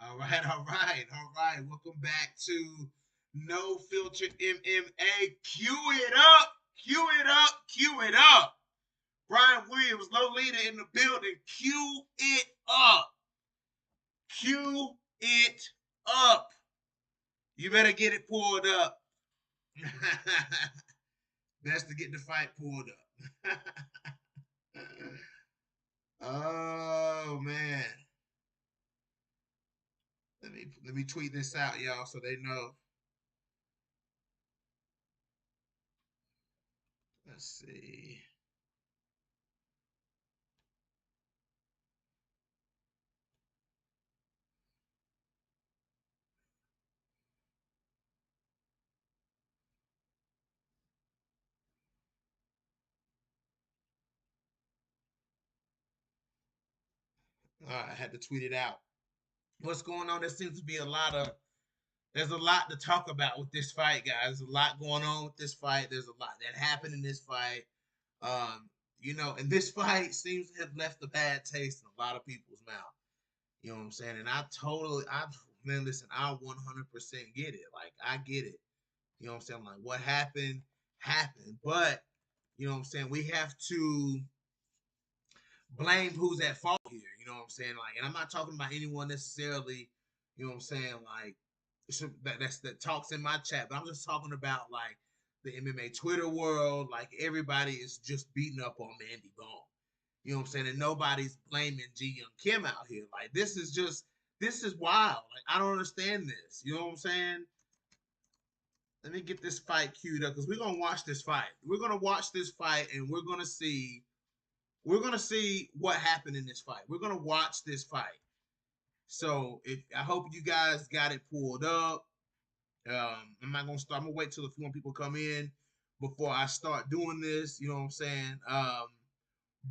All right, all right, all right. Welcome back to No Filter MMA. Cue it up, cue it up, cue it up. Brian Williams, low leader in the building. Cue it up. Cue it up. You better get it pulled up. Best to get the fight pulled up. Oh man. Let me tweet this out, y'all, so they know. Let's see. I had to tweet it out. What's going on? There seems to be there's a lot to talk about with this fight, guys. There's a lot going on with this fight. There's a lot that happened in this fight. And this fight seems to have left a bad taste in a lot of people's mouth. You know what I'm saying? And man, listen, I 100% get it. Like, I get it. You know what I'm saying? Like, what happened, happened. But, you know what I'm saying? We have to blame who's at fault here. You know what I'm saying? Like, and I'm not talking about anyone necessarily. You know what I'm saying? Like, that talks in my chat, but I'm just talking about like the MMA Twitter world. Like, everybody is just beating up on Mandy Bohm. You know what I'm saying? And nobody's blaming Ji Young Kim out here. Like, this is wild. Like, I don't understand this. You know what I'm saying? Let me get this fight queued up because we're gonna watch this fight. We're gonna watch this fight and we're gonna see what happened in this fight. We're gonna watch this fight. So if I hope you guys got it pulled up. I'm not gonna start. I'm gonna wait till a few more people come in before I start doing this. You know what I'm saying?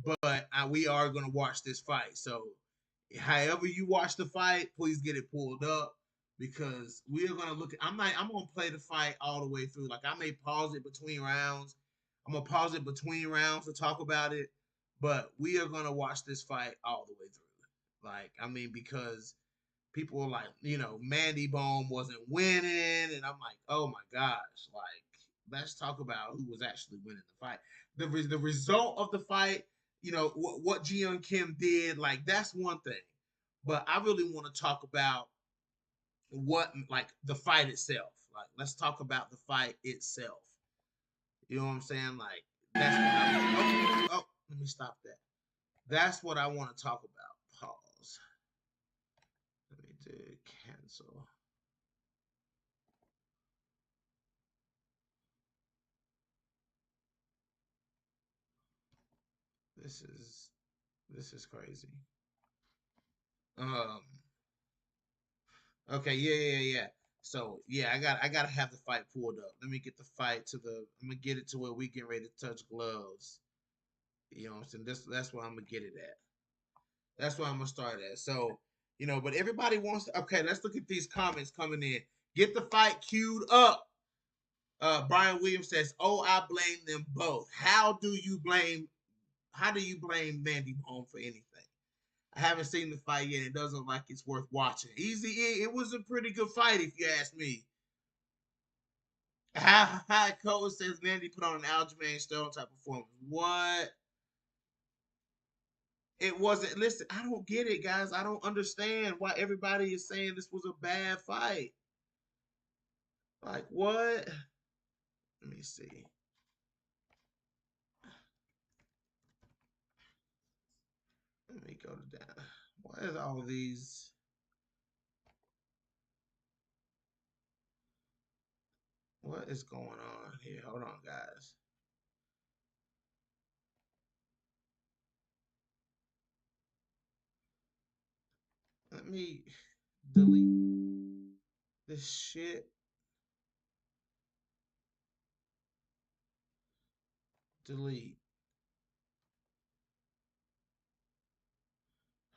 But we are gonna watch this fight. So, however you watch the fight, please get it pulled up because we are gonna look. I'm gonna play the fight all the way through. Like I may pause it between rounds. I'm gonna pause it between rounds to talk about it, but we are gonna watch this fight all the way through. Like I mean, because people were like, Mandy Bohm wasn't winning, and I'm like, oh my gosh, like let's talk about who was actually winning the fight. The result of the fight, what Jeon Kim did, like that's one thing, but I really want to talk about what like the fight itself. Like let's talk about the fight itself. You know what I'm saying? Like that's what let me stop that. That's what I want to talk about. Pause. Let me do cancel. This is crazy. Um. Okay. Yeah. So yeah, I gotta have the fight pulled up. Let me get the fight to the. I'm gonna get it to where we get ready to touch gloves. You know what I'm saying? That's where I'm gonna get it at. That's where I'm gonna start at. So but everybody wants to. Okay, let's look at these comments coming in. Get the fight queued up. Brian Williams says, "Oh, I blame them both. How do you blame Mandy Bohm for anything? I haven't seen the fight yet. It doesn't look like it's worth watching. Easy E, it was a pretty good fight if you ask me." High Cole says Mandy put on an Aljamain Sterling type performance. What? It wasn't. Listen, I don't get it, guys. I don't understand why everybody is saying this was a bad fight. Like what? Let me see. Let me go to down. What is all these? What is going on here? Hold on, guys. Let me delete this shit. Delete.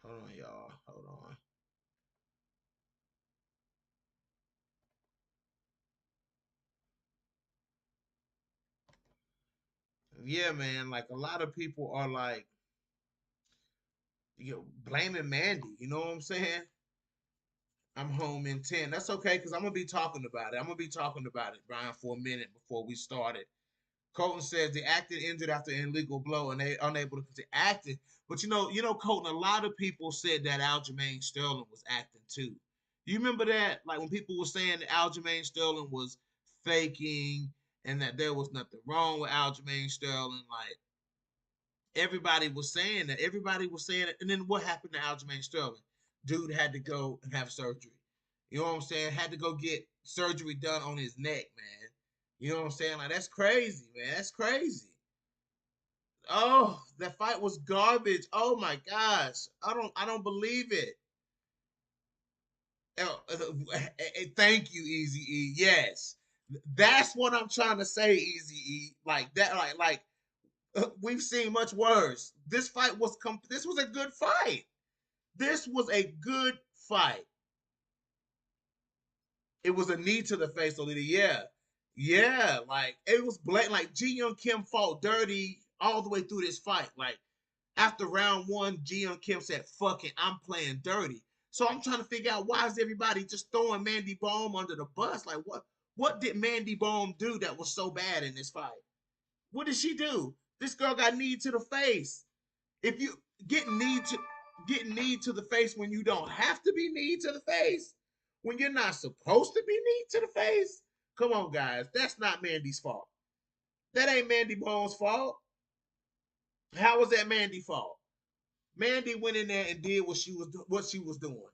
Hold on, y'all. Hold on. Yeah, man. Like a lot of people are like, blaming Mandy. You know what I'm saying? I'm home in 10. That's okay, because I'm gonna be talking about it. I'm gonna be talking about it, Brian, for a minute before we started. Colton says the actor injured after an illegal blow and they unable to continue acting. But Colton, a lot of people said that Aljamain Sterling was acting too. You remember that? Like when people were saying that Aljamain Sterling was faking and that there was nothing wrong with Aljamain Sterling. Like everybody was saying that. Everybody was saying it. And then what happened to Aljamain Sterling? Dude had to go and have surgery. You know what I'm saying? Had to go get surgery done on his neck, man. You know what I'm saying? Like that's crazy, man. That's crazy. Oh, that fight was garbage. Oh my gosh. I don't believe it. Thank you, Easy E. Yes. That's what I'm trying to say, Easy E. Like that, we've seen much worse. This was a good fight. This was a good fight. It was a knee to the face, Olivia. Yeah. Yeah. Like it was blatant. Like Ji Young Kim fought dirty all the way through this fight. Like after round one, Ji Young Kim said, "Fuck it, I'm playing dirty." So I'm trying to figure out why is everybody just throwing Mandy Bohm under the bus? Like what did Mandy Bohm do that was so bad in this fight? What did she do? This girl got knee to the face. If you get knee to the face when you don't have to be knee to the face, when you're not supposed to be knee to the face, come on, guys, that's not Mandy's fault. That ain't Mandy Bohm's fault. How was that Mandy's fault? Mandy went in there and did what she was doing.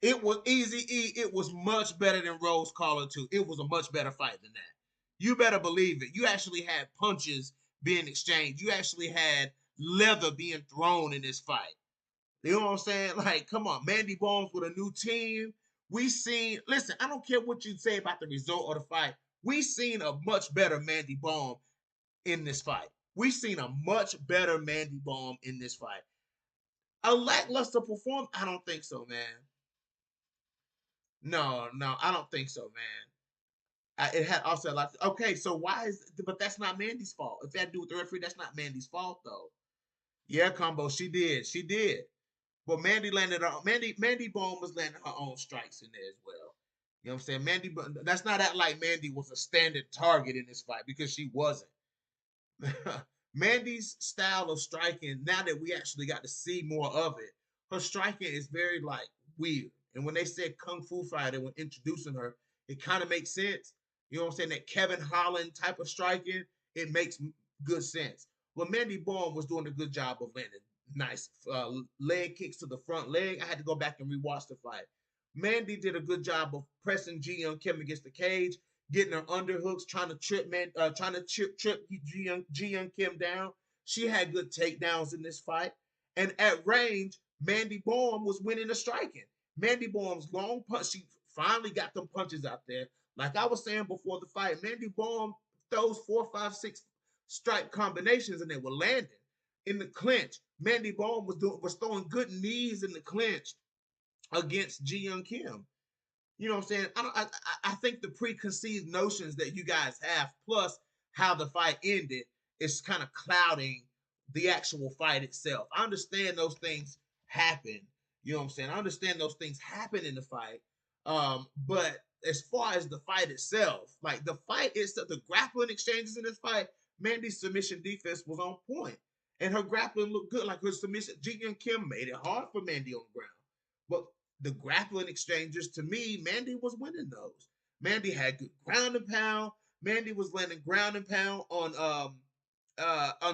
It was Easy E. It was much better than Rose Caller 2. It was a much better fight than that. You better believe it. You actually had punches being exchanged. You actually had leather being thrown in this fight. You know what I'm saying? Like, come on, Mandy Bones with a new team. We seen. Listen, I don't care what you say about the result of the fight. We seen a much better Mandy Bomb in this fight. We seen a much better Mandy Bomb in this fight. A lackluster performance? I don't think so, man. No, no, I don't think so, man. It had also a lot. Okay, so why is? But that's not Mandy's fault. If that do with the referee, that's not Mandy's fault though. Yeah, combo. She did. She did. But Mandy landed on Mandy Bone was landing her own strikes in there as well. You know what I'm saying? That's not that like Mandy was a standard target in this fight because she wasn't. Mandy's style of striking, now that we actually got to see more of it, her striking is very like weird. And when they said Kung Fu fighter when introducing her, it kind of makes sense. You know what I'm saying? That Kevin Holland type of striking, it makes good sense. Well, Mandy Bourne was doing a good job of landing nice leg kicks to the front leg. I had to go back and rewatch the fight. Mandy did a good job of pressing Ji Young Kim against the cage, getting her underhooks, trying to trip Ji Young Kim down. She had good takedowns in this fight, and at range, Mandy Baum was winning the striking. Mandy Baum's long punch, she finally got them punches out there. Like I was saying before the fight, Mandy Baum throws 4, 5, 6 strike combinations, and they were landing in the clinch. Mandy Baum was throwing good knees in the clinch against Ji Young Kim. You know what I'm saying? I think the preconceived notions that you guys have, plus how the fight ended, is kind of clouding the actual fight itself. I understand those things happen. You know what I'm saying? I understand those things happen in the fight. But as far as the fight itself, like the fight itself, the grappling exchanges in this fight, Mandy's submission defense was on point, and her grappling looked good. Like her submission, Ji Young Kim made it hard for Mandy on the ground. But the grappling exchanges, to me, Mandy was winning those. Mandy had good ground and pound. Mandy was landing ground and pound on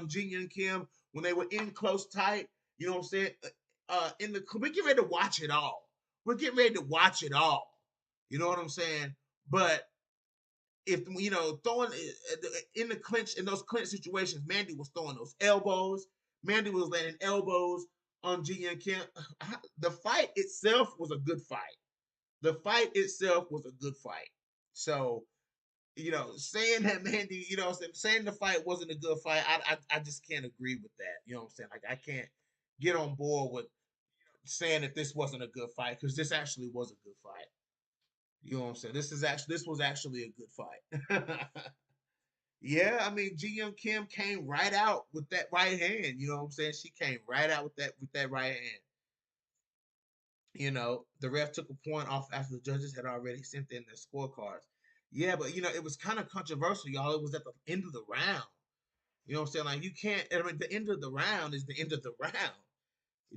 Jin and Kim when they were in close tight. You know what I'm saying? We get ready to watch it all. We're getting ready to watch it all. You know what I'm saying? But if throwing in the clinch in those clinch situations, Mandy was throwing those elbows. Mandy was landing elbows on Ji and Kim. The fight itself was a good fight. The fight itself was a good fight. So, saying that Mandy, saying the fight wasn't a good fight, I just can't agree with that. You know what I'm saying? Like I can't get on board with saying that this wasn't a good fight because this actually was a good fight. You know what I'm saying? This was actually a good fight. Yeah, I mean, Ji Young Kim came right out with that right hand. You know what I'm saying? She came right out with that right hand. The ref took a point off after the judges had already sent in their scorecards. Yeah, but it was kind of controversial, y'all. It was at the end of the round. You know what I'm saying? Like you can't. I mean, the end of the round is the end of the round.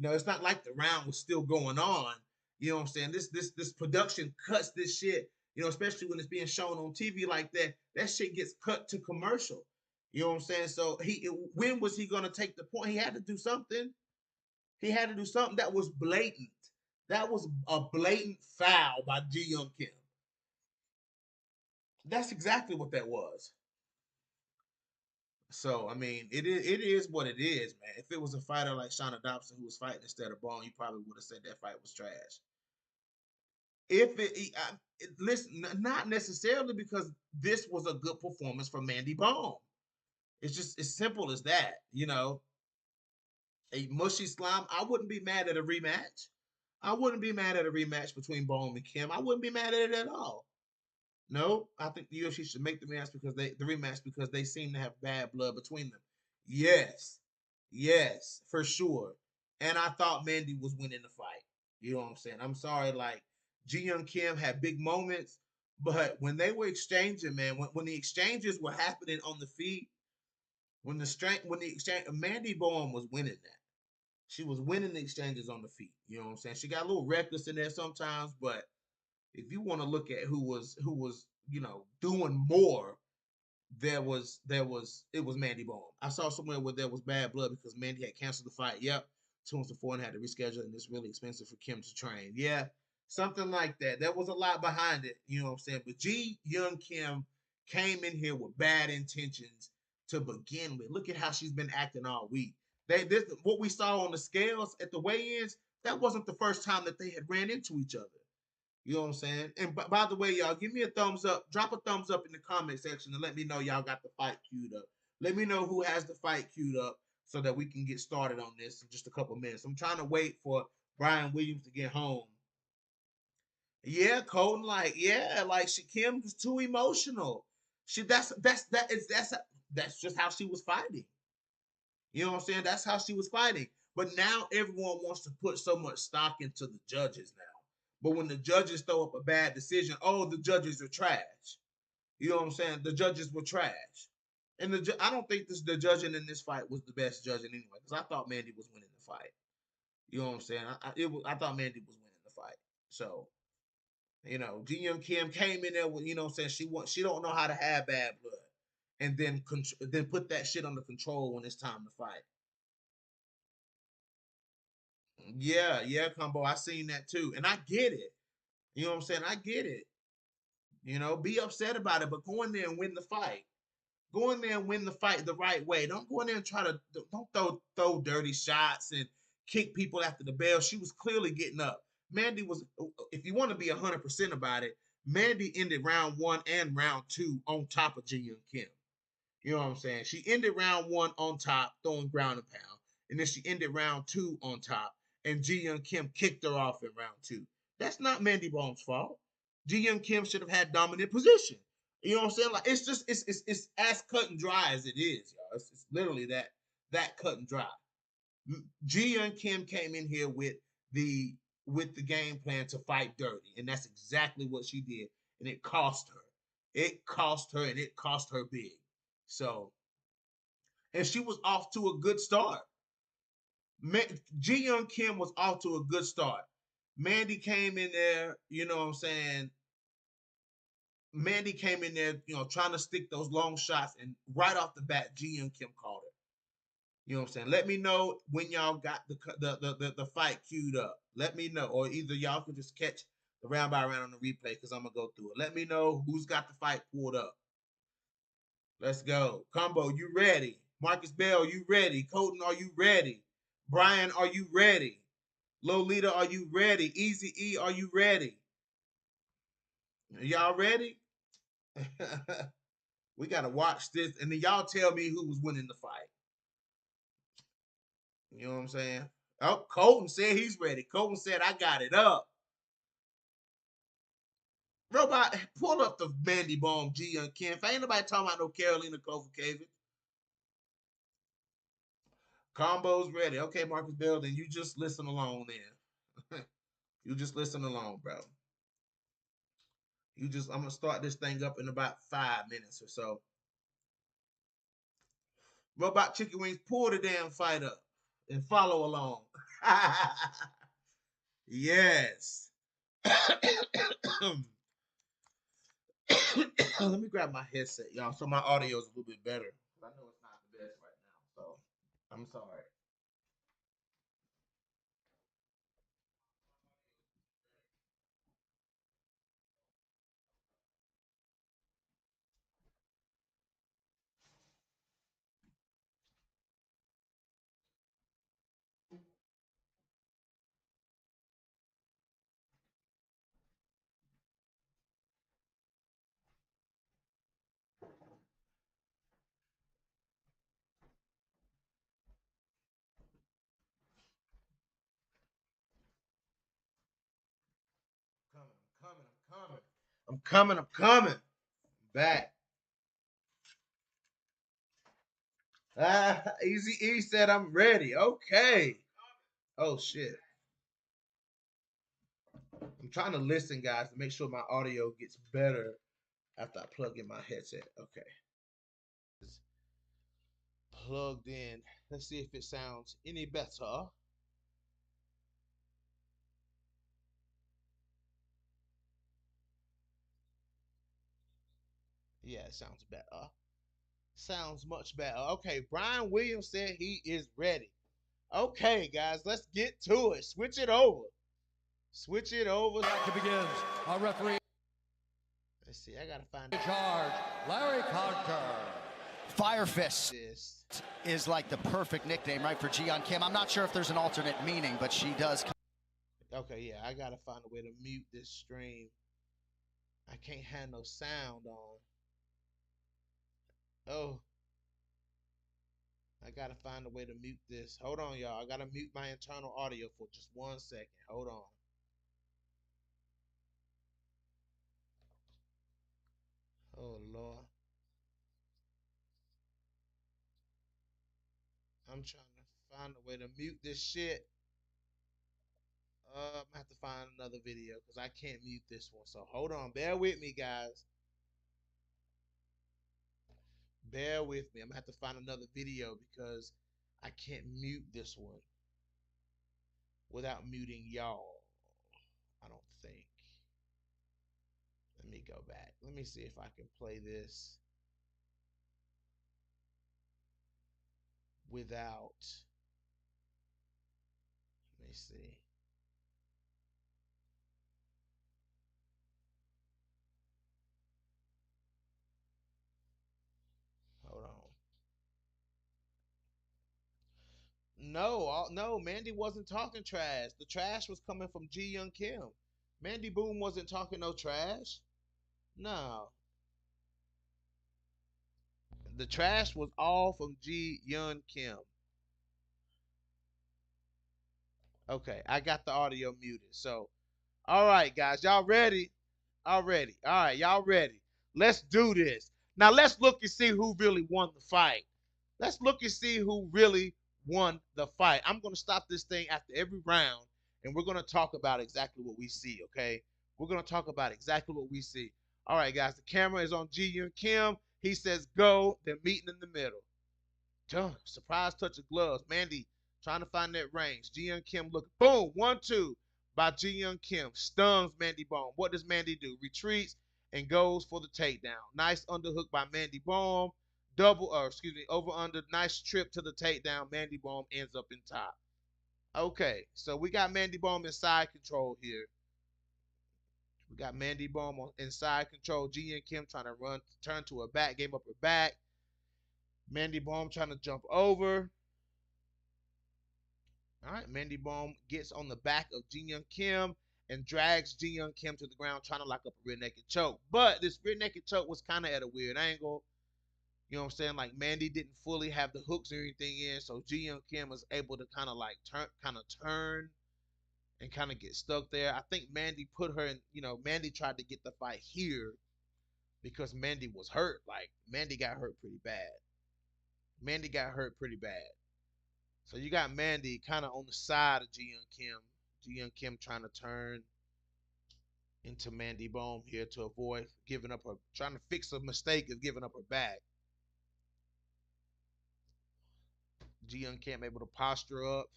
It's not like the round was still going on. You know what I'm saying? This production cuts this shit. Especially when it's being shown on TV like that. That shit gets cut to commercial. You know what I'm saying? So when was he gonna take the point? He had to do something. He had to do something that was blatant. That was a blatant foul by Ji Young Kim. That's exactly what that was. So I mean, it is what it is, man. If it was a fighter like Shauna Dobson who was fighting instead of Bone, you probably would have said that fight was trash. If listen, not necessarily because this was a good performance from Mandy Bone. It's just as simple as that. A mushy slime. I wouldn't be mad at a rematch. I wouldn't be mad at a rematch between Bone and Kim. I wouldn't be mad at it at all. No, I think the UFC should make the rematch because they seem to have bad blood between them. Yes, yes, for sure. And I thought Mandy was winning the fight. You know what I'm saying? I'm sorry, like Ji Young Kim had big moments, but when they were exchanging, man, when the exchanges were happening on the feet, when the exchange, Mandy Bowen was winning that. She was winning the exchanges on the feet. You know what I'm saying? She got a little reckless in there sometimes, but if you want to look at who was doing more, it was Mandy Bone. I saw somewhere where there was bad blood because Mandy had canceled the fight. Yep, 2 months before and had to reschedule, and it's really expensive for Kim to train. Yeah, Something like that. There was a lot behind it, you know what I'm saying? But Ji Young Kim came in here with bad intentions to begin with. Look at how she's been acting all week. This what we saw on the scales at the weigh-ins, that wasn't the first time that they had ran into each other. You know what I'm saying? And by the way, y'all, give me a thumbs up. Drop a thumbs up in the comment section and let me know y'all got the fight queued up. Let me know who has the fight queued up so that we can get started on this in just a couple minutes. I'm trying to wait for Brian Williams to get home. Yeah, Colton, like, yeah, like she Kim was too emotional. She that's just how she was fighting. You know what I'm saying? That's how she was fighting. But now everyone wants to put so much stock into the judges now. But when the judges throw up a bad decision, oh, the judges are trash. You know what I'm saying? The judges were trash. And I don't think the judging in this fight was the best judging anyway, because I thought Mandy was winning the fight. You know what I'm saying? I thought Mandy was winning the fight. So Ji Young Kim came in there with, you know what I'm saying, she don't know how to have bad blood. And then put that shit under control when it's time to fight. Yeah, yeah, combo. I seen that too. And I get it. You know what I'm saying? I get it. Be upset about it, but go in there and win the fight. Go in there and win the fight the right way. Don't go in there and try to don't throw dirty shots and kick people after the bell. She was clearly getting up. Mandy was, if you want to be 100% about it, Mandy ended round one and round two on top of Ji Young Kim. You know what I'm saying? She ended round one on top, throwing ground and pound. And then she ended round two on top. And Ji Young Kim kicked her off in round two. That's not Mandy Bohm's fault. Ji Young Kim should have had dominant position. You know what I'm saying? Like it's as cut and dry as it is, y'all. It's literally that cut and dry. Ji Young Kim came in here the with the game plan to fight dirty, and that's exactly what she did, and it cost her. It cost her, and it cost her big. So, and she was off to a good start. Ji Young Kim was off to a good start. Mandy came in there, you know what I'm saying? Mandy came in there, trying to stick those long shots, and right off the bat, Ji Young Kim called it. You know what I'm saying? Let me know when y'all got the fight queued up. Let me know, or either y'all can just catch the round by round on the replay because I'm gonna go through it. Let me know who's got the fight pulled up. Let's go. Combo, you ready? Marcus Bell, you ready? Colton, are you ready? Brian, are you ready? Lolita, are you ready? Easy E, are you ready? Y'all ready? We gotta watch this, and then y'all tell me who was winning the fight. You know what I'm saying? Oh, Colton said he's ready. Colton said, I got it up. Robot, pull up the Mandy Bohm Ji Young Kim. If ain't nobody talking about no Carolina Kowalkiewicz. Combo's ready. Okay, Marcus Bell, then you just listen along then. You just listen along, bro. I'm gonna start this thing up in about 5 minutes or so. Robot Chicken Wings, pull the damn fight up and follow along. Yes. Let me grab my headset, y'all, so my audio is a little bit better. I know it's not the best right now, so I'm sorry. I'm coming. I'm coming. Back. Easy E said I'm ready. Okay. Oh shit. I'm trying to listen, guys, to make sure my audio gets better after I plug in my headset. Okay. It's plugged in. Let's see if it sounds any better. Yeah, it sounds better. Sounds much better. Okay, Brian Williams said he is ready. Okay, guys, let's get to it. Switch it over. Switch it over. Action begins. Our referee Let's see. I gotta find in charge, Larry Conker. Fire Fist this. is like the perfect nickname, right, for Jiyeon Kim. I'm not sure if there's an alternate meaning, but she does. Okay, yeah, I gotta find a way to mute this stream. I can't have no sound on. Oh. I gotta find a way to mute this. Hold on, y'all. I gotta mute my internal audio for just 1 second. Hold on. Oh, Lord. I'm trying to find a way to mute this shit. I'm gonna have to find another video because I can't mute this one. So hold on. Bear with me, guys. Bear with me. I'm gonna have to find another video because I can't mute this one without muting y'all. I don't think. Let me go back. Let me see if I can play this without. Let me see. Hold on. No, Mandy wasn't talking trash. The trash was coming from Ji-Young Kim. Mandy Boom wasn't talking no trash. No. The trash was all from Ji-Young Kim. Okay, I got the audio muted. So, all right, guys, y'all ready? Already. All right, y'all ready? Let's do this. Now let's look and see who really won the fight. Let's look and see who really won the fight. I'm going to stop this thing after every round, and we're going to talk about exactly what we see, okay? We're going to talk about exactly what we see. All right, guys, the camera is on Ji-Young Kim. He says go. They're meeting in the middle. Done. Surprise touch of gloves. Mandy trying to find that range. Ji-Young Kim look. Boom. 1-2 by Ji-Young Kim. Stuns Mandy Bohm. What does Mandy do? Retreats and goes for the takedown. Nice underhook by Mandy Bohm. Over under. Nice trip to the takedown. Mandy Bohm ends up in top. Okay, so we got Mandy Bohm in side control here. We got Mandy Bohm in side control. Ji-Young Kim trying to turn to her back, gave up her back. Mandy Bohm trying to jump over. All right, Mandy Bohm gets on the back of Ji-Young Kim and drags Ji-Young Kim to the ground, trying to lock up a rear naked choke. But this rear naked choke was kind of at a weird angle. You know what I'm saying? Like Mandy didn't fully have the hooks or anything in, so Ji-Young Kim was able to kind of like turn and kind of get stuck there. I think Mandy put her in. Mandy tried to get the fight here because Mandy was hurt. Like Mandy got hurt pretty bad. Mandy got hurt pretty bad. So you got Mandy kind of on the side of Ji-Young Kim. Ji-Young Kim trying to turn into Mandy Bohm here to avoid giving up trying to fix a mistake of giving up her back. Ji-Young Kim able to posture up.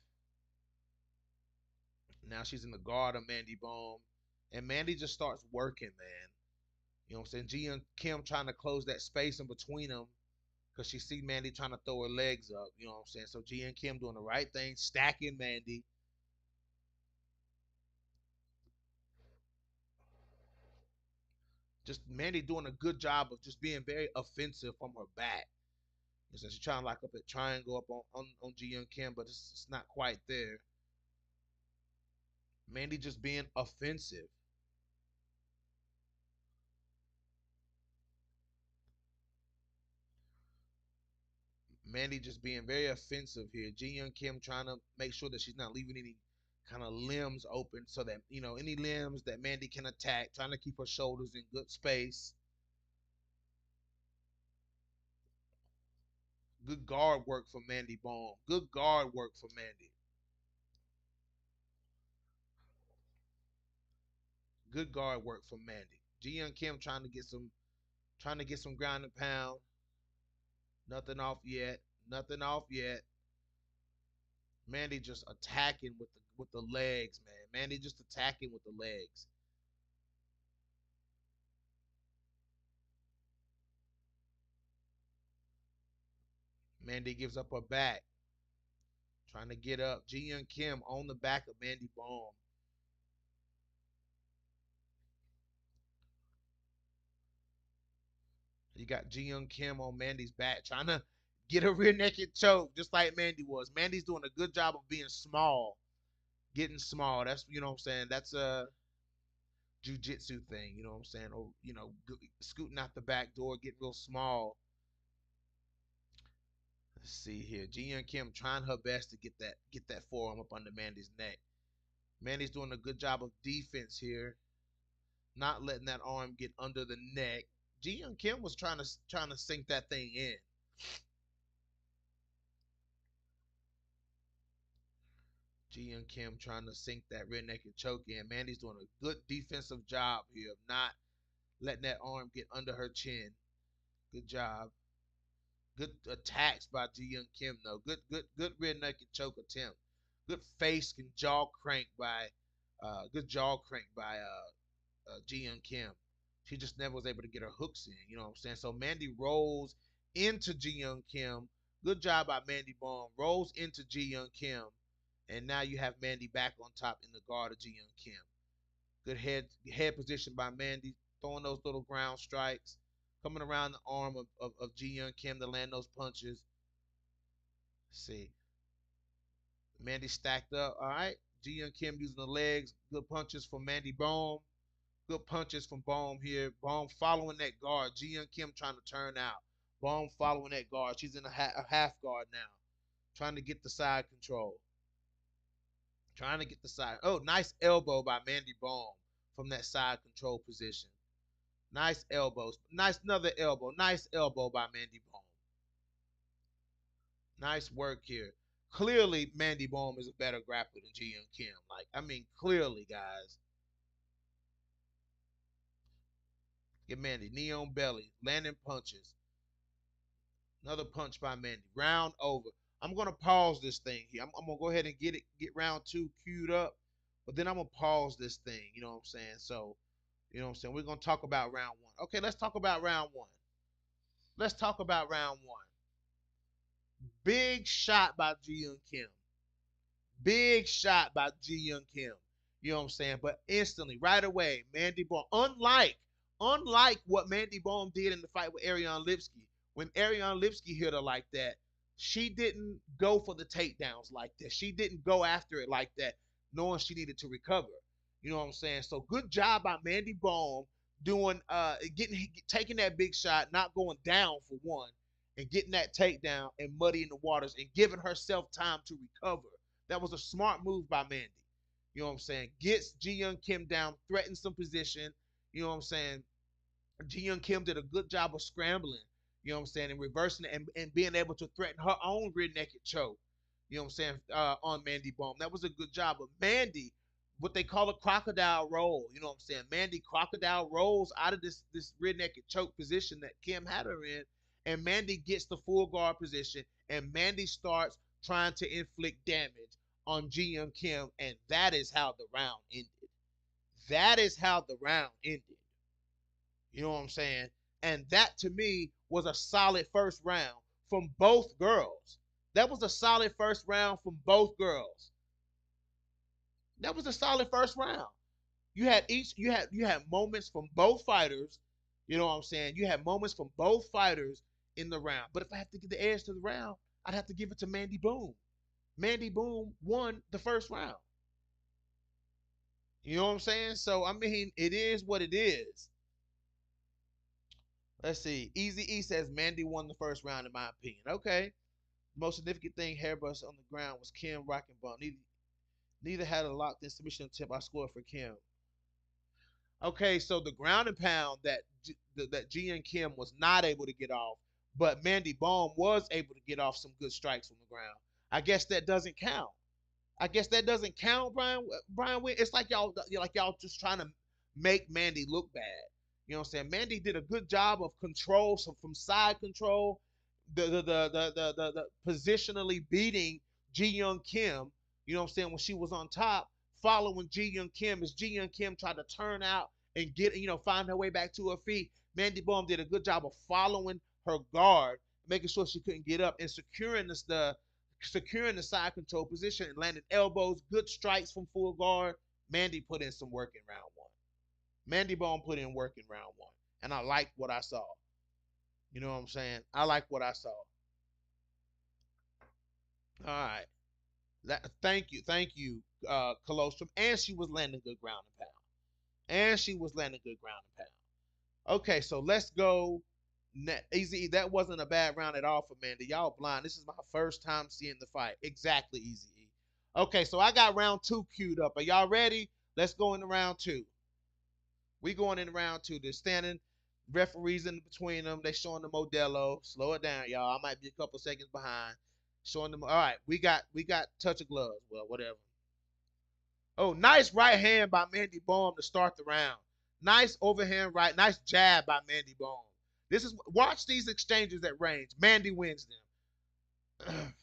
Now she's in the guard of Mandy Bohm. And Mandy just starts working, man. You know what I'm saying? Ji-Young Kim trying to close that space in between them because she see Mandy trying to throw her legs up. You know what I'm saying? So Ji-Young Kim doing the right thing, stacking Mandy. Just Mandy doing a good job of just being very offensive from her back. So she's trying to lock up a triangle up on Ji-Young Kim, but it's not quite there. Mandy just being offensive. Mandy just being very offensive here. Ji-Young Kim trying to make sure that she's not leaving any kind of limbs open so that, any limbs that Mandy can attack, trying to keep her shoulders in good space. Good guard work for Mandy Bohm. Good guard work for Mandy. Good guard work for Mandy. Ji-Young Kim trying to get some ground and pound. Nothing off yet. Nothing off yet. Mandy just attacking with the legs, man. Mandy just attacking with the legs. Mandy gives up her back. Trying to get up. Ji-Young Kim on the back of Mandy Bohm. You got Ji Young Kim on Mandy's back trying to get a rear naked choke, just like Mandy was. Mandy's doing a good job of being small, getting small. That's, you know what I'm saying. That's a jujitsu thing, you know what I'm saying. Or, you know, scooting out the back door, getting real small. Let's see here. Ji Young Kim trying her best to get that forearm up under Mandy's neck. Mandy's doing a good job of defense here, not letting that arm get under the neck. Ji Young Kim was trying to sink that thing in. Ji Young Kim trying to sink that rear naked choke in. Mandy's doing a good defensive job here of not letting that arm get under her chin. Good job. Good attacks by Ji Young Kim though. Good rear naked choke attempt. Good face and jaw crank by good jaw crank by Ji Young Kim. She just never was able to get her hooks in, you know what I'm saying? So Mandy rolls into Ji Young Kim. Good job by Mandy Bohm. Rolls into Ji Young Kim. And now you have Mandy back on top in the guard of Ji Young Kim. Good head position by Mandy, throwing those little ground strikes, coming around the arm of Ji Young Kim to land those punches. Let's see. Mandy stacked up. All right. Ji Young Kim using the legs. Good punches from Mandy Bohm. Good punches from Bohm here. Bohm following that guard. Ji Young Kim trying to turn out. Bohm following that guard. She's in a half guard now. Trying to get the side control. Trying to get the side. Oh, nice elbow by Mandy Bohm from that side control position. Nice elbows. Nice another elbow. Nice elbow by Mandy Bohm. Nice work here. Clearly, Mandy Bohm is a better grappler than Ji Young Kim. Like, I mean, clearly, guys. Get Mandy. Knee on belly. Landing punches. Another punch by Mandy. Round over. I'm gonna pause this thing here. I'm gonna go ahead and get round 2 queued up, but then I'm gonna pause this thing. You know what I'm saying? So, you know what I'm saying? We're gonna talk about round 1. Okay, let's talk about round 1. Let's talk about round 1. Big shot by Ji Young Kim. Big shot by Ji Young Kim. You know what I'm saying? But instantly, right away, Mandy Bohm, unlike what Mandy Bohm did in the fight with Ariane Lipsky, when Ariane Lipsky hit her like that, she didn't go for the takedowns like that. She didn't go after it like that, knowing she needed to recover. You know what I'm saying? So good job by Mandy Bohm doing taking that big shot, not going down for one, and getting that takedown and muddying the waters and giving herself time to recover. That was a smart move by Mandy. You know what I'm saying? Gets Ji Young Kim down, threatens some position. You know what I'm saying? Ji Young Kim did a good job of scrambling, you know what I'm saying, and reversing it and being able to threaten her own rear naked choke, you know what I'm saying, on Mandy Bohm. That was a good job. But Mandy, what they call a crocodile roll, you know what I'm saying? Mandy crocodile rolls out of this rear naked choke position that Kim had her in, and Mandy gets the full guard position, and Mandy starts trying to inflict damage on Ji Young Kim, and that is how the round ended. That is how the round ended. You know what I'm saying? And that to me was a solid first round from both girls. That was a solid first round from both girls. That was a solid first round. You had moments from both fighters. You know what I'm saying? You had moments from both fighters in the round. But if I have to give the edge to the round, I'd have to give it to Mandy Bohm. Mandy Bohm won the first round. You know what I'm saying? So I mean, it is what it is. Let's see. Easy E says Mandy won the first round, in my opinion. Okay. The most significant thing hairbrush on the ground was Kim rocking bump. Neither had a locked in submission attempt. I scored for Kim. Okay, so the ground and pound that Ji and Kim was not able to get off, but Mandy Bohm was able to get off some good strikes from the ground. I guess that doesn't count. I guess that doesn't count, Brian. It's like y'all just trying to make Mandy look bad. You know what I'm saying? Mandy did a good job of control, so from side control, the positionally beating Ji Young Kim. You know what I'm saying, when she was on top, following Ji Young Kim as Ji Young Kim tried to turn out and find her way back to her feet. Mandy Bohm did a good job of following her guard, making sure she couldn't get up and securing the side control position and landing elbows, good strikes from full guard. Mandy put in some work in round 1. Mandy Bohm put in work in round 1, and I liked what I saw. You know what I'm saying? I like what I saw. All right. Thank you, Colostrum. And she was landing good ground and pound. And she was landing good ground and pound. Okay, so let's go. Easy. That wasn't a bad round at all for Mandy. Y'all blind. This is my first time seeing the fight. Exactly, Easy E. Okay, so I got round 2 queued up. Are y'all ready? Let's go into round 2. We going in round 2. They're standing referees in between them. They showing the Modelo. Slow it down, y'all. I might be a couple seconds behind. Showing them. All right, we got touch of gloves. Well, whatever. Oh, nice right hand by Mandy Bohm to start the round. Nice overhand right. Nice jab by Mandy Bohm. Watch these exchanges at range. Mandy wins them.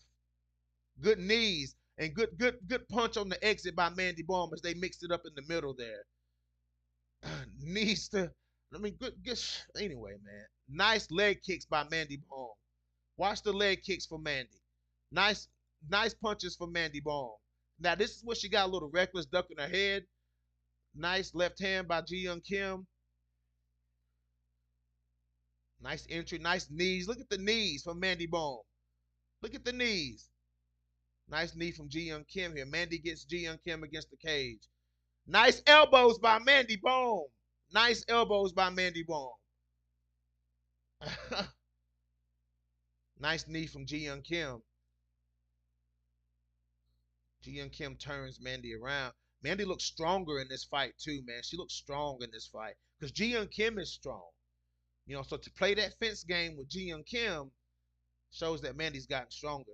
Good knees and good punch on the exit by Mandy Bohm as they mixed it up in the middle there. Needs to. I mean, good. Anyway, man. Nice leg kicks by Mandy Bohm. Watch the leg kicks for Mandy. Nice, nice punches for Mandy Bohm. Now this is where she got a little reckless, ducking her head. Nice left hand by Ji Young Kim. Nice entry, nice knees. Look at the knees from Mandy Bohm. Look at the knees. Nice knee from Ji Young Kim here. Mandy gets Ji Young Kim against the cage. Nice elbows by Mandy Bohm. Nice elbows by Mandy Bohm. Nice knee from Ji Young Kim. Ji Young Kim turns Mandy around. Mandy looks stronger in this fight too, man. She looks strong in this fight because Ji Young Kim is strong. You know, so to play that fence game with Ji Young Kim shows that Mandy's gotten stronger.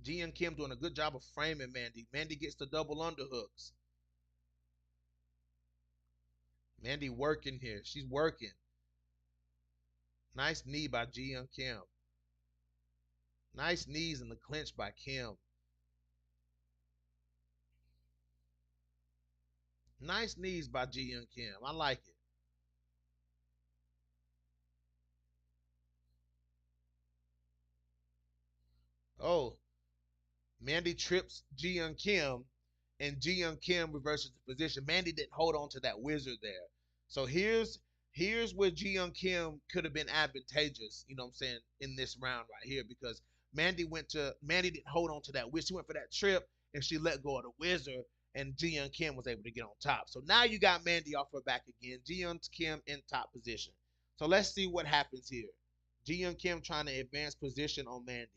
Ji Young Kim doing a good job of framing Mandy. Mandy gets the double underhooks. Mandy working here. She's working. Nice knee by Ji Young Kim. Nice knees in the clinch by Kim. Nice knees by Ji Young Kim. I like it. Oh, Mandy trips Ji Young Kim, and Ji Young Kim reverses the position. Mandy didn't hold on to that wizard there. So here's where Ji Young Kim could have been advantageous, you know what I'm saying, in this round right here, because Mandy didn't hold on to that wizard. She went for that trip and she let go of the wizard, and Ji Young Kim was able to get on top. So now you got Mandy off her back again. Ji Young Kim in top position. So let's see what happens here. Ji Young Kim trying to advance position on Mandy.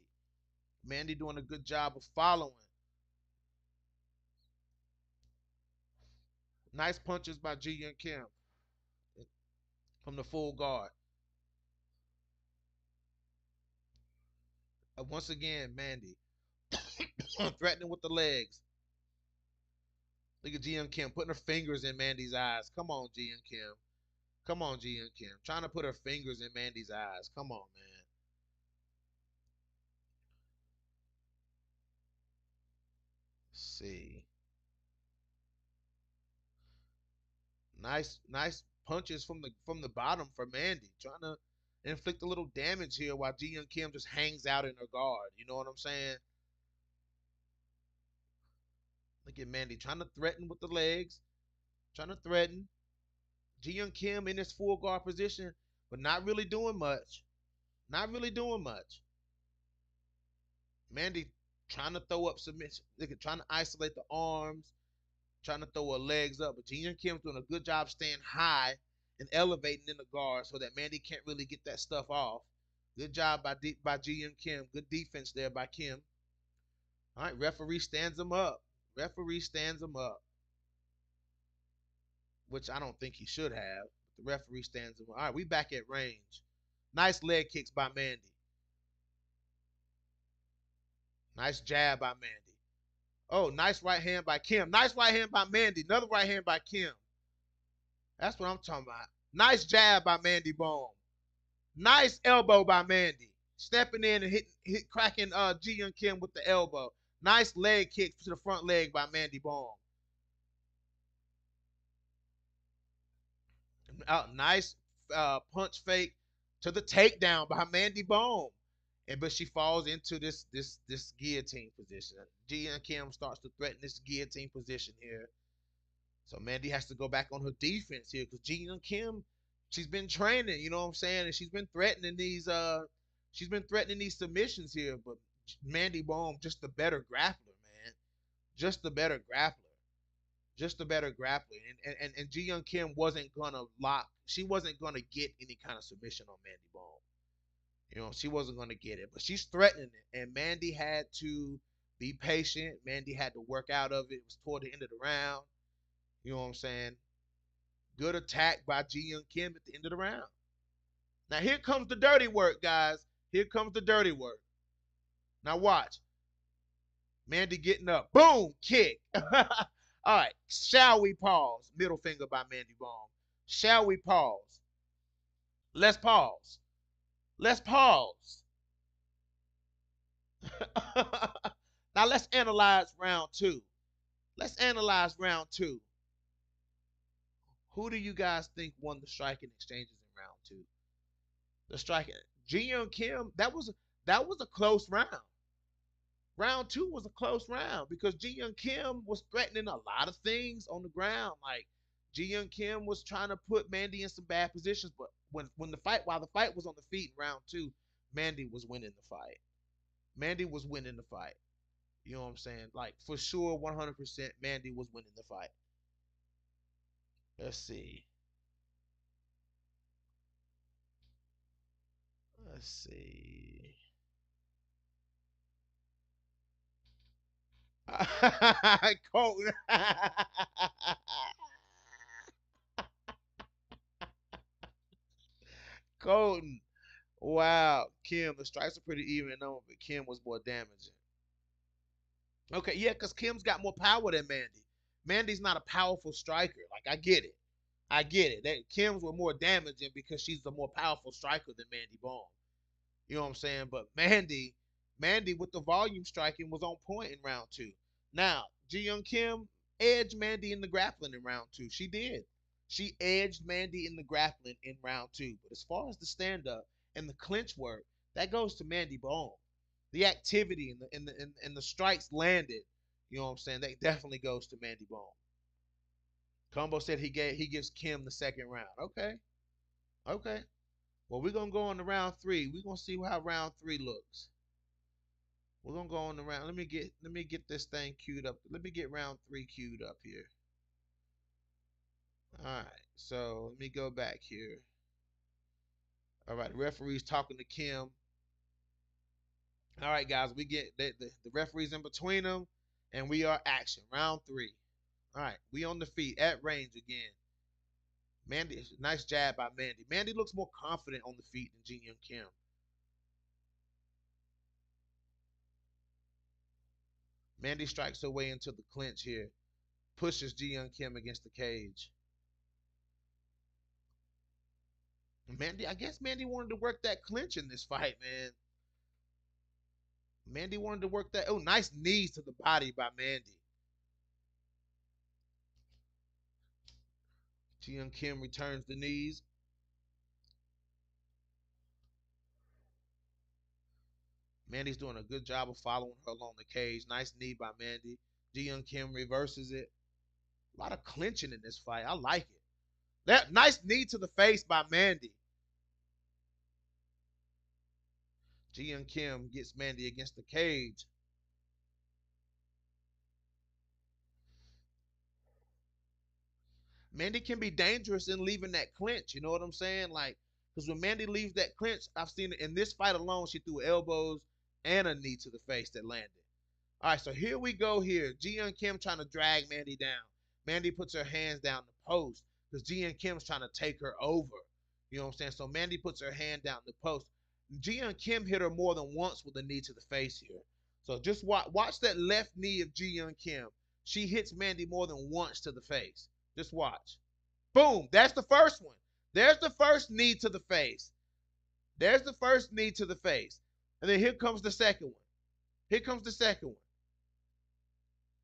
Mandy doing a good job of following. Nice punches by Ji Young Kim from the full guard. Once again, Mandy threatening with the legs. Look at Ji Young Kim putting her fingers in Mandy's eyes. Come on, Ji Young Kim. Come on, Ji Young Kim. Trying to put her fingers in Mandy's eyes. Come on, man. Let's see. Nice punches from the bottom for Mandy. Trying to inflict a little damage here while Ji Young Kim just hangs out in her guard. You know what I'm saying? Look at Mandy trying to threaten with the legs. Trying to threaten. Ji Young Kim in this full guard position, but not really doing much. Not really doing much. Mandy trying to throw up submission. Trying to isolate the arms, trying to throw her legs up. But Ji Young Kim's doing a good job staying high and elevating in the guard so that Mandy can't really get that stuff off. Good job by Ji Young Kim. Good defense there by Kim. All right, referee stands him up. Referee stands him up, which I don't think he should have. The referee stands him up. All right, we back at range. Nice leg kicks by Mandy. Nice jab by Mandy. Oh, nice right hand by Kim. Nice right hand by Mandy. Another right hand by Kim. That's what I'm talking about. Nice jab by Mandy Bohm. Nice elbow by Mandy. Stepping in and cracking Ji Young Kim with the elbow. Nice leg kick to the front leg by Mandy Bohm. Nice punch fake to the takedown by Mandy Bohm. But she falls into this guillotine position. Ji Young Kim starts to threaten this guillotine position here. So Mandy has to go back on her defense here because Ji Young Kim, She's been training, you know what I'm saying, and she's been threatening these submissions here. But Mandy Bohm just the better grappler, man. Just the better grappler. Just the better grappler. And Ji Young Kim wasn't gonna lock. She wasn't gonna get any kind of submission on Mandy Bohm. You know, she wasn't gonna get it, but she's threatening it, and Mandy had to be patient. Mandy had to work out of it. It was toward the end of the round. You know what I'm saying? Good attack by Ji Young Kim at the end of the round. Now here comes the dirty work, guys. Here comes the dirty work. Now watch. Mandy getting up. Boom! Kick. All right. Shall we pause? Middle finger by Mandy Bohm. Shall we pause? Let's pause. Let's pause. Now let's analyze round two. Let's analyze round two. Who do you guys think won the striking exchanges in round two? The striking. Ji Young Kim, that was a close round. Round two was a close round because Ji Young Kim was threatening a lot of things on the ground. Like Ji Young Kim was trying to put Mandy in some bad positions, but while the fight was on the feet in round two, Mandy was winning the fight. Mandy was winning the fight. You know what I'm saying? Like for sure, 100%, Mandy was winning the fight. Let's see. Let's see. Colton. Colton. Wow. Kim, the strikes are pretty even, but Kim was more damaging. Okay, yeah, because Kim's got more power than Mandy. Mandy's not a powerful striker. Like, I get it. I get it. That Kim's were more damaging because she's the more powerful striker than Mandy Bohm. You know what I'm saying? But Mandy with the volume striking was on point in round two. Now, Ji Young Kim edged Mandy in the grappling in round two. She did. She edged Mandy in the grappling in round two. But as far as the stand up and the clinch work, that goes to Mandy Bohm. The activity and the strikes landed, you know what I'm saying? That definitely goes to Mandy Bohm. Combo said he gives Kim the second round. Okay. Okay. Well, we're gonna go on to round three. We're gonna see how round three looks. We're gonna go on the round. Let me get this thing queued up. Let me get round three queued up here. Alright, so let me go back here. Alright, the referee's talking to Kim. Alright, guys, we get the referee's in between them, and we are action. Round three. Alright, we on the feet at range again. Mandy, nice jab by Mandy. Mandy looks more confident on the feet than Ji Young Kim. Mandy strikes her way into the clinch here. Pushes Ji Young Kim against the cage. Mandy, I guess Mandy wanted to work that clinch in this fight, man. Mandy wanted to work that. Oh, nice knees to the body by Mandy. Ji Young Kim returns the knees. Mandy's doing a good job of following her along the cage. Nice knee by Mandy. Ji Young Kim reverses it. A lot of clinching in this fight. I like it. That nice knee to the face by Mandy. Ji Young Kim gets Mandy against the cage. Mandy can be dangerous in leaving that clinch. You know what I'm saying? Like, because when Mandy leaves that clinch, I've seen it in this fight alone. She threw elbows and a knee to the face that landed. All right, so here we go here. Ji Young Kim trying to drag Mandy down. Mandy puts her hands down the post because Ji Young Kim's trying to take her over. You know what I'm saying? So Mandy puts her hand down the post. Ji Young Kim hit her more than once with a knee to the face here. So just watch that left knee of Ji Young Kim. She hits Mandy more than once to the face. Just watch. Boom. That's the first one. There's the first knee to the face. There's the first knee to the face. And then here comes the second one. Here comes the second one.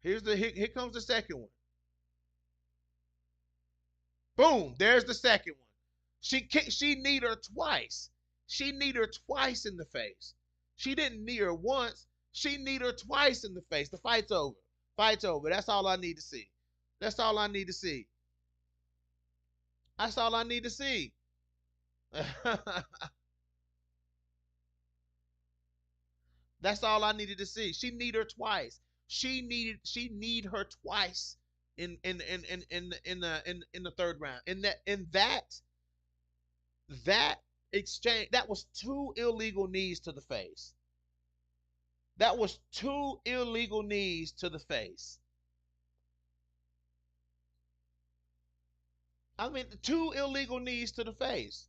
Here comes the second one. Boom. There's the second one. She kneed her twice. She kneed her twice in the face. She didn't knee her once. She kneed her twice in the face. The fight's over. Fight's over. That's all I need to see. That's all I need to see. That's all I need to see. That's all I needed to see. She need her twice. She need her twice in the third round. In that exchange, that was two illegal knees to the face. That was two illegal knees to the face. I mean, two illegal knees to the face.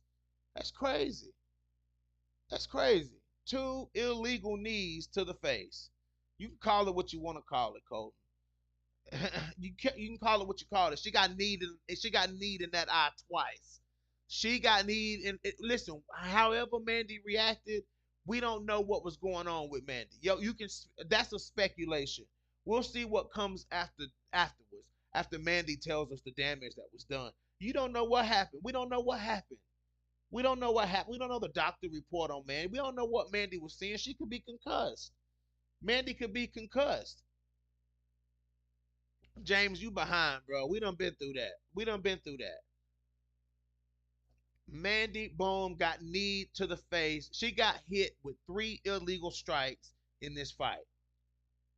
That's crazy. That's crazy. Two illegal knees to the face. You can call it what you want to call it, Colton. You can call it what you call it. She got need in that eye twice. She got need in it. Listen, however Mandy reacted, we don't know what was going on with Mandy. Yo, you can that's a speculation. We'll see what comes afterwards. After Mandy tells us the damage that was done. You don't know what happened. We don't know what happened. We don't know what happened. We don't know the doctor report on Mandy. We don't know what Mandy was seeing. She could be concussed. Mandy could be concussed. James, you behind, bro. We done been through that. We done been through that. Mandy Bohm got knee to the face. She got hit with 3 illegal strikes in this fight.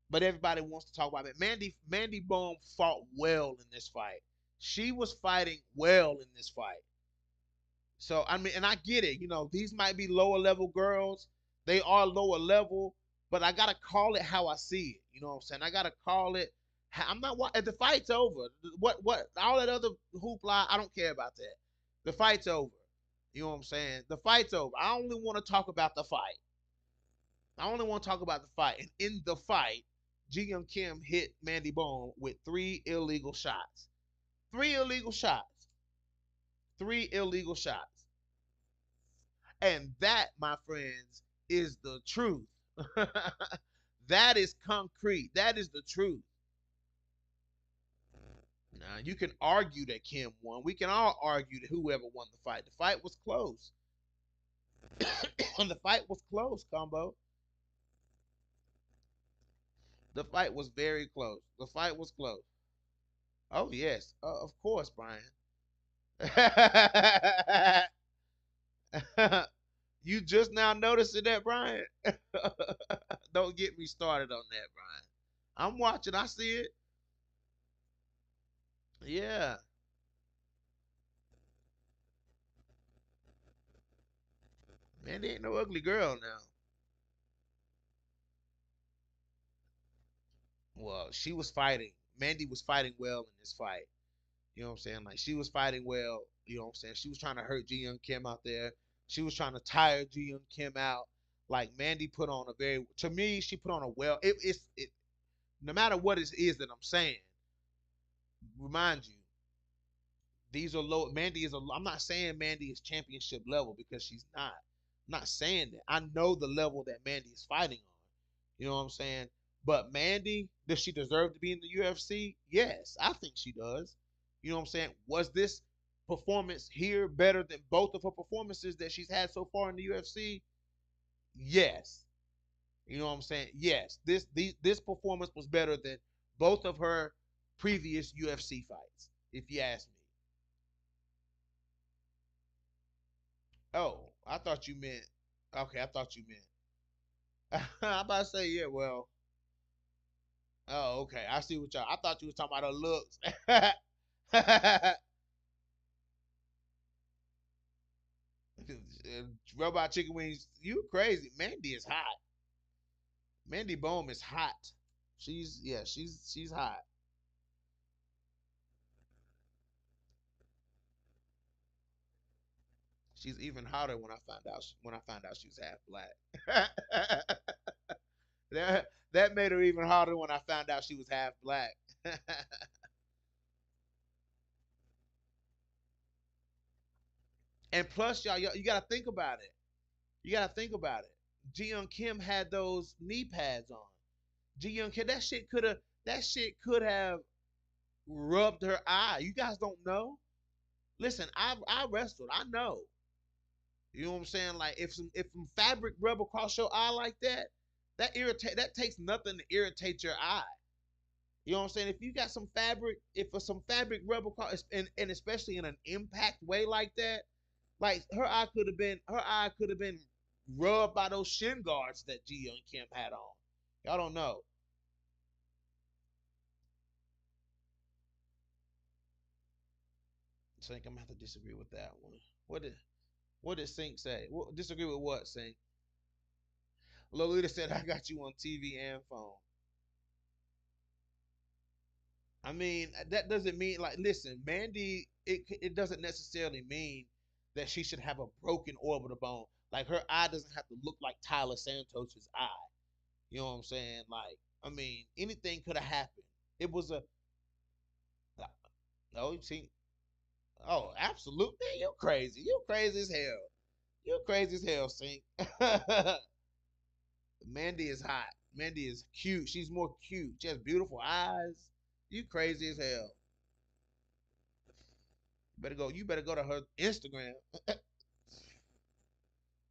But everybody wants to talk about it. Mandy Bohm fought well in this fight. She was fighting well in this fight. So I mean, and I get it. These might be lower level girls. They are lower level, but I gotta call it how I see it. You know what I'm saying? I gotta call it. I'm not. If the fight's over, what all that other hoopla, I don't care about that. The fight's over. You know what I'm saying? The fight's over. I only want to talk about the fight. I only want to talk about the fight. And in the fight, Ji Young Kim hit Mandy Bohm with 3 illegal shots. 3 illegal shots. 3 illegal shots. And that, my friends, is the truth. That is concrete. That is the truth. Now, you can argue that Kim won. We can all argue that whoever won the fight. The fight was close. The fight was close, Combo. The fight was very close. The fight was close. Oh, yes. Of course, Brian. You just now noticing that, Brian? Don't get me started on that, Brian. I'm watching. I see it. Yeah. Man, there ain't no ugly girl now. Well, she was fighting. Mandy was fighting well in this fight. You know what I'm saying? Like, she was fighting well. You know what I'm saying? She was trying to hurt Ji Young Kim out there. She was trying to tire Ji Young Kim out. Like, Mandy put on a very, to me, she put on a well. No matter what it is that I'm saying, remind you, these are low. Mandy is a. I'm not saying Mandy is championship level because she's not. I'm not saying that. I know the level that Mandy is fighting on. You know what I'm saying? But Mandy, does she deserve to be in the UFC? Yes, I think she does. You know what I'm saying? Was this performance here better than both of her performances that she's had so far in the UFC? Yes. You know what I'm saying? Yes. This performance was better than both of her previous UFC fights, if you ask me. Oh, I thought you meant. Okay, I thought you meant. I'm about to say, yeah, well. Oh, okay. I see what y'all. I thought you was talking about her looks. Robot chicken wings. You crazy. Mandy is hot. Mandy Bohm is hot. She's hot. She's even hotter when I found out she was half black. that made her even hotter when I found out she was half black. And plus, y'all, you gotta think about it. You gotta think about it. Ji Young Kim had those knee pads on. Ji Young Kim, that shit could have rubbed her eye. You guys don't know. Listen, I wrestled. I know. You know what I'm saying? Like, if some fabric rub across your eye like that, that takes nothing to irritate your eye. You know what I'm saying? If you got some fabric, if some fabric rub across, and especially in an impact way like that, Like her eye could have been rubbed by those shin guards that Ji Young Kim had on. Y'all don't know. So I think I'm gonna have to disagree with that one. What did Sink say? Disagree with what, Sink? Lolita said I got you on TV and phone. I mean, that doesn't mean like listen, Mandy, it doesn't necessarily mean that she should have a broken orbital bone. Like her eye doesn't have to look like Tyler Santos's eye. You know what I'm saying? Like, I mean, anything could have happened. It was a no, you see, oh, absolutely. You crazy. You crazy as hell. You crazy as hell, Sink. Mandy is hot. Mandy is cute. She's more cute. She has beautiful eyes. You crazy as hell. You better go to her Instagram.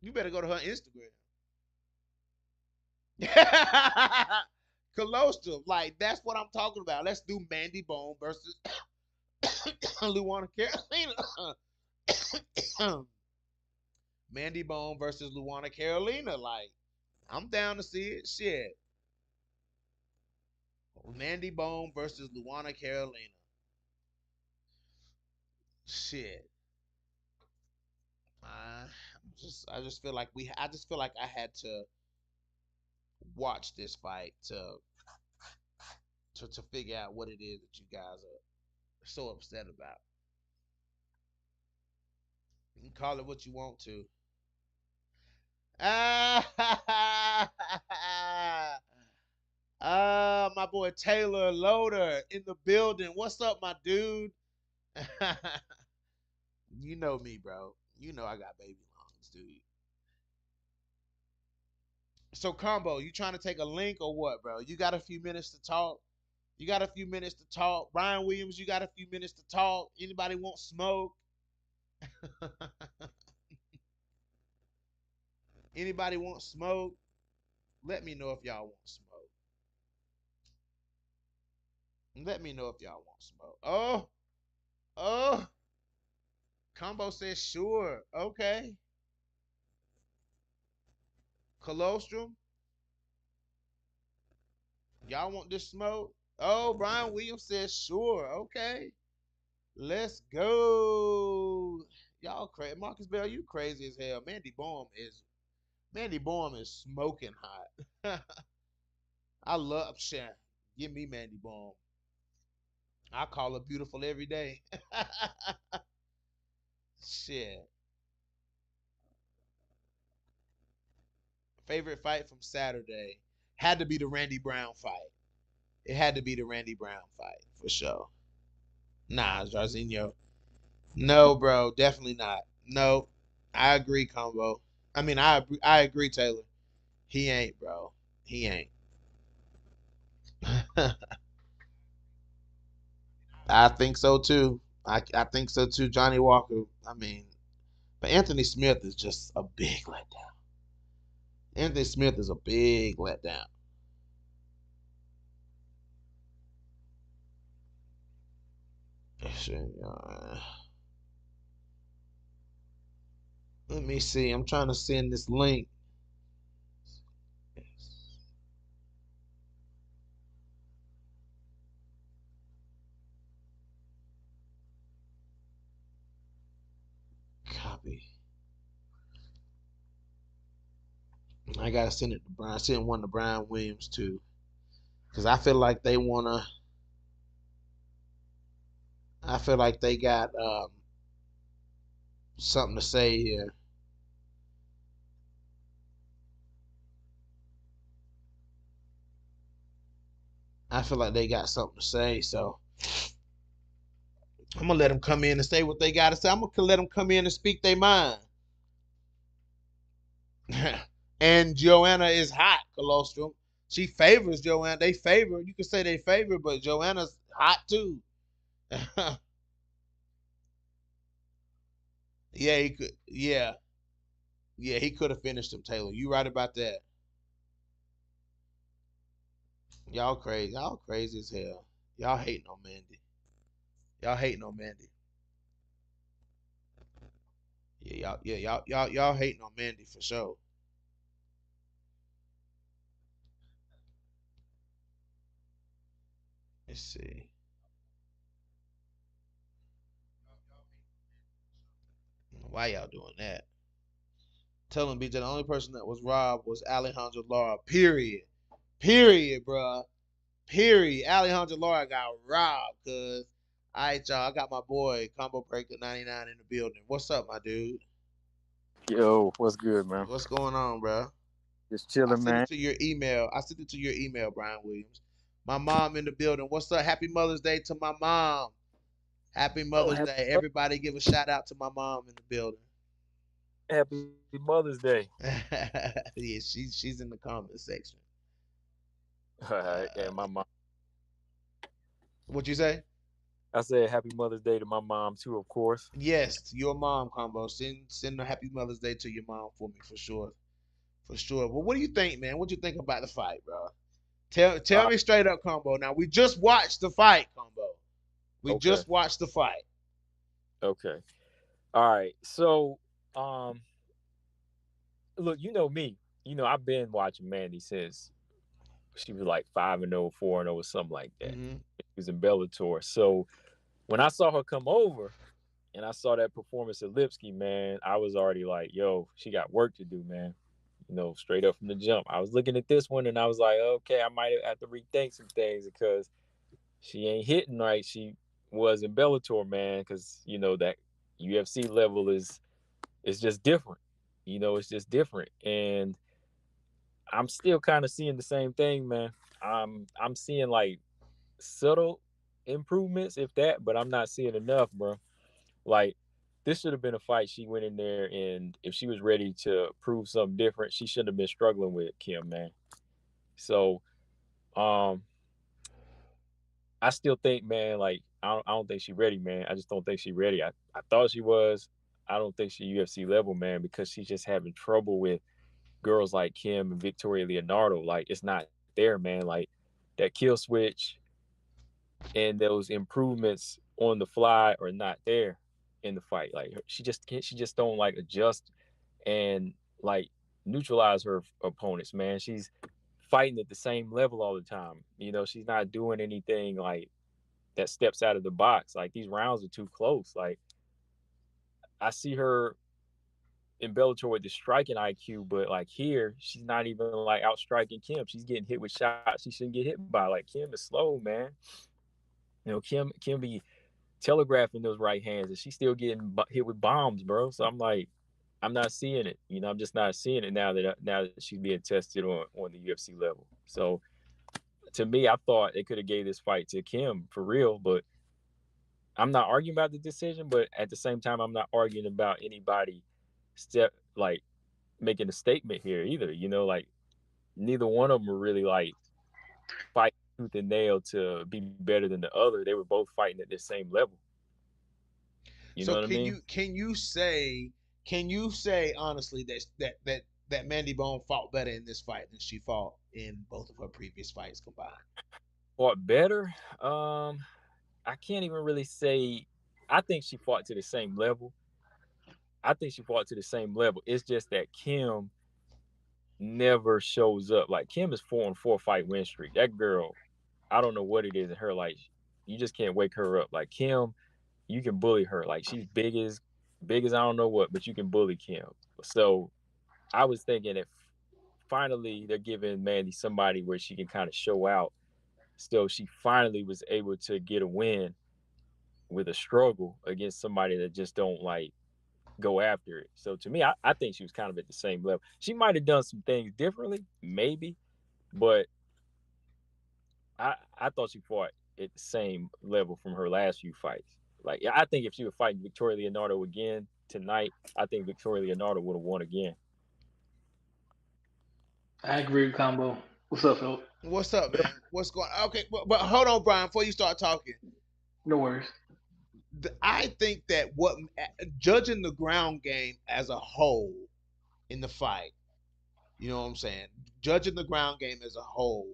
You better go to her Instagram. Colostrum, like that's what I'm talking about. Let's do Mandy Bone versus Luana Carolina. Mandy Bone versus Luana Carolina. Like, I'm down to see it. Shit. Mandy Bone versus Luana Carolina. Shit. I just feel like I had to watch this fight to figure out what it is that you guys are so upset about. You can call it what you want to. Ah, my boy Taylor Loader in the building. What's up, my dude? You know me, bro. You know I got baby lungs, dude. So, Combo, you trying to take a link or what, bro? You got a few minutes to talk. You got a few minutes to talk. Brian Williams, you got a few minutes to talk. Anybody want smoke? Anybody want smoke? Let me know if y'all want smoke. Let me know if y'all want smoke. Oh, Combo says sure. Okay. Colostrum, y'all want this smoke? Oh, Brian Williams says sure. Okay. Let's go. Y'all crazy. Marcus Bell, you crazy as hell. Mandy Bohm is smoking hot. I love shit. Give me Mandy Bohm. I call her beautiful every day. Shit. Favorite fight from Saturday had to be the Randy Brown fight. It had to be the Randy Brown fight for sure. Nah, Jarzinho. No, bro, definitely not. No, I agree, Combo. I mean, I agree, Taylor. He ain't, bro. He ain't. I think so too. I think so too. Johnny Walker. I mean, but Anthony Smith is just a big letdown. Anthony Smith is a big letdown. Let me see. I'm trying to send this link. Copy. I gotta send it to Brian. Send one to Brian Williams too, because I feel like they wanna. I feel like they got something to say here. I feel like they got something to say, so I'm gonna let them come in and say what they gotta say. I'm gonna let them come in and speak their mind. And Joanna is hot, Colostrum. She favors Joanna. They favor. You can say they favor, but Joanna's hot too. Yeah, he could. Yeah, he could have finished him, Taylor. You right about that. Y'all crazy. Y'all crazy as hell. Y'all hating on Mandy. Y'all hating on Mandy. Y'all hating on Mandy for sure. Let's see. Why y'all doing that? Tell him, BJ, the only person that was robbed was Alejandro Lara. Period. Period, bruh. Period. Alejandro Lara got robbed, cuz. All right, y'all. I got my boy, Combo Breaker 99 in the building. What's up, my dude? Yo, what's good, man? What's going on, bro? Just I chilling, sent it man. to your email. Brian Williams. My mom in the building. What's up? Happy Mother's Day to my mom. Happy Oh, Mother's Day. Everybody give a shout out to my mom in the building. happy Mother's Day. Yeah, she's in the comment section. All right, and Uh, my mom. what you say? I said happy Mother's Day to my mom too, of course. Yes, your mom, Combo. Send a happy Mother's Day to your mom for me for sure. For sure. Well, what do you think, man? What do you think about the fight, bro? Tell Uh, me straight up, Combo. Now we just watched the fight, Combo. We okay, just watched the fight. okay. All right. So, um, look, you know me. You know I've been watching Mandy since she was like 5-0, 4-0, or something like that. Mm-hmm. She was in Bellator. So when I saw her come over and I saw that performance at Lipsky, man, I was already like, yo, she got work to do, man. You know, straight up from the jump. I was looking at this one and I was like, okay, I might have to rethink some things because she ain't hitting right. She was in Bellator, man, because you know that UFC level is just different. You know, it's just different. And I'm still kind of seeing the same thing, man. I'm seeing like subtle improvements, if that, but I'm not seeing enough, bro. Like this should have been a fight she went in there and if she was ready to prove something different, she shouldn't have been struggling with Kim, man. So um I still think, man, like I don't think she's ready, man. I just don't think she's ready. I thought she was. I don't think she's UFC level, man, because she's just having trouble with girls like Kim and Victoria Leonardo. Like it's not there, man. Like that kill switch and those improvements on the fly are not there in the fight. Like she just can't. She just don't like adjust and like neutralize her opponents, man. She's fighting at the same level all the time. You know, she's not doing anything like that steps out of the box. Like these rounds are too close. Like I see her in Bellator with the striking IQ, but like here, she's not even like outstriking Kim. She's getting hit with shots she shouldn't get hit by. Like Kim is slow, man. You know, Kim be telegraphing those right hands, and she's still getting hit with bombs, bro. So I'm like, I'm not seeing it. You know, I'm just not seeing it now that she's being tested on the UFC level. So to me, I thought they could have gave this fight to Kim for real, but I'm not arguing about the decision, but at the same time, I'm not arguing about anybody step like making a statement here either. You know, like neither one of them were really like fighting tooth and nail to be better than the other. They were both fighting at the same level. You know So what I mean? can you say honestly that Mandy Bone fought better in this fight than she fought in both of her previous fights combined? Fought better. I can't even really say. I think she fought to the same level. I think she fought to the same level. It's just that Kim never shows up. Like Kim is 4-4 fight win streak. That girl, I don't know what it is in her. Like you just can't wake her up. Like Kim, you can bully her. Like she's big as I don't know what, but you can bully Kim. So I was thinking if finally they're giving Mandy somebody where she can kind of show out. So she finally was able to get a win with a struggle against somebody that just don't like go after it. So to me, I think she was kind of at the same level. She might have done some things differently, maybe, but I thought she fought at the same level from her last few fights. Like I think if she would fight Victoria Leonardo again tonight, I think Victoria Leonardo would have won again. I agree with Combo. What's up, Phil? What's up, man? What's going on? Okay, but hold on, Brian, before you start talking. No worries. I think that what judging the ground game as a whole in the fight, you know what I'm saying? Judging the ground game as a whole,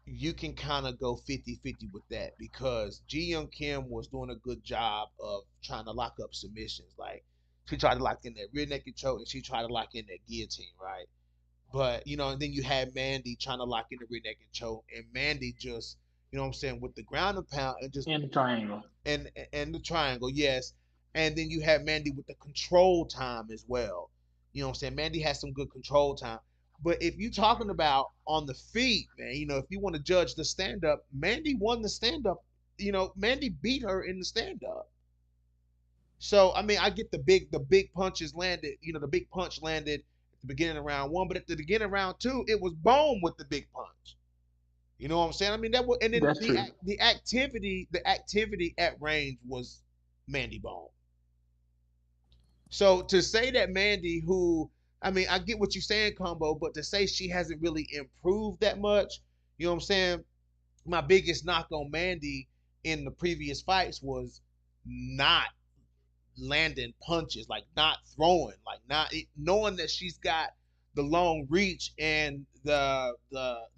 you can kind of go 50-50 with that because Ji Young Kim was doing a good job of trying to lock up submissions. Like She tried to lock in that rear naked choke, and she tried to lock in that guillotine, right? But and then you had Mandy trying to lock in the rear naked choke, and Mandy just, what I'm saying, with the ground and pound and just In the triangle. and the triangle, yes. And then you have Mandy with the control time as well. You know what I'm saying? Mandy has some good control time. But if you're talking about on the feet, man, if you want to judge the stand up, Mandy won the stand up. Mandy beat her in the stand up. So I mean, I get the big punches landed. The big punch landed at the beginning of round one, but at the beginning of round two, it was Bohm with the big punch. You know what I'm saying? I mean, that was, and then That's true. the activity at range was Mandy Bohm. So to say that Mandy, who, I mean, I get what you're saying, Combo, but to say she hasn't really improved that much, you know what I'm saying? My biggest knock on Mandy in the previous fights was not landing punches, like not throwing, like not knowing that she's got the long reach and the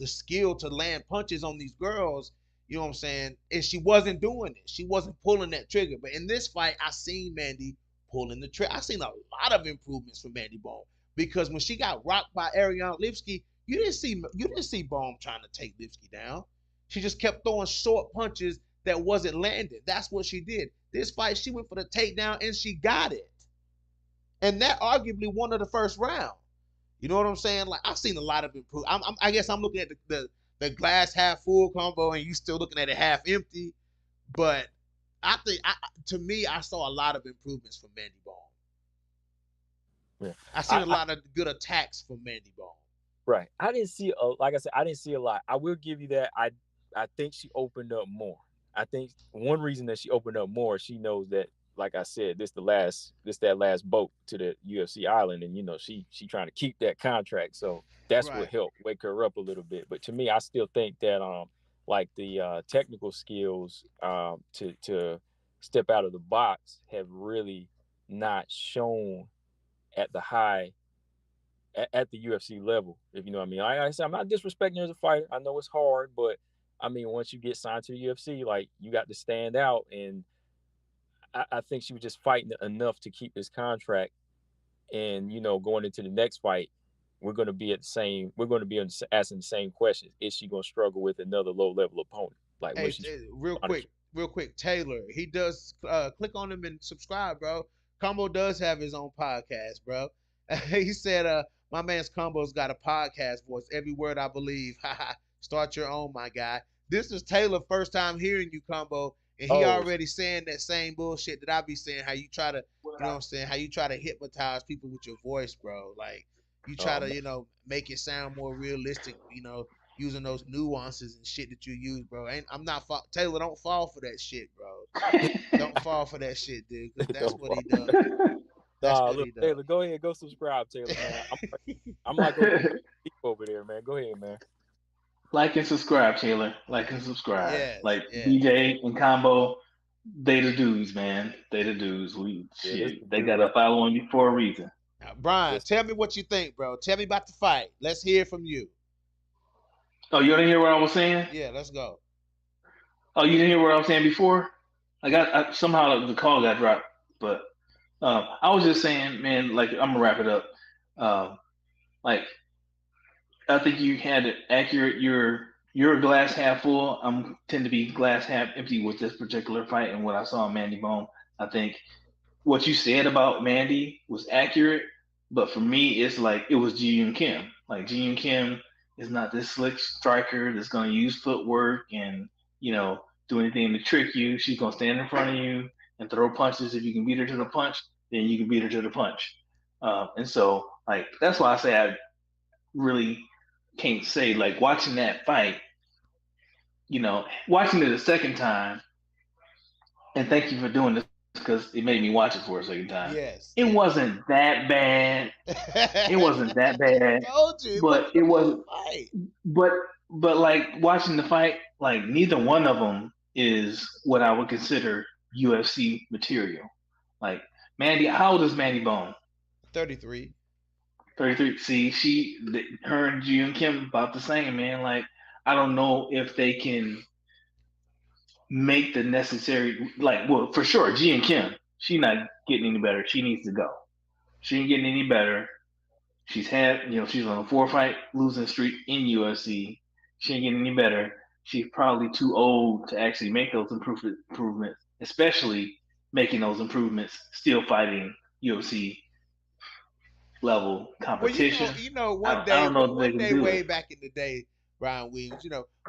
skill to land punches on these girls. You know what I'm saying? And she wasn't doing it. She wasn't pulling that trigger. But in this fight, I seen Mandy pulling the trigger. I seen a lot of improvements from Mandy Bohm, because when she got rocked by Ariane Lipsky, you didn't see Bohm trying to take Lipsky down. She just kept throwing short punches that wasn't landing. That's what she did. This fight, she went for the takedown and she got it. And that arguably won her the first round. You know what I'm saying? Like, I've seen a lot of improvement. I guess I'm looking at the glass half full Combo, and you still looking at it half empty. But I think, to me, I saw a lot of improvements from Mandy Bohm. Yeah. I seen a lot of good attacks from Mandy Bohm. Right. I didn't see like I said, I didn't see a lot. I will give you that. I think she opened up more. I think one reason that she opened up more, she knows that, like I said, this that last boat to the UFC island, and she trying to keep that contract. So that's Right. what helped wake her up a little bit. But to me, I still think that like the technical skills to step out of the box have really not shown at the at the UFC level, if you know what I mean. Like I said, I'm not disrespecting her as a fighter. I know it's hard, but I mean, once you get signed to the UFC, like, you got to stand out. And I think she was just fighting enough to keep this contract. And, going into the next fight, we're going to be asking the same questions. Is she going to struggle with another low level opponent? Like, Hey, real quick, Taylor, he does click on him and subscribe, bro. Combo does have his own podcast, bro. He said, my man's Combo's got a podcast voice. Every word I believe. Start your own, my guy. This is Taylor first time hearing you, Combo, and he already saying that same bullshit that I be saying. How you try to, you know what I'm saying? How you try to hypnotize people with your voice, bro. Like, you try to, make it sound more realistic. Using those nuances and shit that you use, bro. Taylor, don't fall for that shit, bro. Don't fall for that shit, dude. Cause that's what he does. Look, Taylor, go ahead, go subscribe, Taylor, man. I'm like over there, man. Go ahead, man. Like and subscribe, Taylor. Like and subscribe. Yes, like yes. DJ and Combo, they the dudes, man. They the dudes. They got a following you for a reason. Now, Brian, tell me what you think, bro. Tell me about the fight. Let's hear from you. Oh, you didn't hear what I was saying? Yeah, let's go. Oh, you didn't hear what I was saying before? Somehow the call got dropped, but I was just saying, man. Like, I'm gonna wrap it up. Like, I think you had it accurate. You're glass half full. I tend to be glass half empty with this particular fight and what I saw in Mandy Bohm. I think what you said about Mandy was accurate, but for me, it's like it was Ji Yoon Kim. Like, Ji Yoon Kim is not this slick striker that's going to use footwork and do anything to trick you. She's going to stand in front of you and throw punches. If you can beat her to the punch, then you can beat her to the punch. And so, like, that's why I say I really can't say, like, watching that fight, watching it a second time, and thank you for doing this because it made me watch it for a second time. Yes. It wasn't that bad. It wasn't that bad. I told you, but it wasn't. Fight. But like, watching the fight, like, neither one of them is what I would consider UFC material. Like, Mandy, how old is Mandy Bohm? 33. 33. See, her and Ji Yoon Kim about the same, man. Like, I don't know if they can make the necessary, like, well, for sure, Ji Yoon Kim, she's not getting any better. She needs to go. She ain't getting any better. She's she's on a 4-fight losing streak in UFC. She ain't getting any better. She's probably too old to actually make those improvements, especially making those improvements still fighting UFC level Well, competition. one I day, don't know if they one can day, do way it. back in the day, Brian Williams,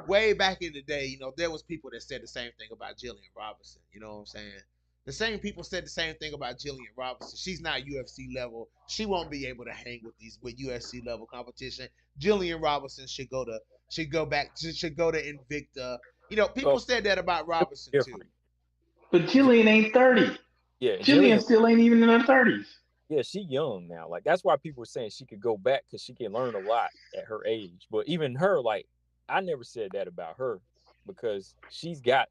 way back in the day, there was people that said the same thing about Jillian Robinson. You know what I'm saying? The same people said the same thing about Jillian Robinson. She's not UFC level. She won't be able to hang with UFC level competition. Jillian Robinson should go to Invicta. People Oh, said that about Robinson too. different. But Jillian ain't 30. Yeah, Jillian Jillian. still ain't even in her 30s. Yeah, she young now. Like that's why people were saying she could go back because she can learn a lot at her age. But even her, like I never said that about her because she's got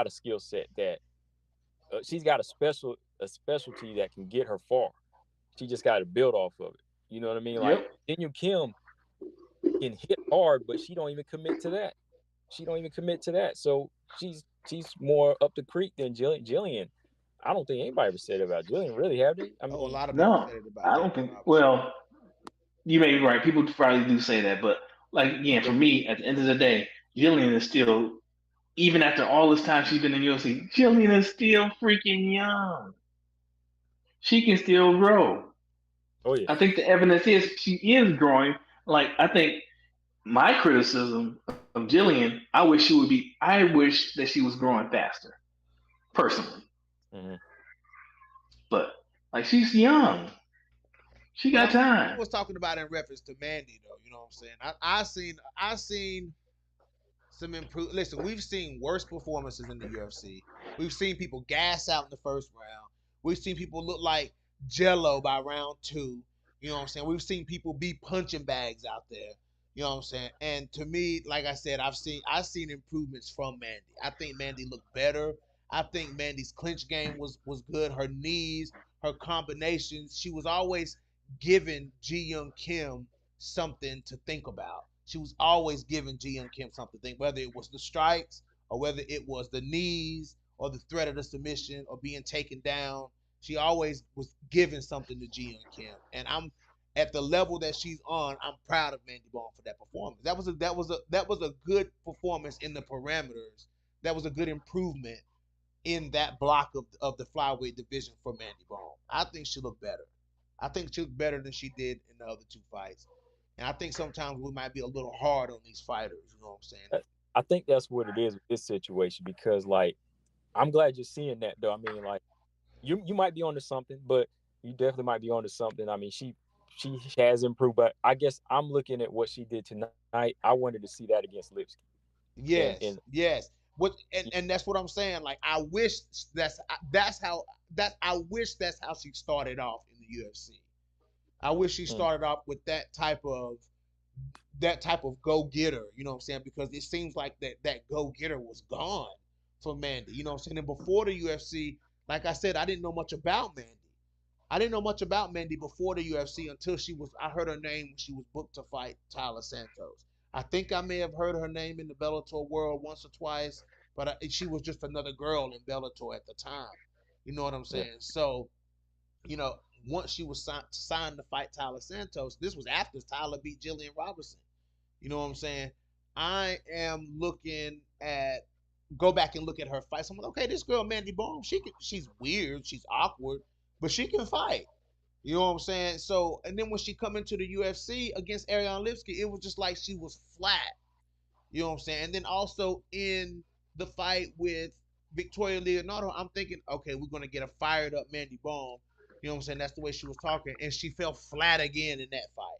a skill set that she's got a specialty that can get her far. She just got to build off of it. You know what I mean? Like Yep. Daniel Kim can hit hard, but she don't even commit to that. She don't even commit to that. So she's more up the creek than Jillian. I don't think anybody ever said about Jillian, really, have they? I Oh, a mean, lot of people No, said it about I don't Jillian think. Robinson. Well, you may be right. People probably do say that, but like again, for me, at the end of the day, Jillian is still, even after all this time she's been in UFC, Jillian is still freaking young. She can still grow. oh yeah, I think the evidence is she is growing. Like I think my criticism of Jillian, I wish that she was growing faster, personally. mm-hmm. But like she's young. She Well, got I time. was talking about in reference to Mandy, though. You know what I'm saying? I seen some improve. Listen, we've seen worse performances in the UFC. We've seen people gas out in the first round. We've seen people look like Jello by round two. You know what I'm saying? We've seen people be punching bags out there. You know what I'm saying? And to me, like I said, I've seen improvements from Mandy. I think Mandy looked better. I think Mandy's clinch game was good. Her knees, her combinations. She was always giving Ji Young Kim something to think about. She was always giving Ji Young Kim something to think, whether it was the strikes or whether it was the knees or the threat of the submission or being taken down. She always was giving something to Ji Young Kim, and I'm at the level that she's on. I'm proud of Mandy Bone for that performance. That was a good performance in the parameters. That was a good improvement in that block of the flyweight division for Mandy Bone. I think she looked better. I think she looked better than she did in the other two fights. And I think sometimes we might be a little hard on these fighters. You know what I'm saying? I think that's what it is with this situation because like I'm glad you're seeing that though. I mean, like you might be onto something, but you definitely might be onto something. I mean, she has improved, but I guess I'm looking at what she did tonight. I wanted to see that against Lipsky, and Yes, yes. What and that's what I'm saying. Like I wish that's how that I wish that's how she started off in the UFC. I wish she mm, started off with that type of go getter, you know what I'm saying? Because it seems like that go getter was gone for Mandy. You know what I'm saying? And before the UFC, like I said, I didn't know much about Mandy. I didn't know much about Mandy before the UFC until I heard her name when she was booked to fight Tyler Santos. I think I may have heard her name in the Bellator world once or twice, but she was just another girl in Bellator at the time. You know what I'm yeah, saying? So, you know, once she was signed to fight Tyler Santos, this was after Tyler beat Jillian Robinson. You know what I'm saying? I am looking at go back and look at her fights. I'm like, okay, this girl Mandy Bohm, she's weird, she's awkward, but she can fight. You know what I'm saying? So, and then when she come into the UFC against Ariane Lipsky, it was just like she was flat. You know what I'm saying? And then also in the fight with Victoria Leonardo, I'm thinking, okay, we're gonna get a fired up Mandy Bohm. You know what I'm saying? That's the way she was talking, and she fell flat again in that fight.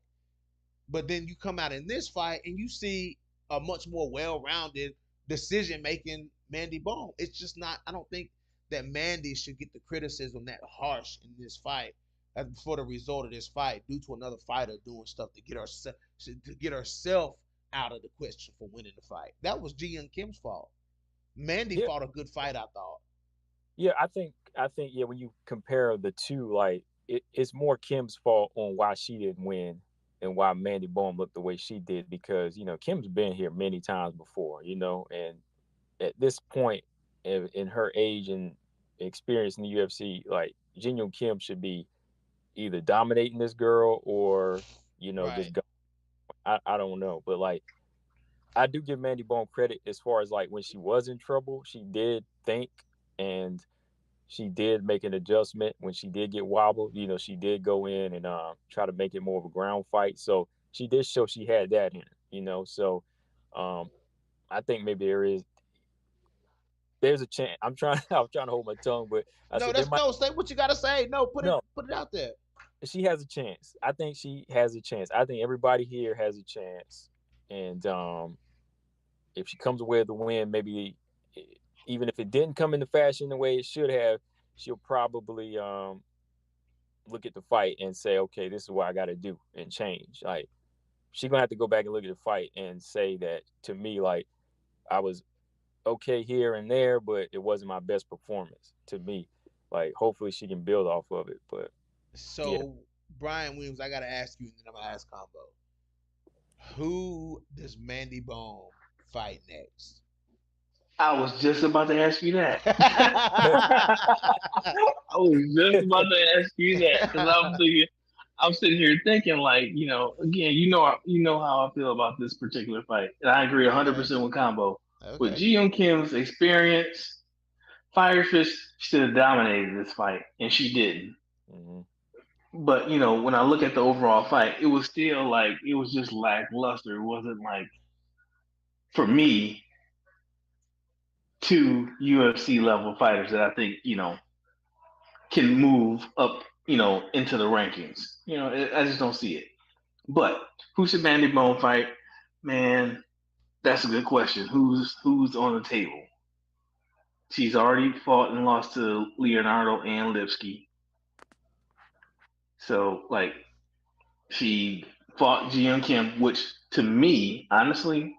But then you come out in this fight and you see a much more well-rounded decision-making Mandy Bone. It's just not. I don't think that Mandy should get the criticism that harsh in this fight for the result of this fight due to another fighter doing stuff to get herself out of the question for winning the fight. That was Ji and Kim's fault. Mandy yeah, fought a good fight, I thought. yeah. I think yeah. When you compare the two, like it's more Kim's fault on why she didn't win and why Mandy Bohm looked the way she did because Kim's been here many times before, and at this point in her age and experience in the UFC, like Jin Yoon Kim should be either dominating this girl or just Right. go. I don't know, but like I do give Mandy Bohm credit as far as like when she was in trouble, she did think and she did make an adjustment when she did get wobbled. She did go in and try to make it more of a ground fight. So she did show she had that in her. So I think maybe there's a chance. I'm trying to hold my tongue, but I No, said there that's might no. Say what you gotta say. No, put no. it out there. She has a chance. I think she has a chance. I think everybody here has a chance. And if she comes away with the win, maybe even if it didn't come into fashion the way it should have, she'll probably look at the fight and say, okay, this is what I got to do and change. Like she's gonna have to go back and look at the fight and say that to me, like I was okay here and there, but it wasn't my best performance to me. Like hopefully she can build off of it. But yeah, So Brian Williams, I gotta ask you, and then I'm gonna ask Combo. Who does Mandy Bohm fight next? I was just about to ask you that. I was just about to ask you that because I'm sitting here thinking, like, again, how I feel about this particular fight, and I agree 100% with Combo. With Okay. Ji Yoon Kim's experience, Firefish should have dominated this fight, and she didn't. mm-hmm. But when I look at the overall fight, it was still like it was just lackluster. It wasn't like for me two UFC level fighters that I think can move up into the rankings. I just don't see it. But who should Mandy Bone fight? Man, that's a good question. Who's on the table? She's already fought and lost to Leonardo and Lipsky. So like she fought Ji Yoon Kim, which to me, honestly,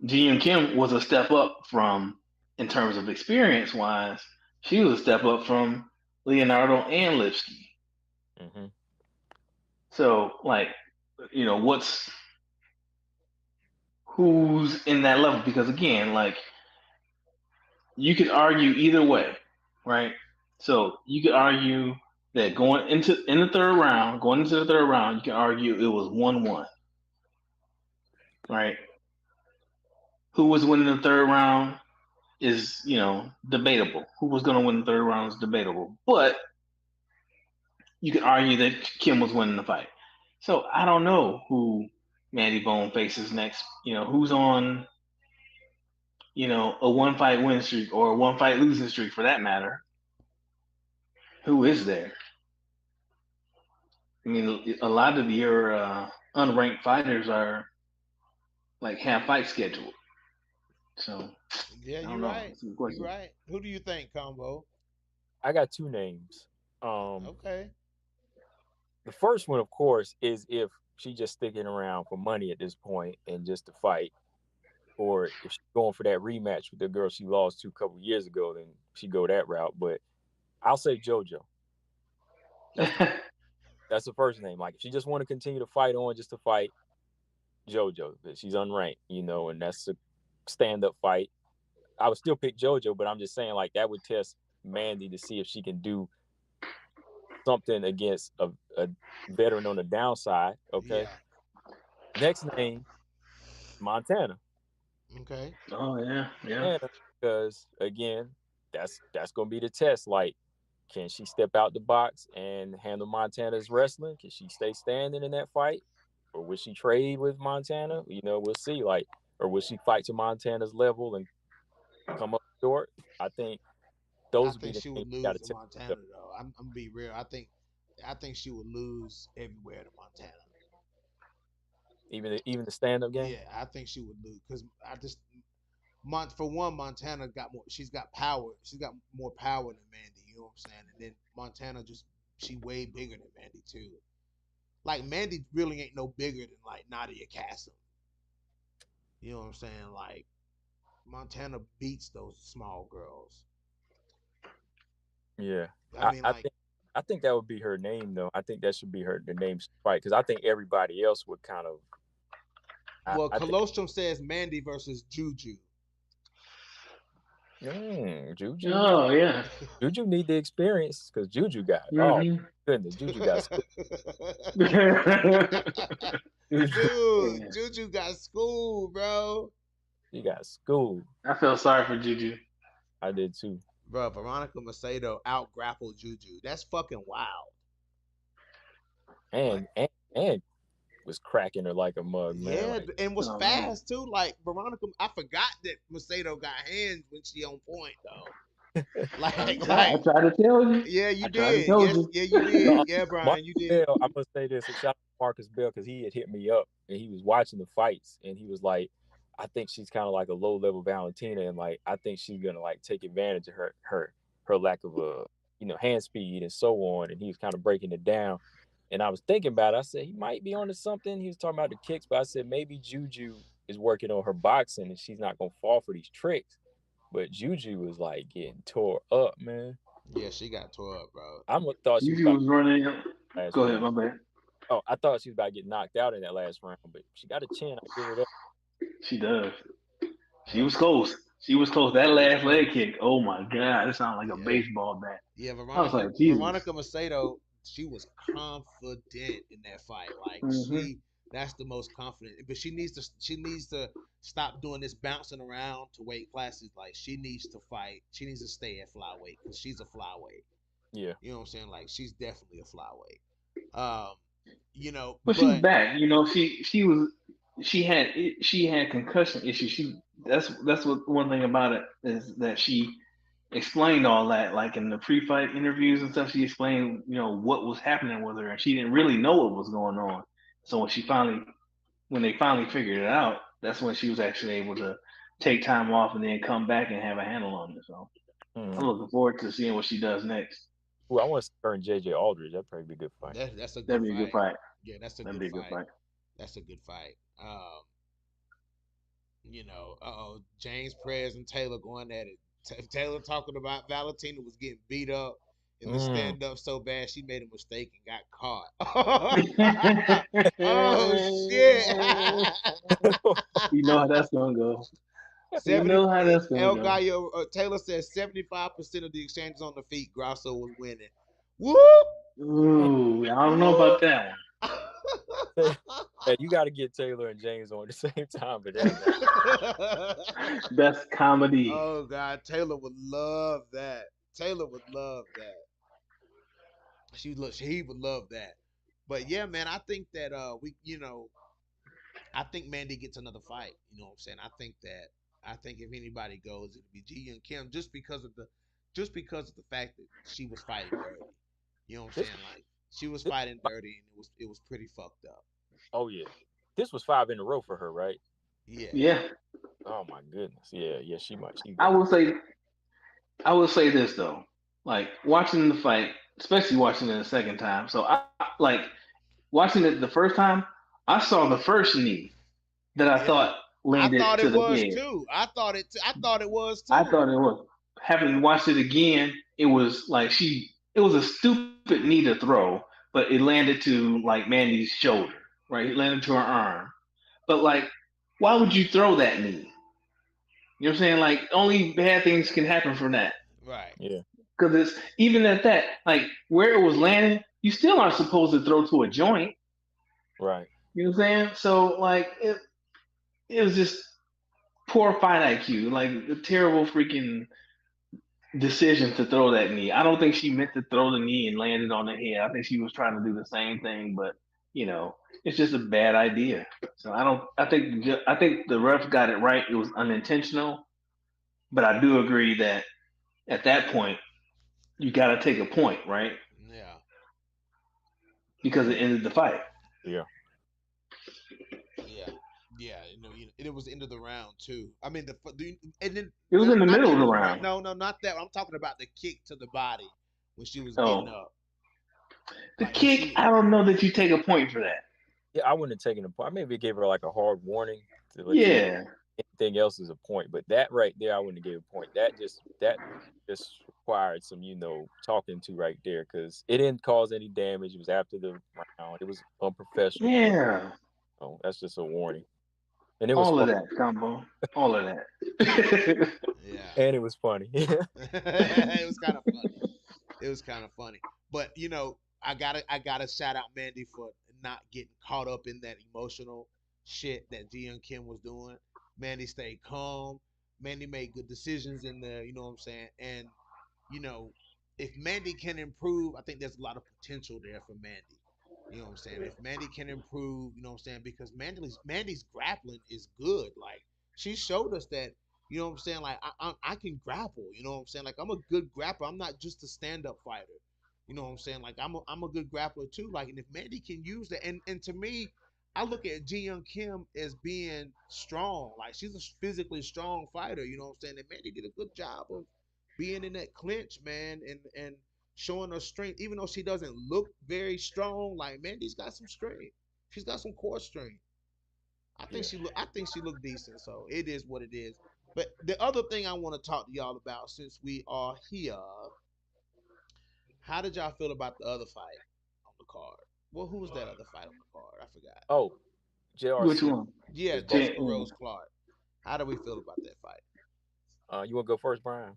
Ji Yoon Kim was a step up from in terms of experience wise. She was a step up from Leonardo and Lipsky. Mm-hmm. So like, who's in that level? Because again, like you could argue either way, right? So you could argue that going into the third round, you can argue it was 1-1, right? Who was winning the third round is debatable. Who was going to win the third round is debatable, but you could argue that Kim was winning the fight. So I don't know who Mandy Bone faces next. Who's on a one fight win streak or a one fight losing streak for that matter. Who is there? I mean, a lot of your unranked fighters are like have fight scheduled. So Yeah, I you're don't know. right. You're right. Who do you think, Combo? I got two names. Okay. The first one, of course, is if she just sticking around for money at this point and just to fight, or if she's going for that rematch with the girl she lost to a couple years ago, then she go that route. But I'll say JoJo. That's the first name. Like if she just want to continue to fight on just to fight, JoJo. She's unranked, and that's a stand-up fight. I would still pick JoJo, but I'm just saying like that would test Mandy to see if she can do something against a veteran on the downside. Okay. Yeah. Next name, Montana. Okay. Oh yeah. Montana, because again, that's gonna be the test. Like, can she step out the box and handle Montana's wrestling? Can she stay standing in that fight? Or will she trade with Montana? We'll see. Like, or will she fight to Montana's level and come up short? I think I those would be think the she things would you got lose to to test. Montana though. I'm gonna be real. I think she would lose everywhere to Montana. Even the stand up game. Yeah, I think she would lose because I just for one, Montana got more. She's got power. She's got more power than Mandy. You know what I'm saying? And then Montana she way bigger than Mandy too. Like Mandy really ain't no bigger than like Nadia Castle. You know what I'm saying? Like Montana beats those small girls. Yeah, I mean, like I think that would be her name though. I think that should be the name fight because I think everybody else would kind of. well, I think Colostrum says Mandy versus Juju. Juju. Oh yeah. Juju need the experience because Juju got oh Mm-hmm. goodness, Juju got Juju. Dude, Juju got schooled, bro. He got schooled. I felt sorry for Juju. I did too. Bro, Veronica Macedo out grappled Juju. That's fucking wild. And Like, and was cracking her like a mug, man. yeah, Like, and was Oh, man. fast too. Like Veronica, I forgot that Macedo got hands when she on point though. I Like, tried to tell you. yeah, you I tried to did. tell Yes, you. yeah, you did. Yeah, Brian, you did. Bell, I must say this. A shout out to Marcus Bell because he had hit me up and he was watching the fights and he was like, I think she's kind of like a low level Valentina and like I think she's gonna like take advantage of her lack of hand speed and so on. And he was kind of breaking it down. And I was thinking about it. I said he might be onto something. He was talking about the kicks, but I said maybe Juju is working on her boxing and she's not gonna fall for these tricks. But Juju was like getting tore up, man. Yeah, she got tore up, bro. I thought she was Juju about was running. last Go ahead, round. my bad. Oh, I thought she was about to get knocked out in that last round, but she got a chin. I give her that. She does. She was close. She was close. That last leg kick. Oh my god, it sounded like a Yeah. baseball bat. Yeah, I was like, Jesus. Veronica Macedo, she was confident in that fight. Like Mhm. that's the most confident. But she needs to stop doing this bouncing around to weight classes. Like she needs to fight. She needs to stay at flyweight because she's a flyweight. Yeah. You know what I'm saying? Like she's definitely a flyweight. But she's back. She had concussion issues. That's what one thing about it is that she explained all that, like in the pre-fight interviews and stuff. She explained, what was happening with her, and she didn't really know what was going on. So when they finally figured it out, that's when she was actually able to take time off and then come back and have a handle on it. So I'm looking forward to seeing what she does next. Ooh, I want to see her and JJ Aldridge. That'd probably be a good fight. That's a good That'd be a good fight. Yeah, that's a That'd good be a good fight. fight. That's a good fight. James Perez and Taylor going at it. Taylor talking about Valentina was getting beat up in the stand up so bad she made a mistake and got caught. Oh shit! You know how that's gonna go. You 70, know how that's gonna El go. Gallo, Taylor says 75% of the exchanges on the feet, Grasso was winning. Whoop! Ooh, I don't know about that one. Hey, you got to get Taylor and James on at the same time, but that. That's comedy. Oh God, Taylor would love that. Taylor would love that. He would love that. But yeah, man, I think that I think Mandy gets another fight. You know what I'm saying? I think if anybody goes, it'll be Ji and Kim just because of the fact that she was fighting dirty. You know what I'm saying? Like she was fighting dirty and it was pretty fucked up. Oh yeah, this was 5 in a row for her, right? Yeah. Yeah. Oh my goodness. Yeah. She might. I will say this though, like watching the fight, especially watching it the second time. So I like watching it the first time. I saw the first knee that I thought landed I thought to it the was head. too. I thought it was too. I thought it was. Having watched it again, it was like it was a stupid knee to throw, but it landed to like Mandy's shoulder, right? It landed to her arm. But like, why would you throw that knee? You know what I'm saying? Like, only bad things can happen from that. Right. Yeah. Because it's even at that, like where it was landing, you still aren't supposed to throw to a joint. Right. You know what I'm saying? So like it was just poor fight IQ, like a terrible freaking decision to throw that knee. I don't think she meant to throw the knee and land it on the head. I think she was trying to do the same thing, but it's just a bad idea. So I think the ref got it right. It was unintentional, but I do agree that at that point you got to take a point, right? Yeah. Because it ended the fight. Yeah. Yeah, it was the end of the round too. I mean, and then it was in the middle of the round. No, not that. I'm talking about the kick to the body when she was getting up. The kick, I don't know that you take a point for that. Yeah, I wouldn't have taken a point. I maybe gave her like a hard warning. Anything else is a point, but that right there, I wouldn't have gave a point. That just required some, talking to right there because it didn't cause any damage. It was after the round. It was unprofessional. Yeah. Oh, that's just a warning. and it was All of fun. that combo. All of that. Yeah. And it was funny. It was kind of funny. It was kind of funny. But I gotta shout out Mandy for not getting caught up in that emotional shit that Ji Kim was doing. Mandy stayed calm. Mandy made good decisions in there, you know what I'm saying? And, you know, if Mandy can improve, I think there's a lot of potential there for Mandy. You know what I'm saying? If Mandy can improve, you know what I'm saying? Because Mandy's grappling is good. Like, she showed us that, you know what I'm saying? Like, I can grapple, you know what I'm saying? Like, I'm a good grappler. I'm not just a stand-up fighter. You know what I'm saying? Like, I'm a good grappler too. Like, and if Mandy can use that, and to me, I look at Ji Young Kim as being strong. Like, she's a physically strong fighter. You know what I'm saying? And Mandy did a good job of being in that clinch, man, and showing her strength. Even though she doesn't look very strong, like Mandy's got some strength. She's got some core strength. Yeah. I think she looked decent. So it is what it is. But the other thing I want to talk to y'all about, since we are here, how did y'all feel about the other fight on the card? Well, who was that other fight on the card? I forgot. Oh, Which JRC. one? Yeah, Liz Bowen. Jessica Rose Clark. How do we feel about that fight? You want to go first, Brian?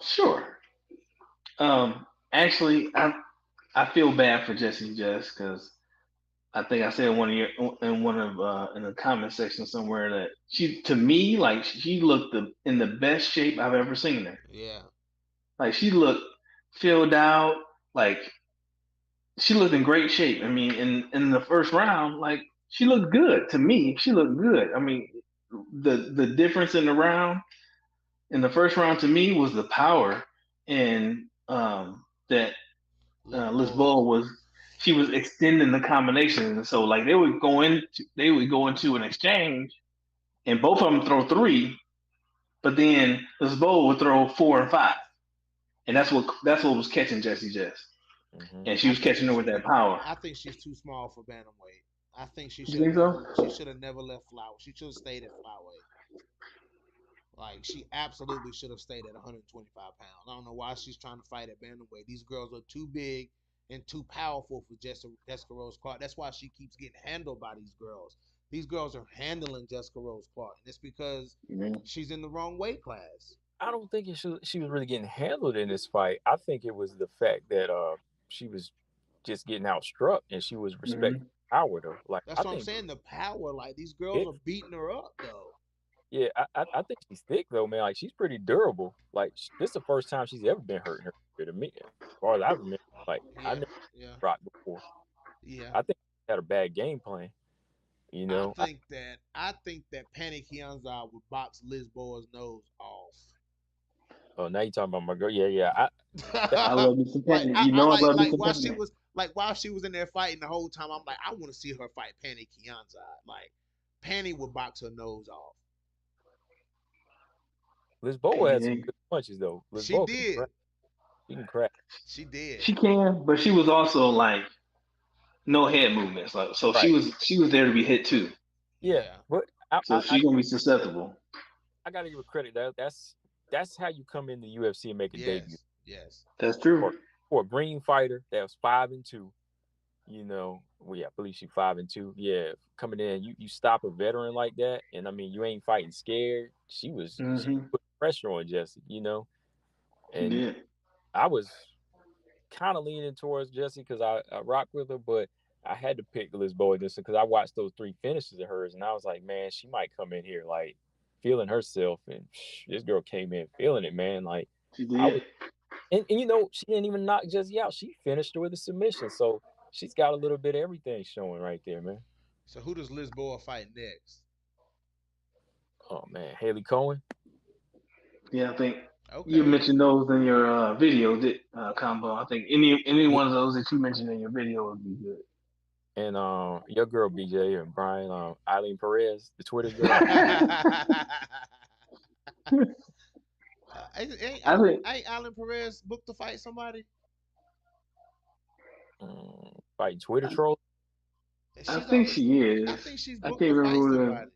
Sure. Actually, I feel bad for Jesse Jess because I think I said in the comment section somewhere that she, to me, like she looked in the best shape I've ever seen her. Yeah. Like she looked filled out, like she looked in great shape. I mean, in the first round, like she looked good to me. She looked good. I mean, the difference in the first round to me was the power and that Lisboa. Lisboa was she was extending the combination, and so like they would go into an exchange, and both of them throw three, but then Lisboa would throw four and five, and that's what was catching Jesse Jess, Mm-hmm. and she I was think catching her she's with that power. I think she's too small for bantamweight. I think You think so? she should have never left flyweight. She should have stayed at flyweight. Like, she absolutely should have stayed at 125 pounds. I don't know why she's trying to fight at bantamweight. These girls are too big and too powerful for Jessica Rose Clark. That's why she keeps getting handled by these girls. These girls are handling Jessica Rose Clark, and it's because Mm-hmm. she's in the wrong weight class. I don't think she was really getting handled in this fight. I think it was the fact that she was just getting outstruck and she was Mm-hmm. respecting power though. Like That's I what I'm think saying. The power, like, these girls it. are beating her up though. Yeah, I think she's thick though, man. Like she's pretty durable. Like this is the first time she's ever been hurt in her career to me, as far as I remember. Like I Yeah, never yeah, rocked before. yeah. I think she had a bad game plan. You I know. think that I think that Panny Kianzad would box Liz Boa's nose off. Oh, now you talking about my girl? Yeah, yeah. I love me some Like, Penny. You know I love me some Penny. while she was in there fighting the whole time, I'm like, I want to see her fight Panny Kianzad. Like, Panny would box her nose off. Lisboa had some Yeah, good punches though. She Lisboa can did. crack. She can crack. She did. she can, but she was also like no head movements. Like so Right. she was there to be hit too. Yeah, Yeah. but So she's gonna be susceptible. I gotta give her credit. That's how you come in the UFC and make a debut. Yes. Yes. That's true. For a green fighter that was 5-2, you know, well, yeah, I believe she's 5-2. Yeah, coming in, you stop a veteran like that, and I mean, you ain't fighting scared. She Mm-hmm. put pressure on Jesse, you know, She and did. I was kind of leaning towards Jesse because I rock with her, but I had to pick Lisboa just because I watched those 3 finishes of hers, and I was like, man, she might come in here like feeling herself, and this girl came in feeling it, man. Like She I was. did. And you know, she didn't even knock Jesse out. She finished her with a submission. So she's got a little bit of everything showing right there, man. So who does Lisboa fight next? Oh man, Haley Cohen. Yeah, I think you Okay. mentioned those in your video combo. I think any Yeah. one of those that you mentioned in your video would be good. And your girl BJ and Brian, Eileen Perez, the Twitter girl. I think ain't Alan Perez booked to fight somebody? Fighting Twitter I, troll. I She's think always. she I is. think she's I booked can't to remember fight who somebody.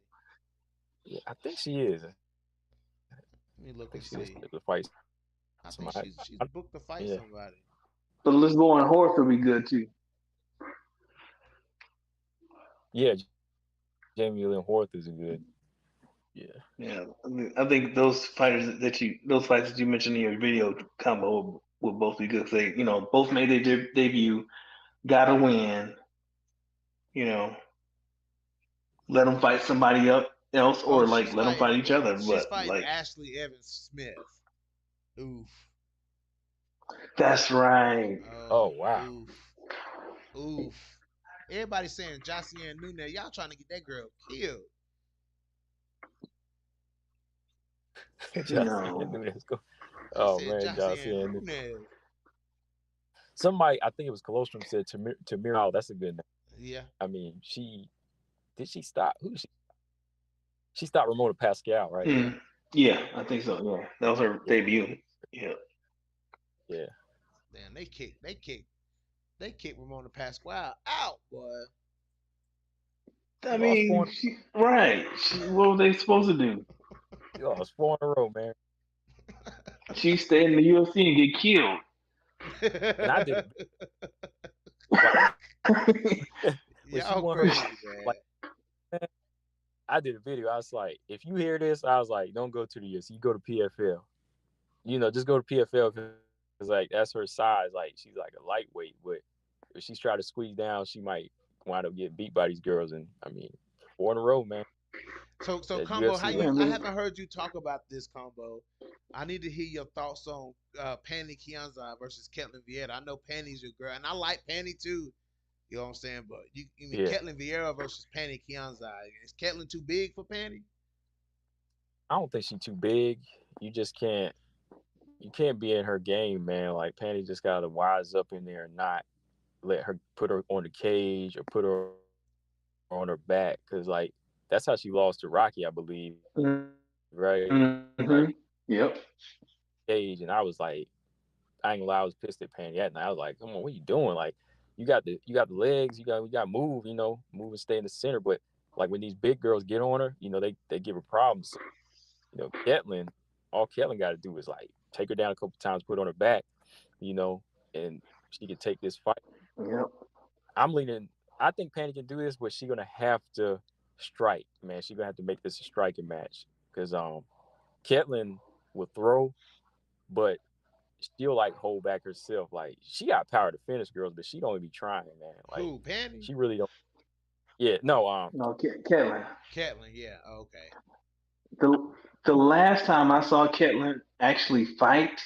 Yeah, I think she is. I Let me look think and she is see. to fight I think somebody. she's booked to fight Yeah. somebody. But let's go on horse will be good too. Yeah, Jamie Lynn Horth is a good. Yeah. Yeah, I think those fights that you mentioned in your video combo will both be good. They, both made their debut, got a win. You know, let them fight somebody else, Oh, or like let them fight each other. she's But fighting like, Ashley Evans Smith. Oof. that's right. Oh Oh, wow. oof. Oof. Everybody saying Josiane Nunes. Y'all trying to get that girl killed. No. They Oh said man, Josiane Jocelyn. Nunes. Somebody, I think it was Colostrum said Tamir. Oh, that's a good name. Yeah. I mean, did she stop? Who did she? She stopped Ramona Pascal, right? Yeah, I think so. Yeah, that was her debut. Yeah. Yeah. Damn, they kicked Ramona Pasquale out, boy. I Lost mean, right. What were they supposed to do? you lost 4 in a row, man. She stayed in the UFC and get killed. And I did like when she Y'all won crazy, her man. like I did a video. I was like, if you hear this, I was like, don't go to the UFC. You go to PFL. Just go to PFL because like that's her size. Like she's like a lightweight, but if she's trying to squeeze down, she might wind up getting beat by these girls. And I mean, 4 in a row, man. So That Combo, UFC I haven't heard you talk about this, Combo. I need to hear your thoughts on Panny Kianzad versus Ketlin Vieira. I know Panny's your girl, and I like Panny too. You know what I'm saying? But you mean Yeah. Ketlin Vieira versus Panny Kianzad. Is Ketlin too big for Panny? I don't think she's too big. You just can't. You can't be in her game, man. Like Panty just gotta wise up in there and not let her put her on the cage or put her on her back, because like that's how she lost to Rocky, I believe, right? Yep. Cage, and I was like, I ain't gonna lie, I was pissed at Panty that night. I was like, come on, what are you doing? Like, you got the legs, we got to move, move and stay in the center. But like when these big girls get on her, they give her problems. Ketlin, all Ketlin got to do is like take her down a couple times, put her on her back, and she can take this fight. Yep. I'm leaning. I think Panty can do this, but she's gonna have to strike, man. She's gonna have to make this a striking match because Ketlin will throw, but she'll like hold back herself. Like she got power to finish girls, but she don't even be trying, man. Like Who, Panty? she really don't. Yeah, no, Ketlin. Ketlin, yeah, okay. The last time I saw Ketlin actually fight,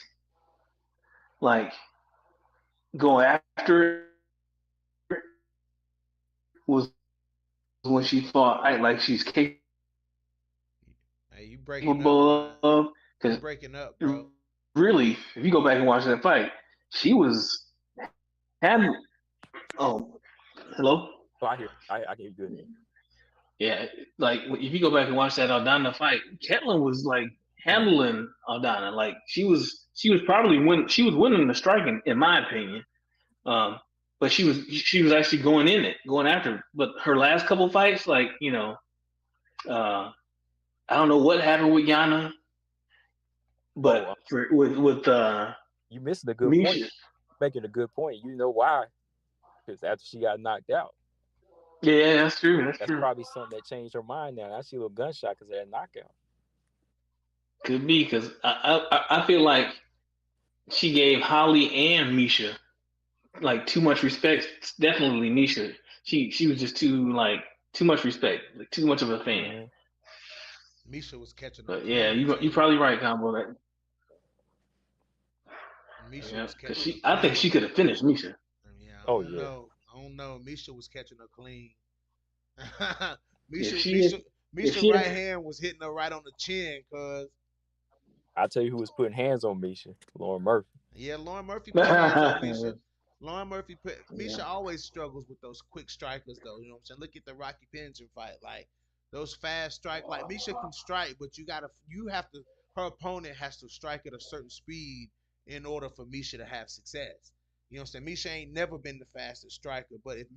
like go after it, was when she fought like she's capable Hey, you breaking up, man. of. You breaking up, bro. Really, if you go back and watch that fight, she was handling. Oh, hello. Oh, I hear you good. Yeah, like if you go back and watch that Aldana fight, Ketlin was like handling Aldana. Like she was probably winning the striking in my opinion. But she was actually going after it. But her last couple fights, like I don't know what happened with Yana, but with you missed a good Misha. point. Making a good point. You know why? Because after she got knocked out. Yeah, that's true. That's probably something that changed her mind now. I see a little gunshot because of that knockout. Could be because I feel like she gave Holly and Misha like too much respect. Definitely Misha. She was just too much respect, like too much of a fan. Mm-hmm. Misha was catching. But yeah, you probably right, Combo. That Misha was catching. I think she could have finished Misha. Yeah. I don't know. Misha was catching her clean. Misha right hand was hitting her right on the chin, cuz. I'll tell you who was putting hands on Misha. Lauren Murphy. Yeah, Lauren Murphy put hands on Misha. Lauren Murphy Misha always struggles with those quick strikers though. You know what I'm saying? Look at the Rocky Pennington fight. Like those fast strike, like Misha can strike, but her opponent has to strike at a certain speed in order for Misha to have success. You know what I'm saying? Misha ain't never been the fastest striker, but if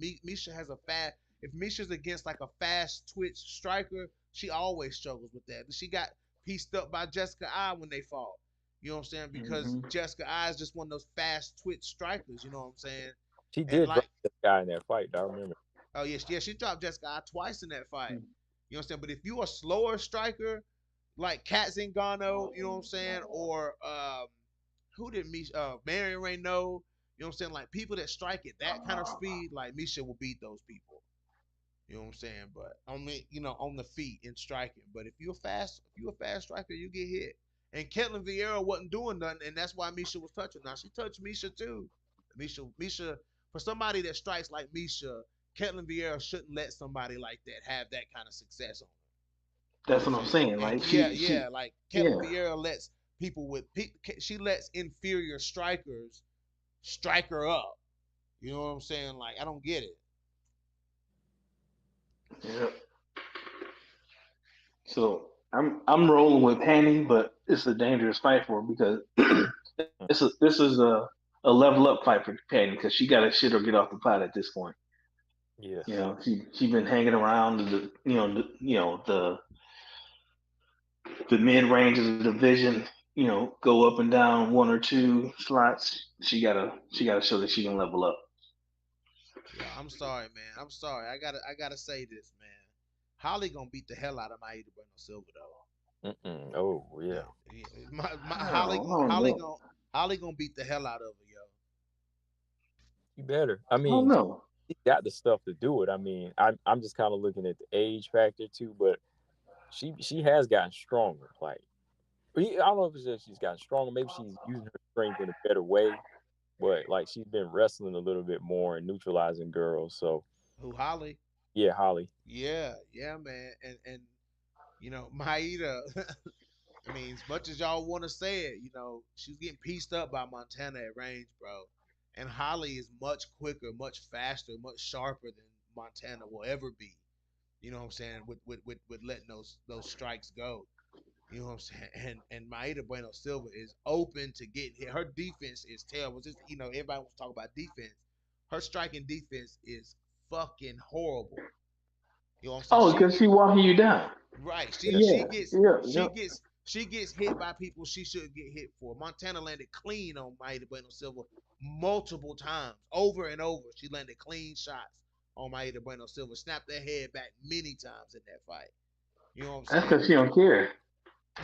Misha's against like a fast twitch striker, she always struggles with that. She got pieced up by Jessica I when they fought. You know what I'm saying? Because Jessica I is just one of those fast twitch strikers. You know what I'm saying? She did drop this guy in that fight. I remember. Oh yeah, she dropped Jessica I twice in that fight. You know what I'm saying? But if you a slower striker like Kat Zingano, you know what I'm saying, or who did Misha Marion Renault, you know what I'm saying? Like people that strike at that kind of speed, like Misha will beat those people. You know what I'm saying? But on the feet and striking. But if you're a fast striker, you get hit. And Ketlin Vieira wasn't doing nothing, and that's why Misha was touching. Now she touched Misha too. Misha, for somebody that strikes like Misha, Ketlin Vieira shouldn't let somebody like that have that kind of success on her. You know That's what I'm what I'm saying? saying. And Like yeah, like Ketlin yeah. Vieira lets people she lets inferior strikers strike her up. You know what I'm saying? Like I don't get it. Yeah. So I'm rolling with Penny, but it's a dangerous fight for her because this is a level up fight for Penny because she got to shit or get off the pot at this point. Yeah. You know, she been hanging around the mid range of the division. You know, go up and down one or two slots. She gotta show that she can level up. Yeah, I'm sorry, man. I'm sorry. I gotta say this, man. Holly gonna beat the hell out of Maida Bueno Silva though. Oh yeah. Yeah, my Holly I gonna don't Holly know. gonna Holly gonna beat the hell out of her, yo. You better. I I don't mean, know. she got the stuff to do it. I mean, I'm just kind of looking at the age factor too, but she has gotten stronger. Like I don't know if it's that she's gotten stronger. Maybe she's using her strength in a better way. But like she's been wrestling a little bit more and neutralizing girls. So Who Holly? yeah, Holly. Yeah, man. And Maida. I mean, as much as y'all want to say it, she's getting pieced up by Montana at range, bro. And Holly is much quicker, much faster, much sharper than Montana will ever be. You know what I'm saying? With letting those strikes go. You know what I'm saying? And Maida Bueno Silva is open to getting hit. Her defense is terrible. Just everybody wants to talk about defense. Her striking defense is fucking horrible. You know what I'm saying? Oh, because she walking you down. Right. She Yeah, she gets yeah, she yep. gets she gets hit by people she shouldn't get hit for. Montana landed clean on Maida Bueno Silva multiple times, over and over. She landed clean shots on Maida Bueno Silva, snapped her head back many times in that fight. You know what I'm That's saying? because she don't care.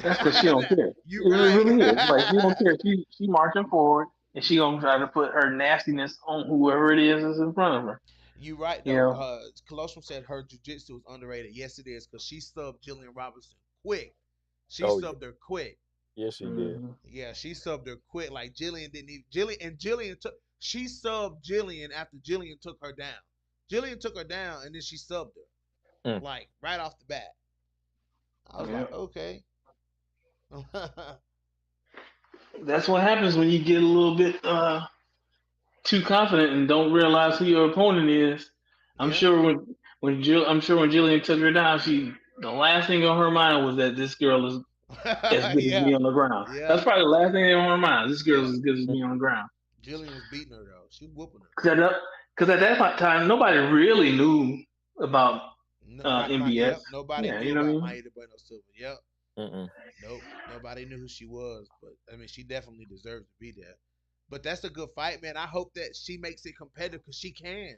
That's because she don't care. You It right. really is. Like she don't care. She marching forward, and she gonna try to put her nastiness on whoever it is in front of her. You right You though. know. Colostrum said her jiu-jitsu is underrated. Yes, it is because she subbed Jillian Robinson quick. She Oh yeah. subbed her quick. Yes, she did. Mhm. Yeah, she subbed her quick. Like Jillian didn't even Jillian took she subbed Jillian after Jillian took her down. Jillian took her down and then she subbed her. Mm. Like right off the bat. I was Yeah. like, okay. That's what happens when you get a little bit too confident and don't realize who your opponent is. I'm Yeah. sure when Jillian took her down, the last thing on her mind was that this girl is as good as Yeah. me on the ground. Yeah. That's probably the last thing on her mind. This girl Yeah. is as good as me on the ground. Jillian was beating her though. She was whooping her. Because at that time, nobody really knew about No, MBS. yep. Nobody Yeah, knew you know what I about mean. Maida Bueno Silva. Yep. Mm-mm. Nope. Nobody knew who she was, but I mean, she definitely deserves to be there. But that's a good fight, man. I hope that she makes it competitive because she can.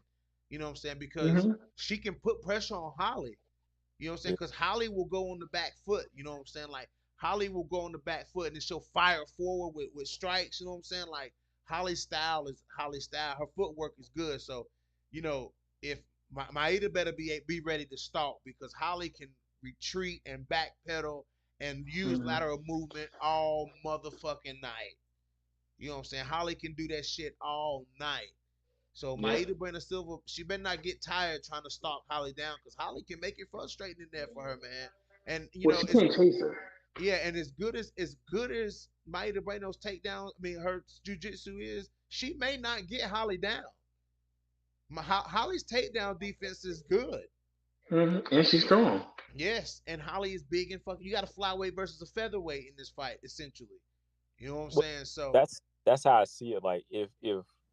You know what I'm saying? Because Hmm. she can put pressure on Holly. You know what I'm saying? Yeah. Because Holly will go on the back foot. You know what I'm saying? Like Holly will go on the back foot and then she'll fire forward with strikes. You know what I'm saying? Like Holly's style is Holly's style. Her footwork is good. So, if Maida better be ready to stalk because Holly can retreat and backpedal and use Hmm. lateral movement all motherfucking night. You know what I'm saying? Holly can do that shit all night. So Yep. Maida Bueno Silva, she better not get tired trying to stalk Holly down because Holly can make it frustrating in there for her, man. And Well, she it's can't chase her. yeah, and as good as Maida Bueno's takedown, I mean her jujitsu is, she may not get Holly down. Holly's takedown defense is good. And she's strong. Yes, and Holly is big and fucking. You got a flyweight versus a featherweight in this fight, essentially. You know what I'm Well, saying? So that's how I see it. Like if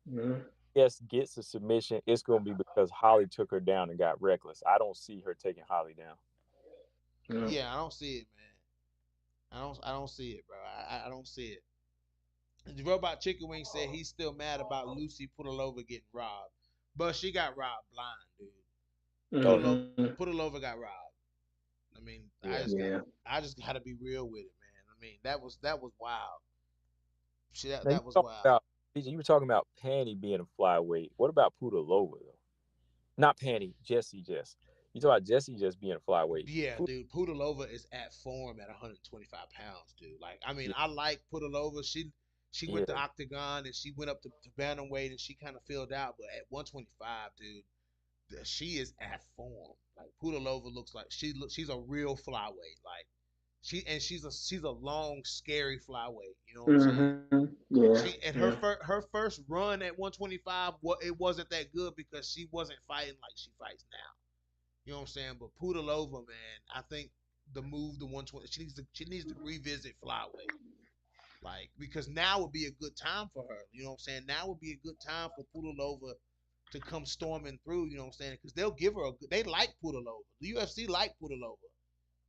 Hmm. yes gets a submission, it's gonna be because Holly took her down and got reckless. I don't see her taking Holly down. Yeah. yeah, I don't see it, man. I don't see it, bro. I don't see it. The Robot Chicken Wing said he's still mad about Lucy Pudilova getting robbed, but she got robbed blind, dude. Oh yeah. Hmm. Pudilova got robbed. I mean, Yeah. I just got to be real with it, man. I mean, that was wild. Now That was wild. You were talking about Panty being a flyweight. What about Pudalova though? Not Panty, Jesse Jess. You talk about Jesse just being a flyweight. Yeah, dude, Pudalova is at form at 125 pounds, dude. Like, I mean, Yeah, I like Pudalova. She went to yeah. Octagon and she went up to bantamweight and she kind of filled out, but at 125, dude, she is at form. Like Pudalova looks like she's a real flyweight. Like she's a long, scary flyweight. You know what I'm saying? Yeah. She and Yeah. her first run at 125, it wasn't that good because she wasn't fighting like she fights now. You know what I'm saying? But Pudalova, man, I think the move to 120, she needs to revisit flyweight. Like, because now would be a good time for her. You know what I'm saying? Now would be a good time for Pudalova to come storming through. You know what I'm saying? Because they'll give her they like Pudalova. The UFC like Pudalova.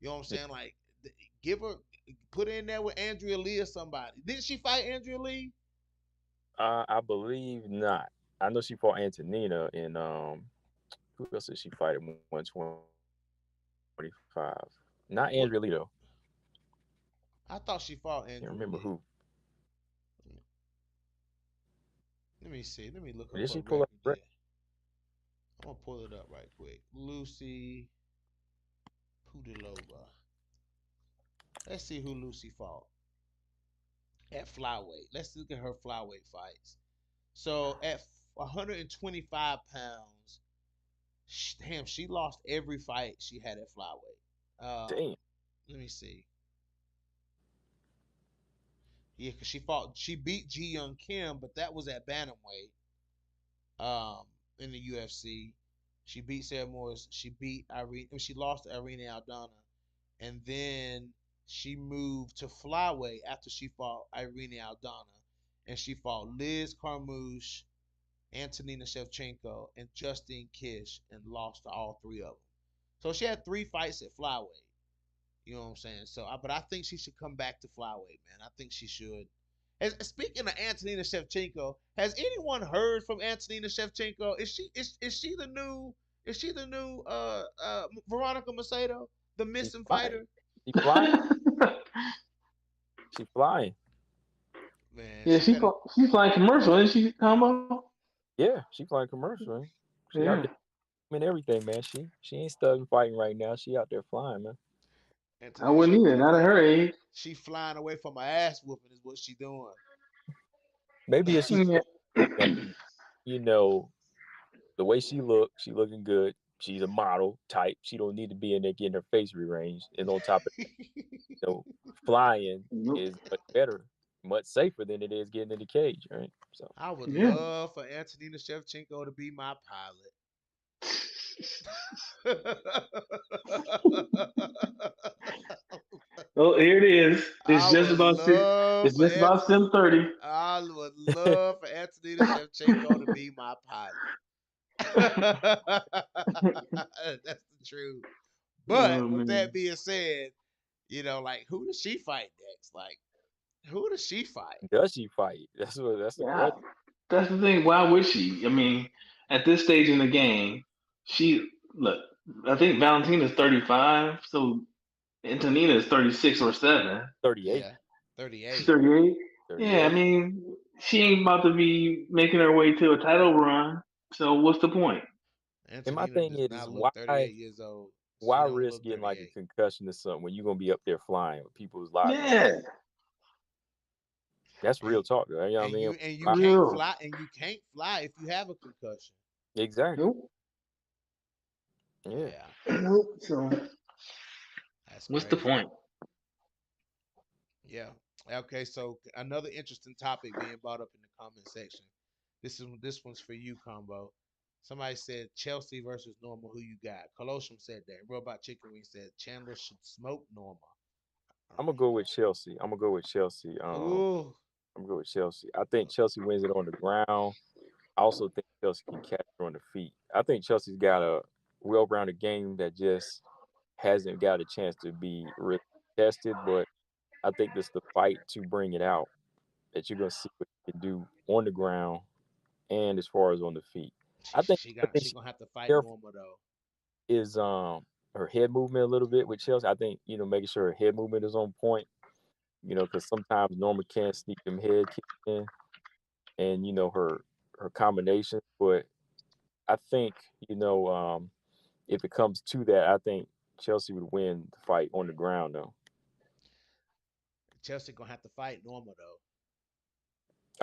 You know what I'm saying? Like, give her, put her in there with Andrea Lee or somebody. Didn't she fight Andrea Lee? I believe not. I know she fought Antonina and who else did she fight at 125? Not What? Andrea Lee though. I thought she fought Can't Andrea remember Lee. who. Let me see. Let me look up Did her she pull up? record. Yeah. I'm gonna pull it up right quick. Lucy Pudilova. Let's see who Lucy fought at flyweight. Let's look at her flyweight fights. So at 125 pounds, damn, she lost every fight she had at flyweight. Damn. Let me see. Yeah, because she beat Ji Young Kim, but that was at bantamweight. In the UFC, she beat Sarah Morris. She beat Irene. She lost to Irene Aldana, and then she moved to flyweight after she fought Irene Aldana, and she fought Liz Carmouche, Antonina Shevchenko, and Justine Kish, and lost to all three of them. So she had 3 fights at flyweight. You know what I'm saying? So, but I think she should come back to flyweight, man. I think she should. Speaking of Antonina Shevchenko, has anyone heard from Antonina Shevchenko? Is she the new Veronica Macedo, the She missing flying. fighter? She flying. She flying. Man, Yeah, she better. she's flying commercial, isn't she, Combo? Yeah, she flying commercial. Man. She out Yeah. there doing everything, man. She ain't studying fighting right now. She out there flying, man. I Antonina wouldn't either. Not at her age. she flying away from my ass whooping is what she doing. Maybe if she Yeah. that, you know, the way she looking good. She's a model type. She don't need to be in there getting her face rearranged. And on top of flying Nope. is much better, much safer than it is getting in the cage, right? So I would Yeah. love for Antonina Shevchenko to be my pilot. Oh, here it is. It's I just would about six. love It's for just about 7:30. I would love for Antonina Shevchenko to be my pilot. That's the truth. But Oh with that man. being said, like, who does she fight next? Like, who does she fight? does she fight? That's the Yeah. question. That's the thing. Why would she? I mean, at this stage in the game, she look. I think Valentina's 35, so Antonina is 36 or 7. 38. Yeah, She's 38. 38. Yeah, I 38. mean, she ain't about to be making her way to a title run. So what's the point? And my Antonina thing does not is look 38 years old. She why don't risk look getting like a 38. concussion or something when you're gonna be up there flying with people's lives on the line? Yeah, That's And real talk, though. You know what I and mean? you for can't real. fly if you have a concussion. Exactly. Nope. Yeah. Yeah, Nope. So that's what's the crazy. point? Yeah. Okay, so another interesting topic being brought up in the comment section. This one's for you, Combo. Somebody said Chelsea versus Norma. Who you got? Colosseum said that. Robot Chicken Wing said Chandler should smoke Norma. I'm gonna go with Chelsea. I'm gonna go with Chelsea. Ooh, I'm gonna go with Chelsea. I think Chelsea wins it on the ground. I also think Chelsea can catch her on the feet. I think Chelsea's got a well-rounded game that just hasn't got a chance to be really tested. But I think this is the fight to bring it out. That you're gonna see what she can do on the ground and as far as on the feet. she I think she the got thing she she's gonna have to fight careful Norma though. is her head movement a little bit with Chelsea. I think, making sure her head movement is on point, because sometimes Norma can sneak them head kicks in and, her combination. But I think, if it comes to that, I think Chelsea would win the fight on the ground, though. Chelsea gonna have to fight Norma though.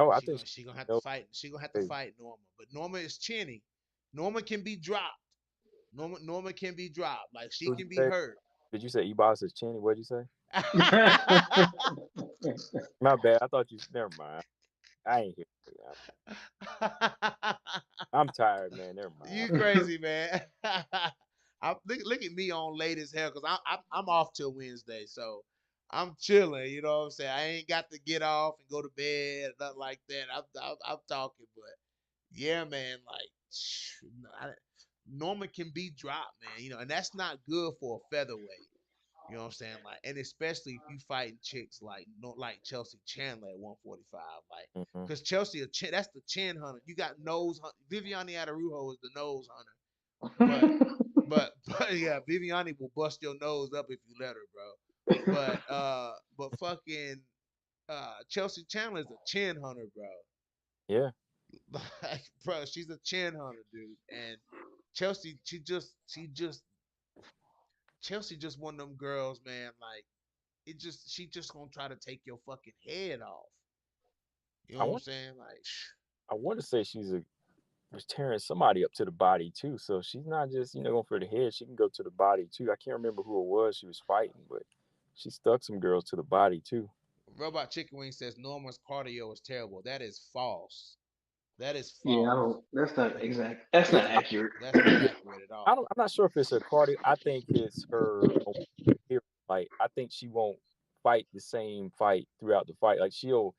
Oh, I She think gonna she gonna have to fight. She gonna have to fight Norma. But Norma is chinny. Norma can be dropped. Norma can be dropped. Like she Who'd can you be say? hurt. Did you say Ebos is chinny? What'd you say? My bad. I thought you. Never mind. I ain't here. I'm tired, man. Never mind. You crazy, man. Look at me on late as hell because I'm off till Wednesday, so I'm chilling. You know what I'm saying? I ain't got to get off and go to bed, nothing like that. I'm talking, but yeah, man. Like Norman can be dropped, man. And that's not good for a featherweight. You know what I'm saying? Like, and especially if you fighting chicks like Chelsea Chandler at 145, like, because Chelsea, that's the chin hunter. You got nose hunter. Viviane Araújo is the nose hunter, but yeah, Viviane will bust your nose up if you let her, bro. But fucking Chelsea Chandler is a chin hunter, bro. Yeah. Like, bro, she's a chin hunter, dude. And Chelsea, Chelsea just one of them girls, man. Like she just gonna try to take your fucking head off. You know what I'm saying? Like, I want to say was tearing somebody up to the body too. So she's not just going for the head. She can go to the body too. I can't remember who it was she was fighting, but she stuck some girls to the body too. Robot Chicken Wing says Norma's cardio is terrible. That is false. That is false. Yeah, that's not exact. That's not accurate. That's not accurate at all. I'm not sure if it's her cardio. I think it's her. Like, I think she won't fight the same fight throughout the fight. Like, she'll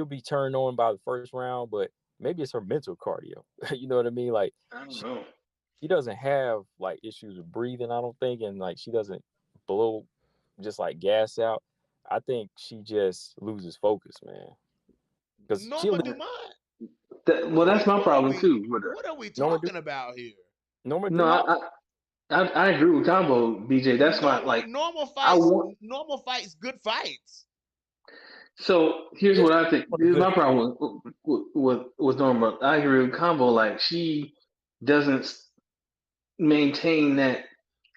be turned on by the first round, but maybe it's her mental cardio. You know what I mean? Like, I don't know. She doesn't have like issues with breathing, I don't think, and like she doesn't blow just like gas out. I think she just loses focus, man. Because Norma do mine. That's my problem too. What are we talking about here? Norma, no, I agree with Combo, BJ. That's normal fights, good fights. So here's what I think. Here's my problem with Norma. I agree with Combo. Like, she doesn't maintain that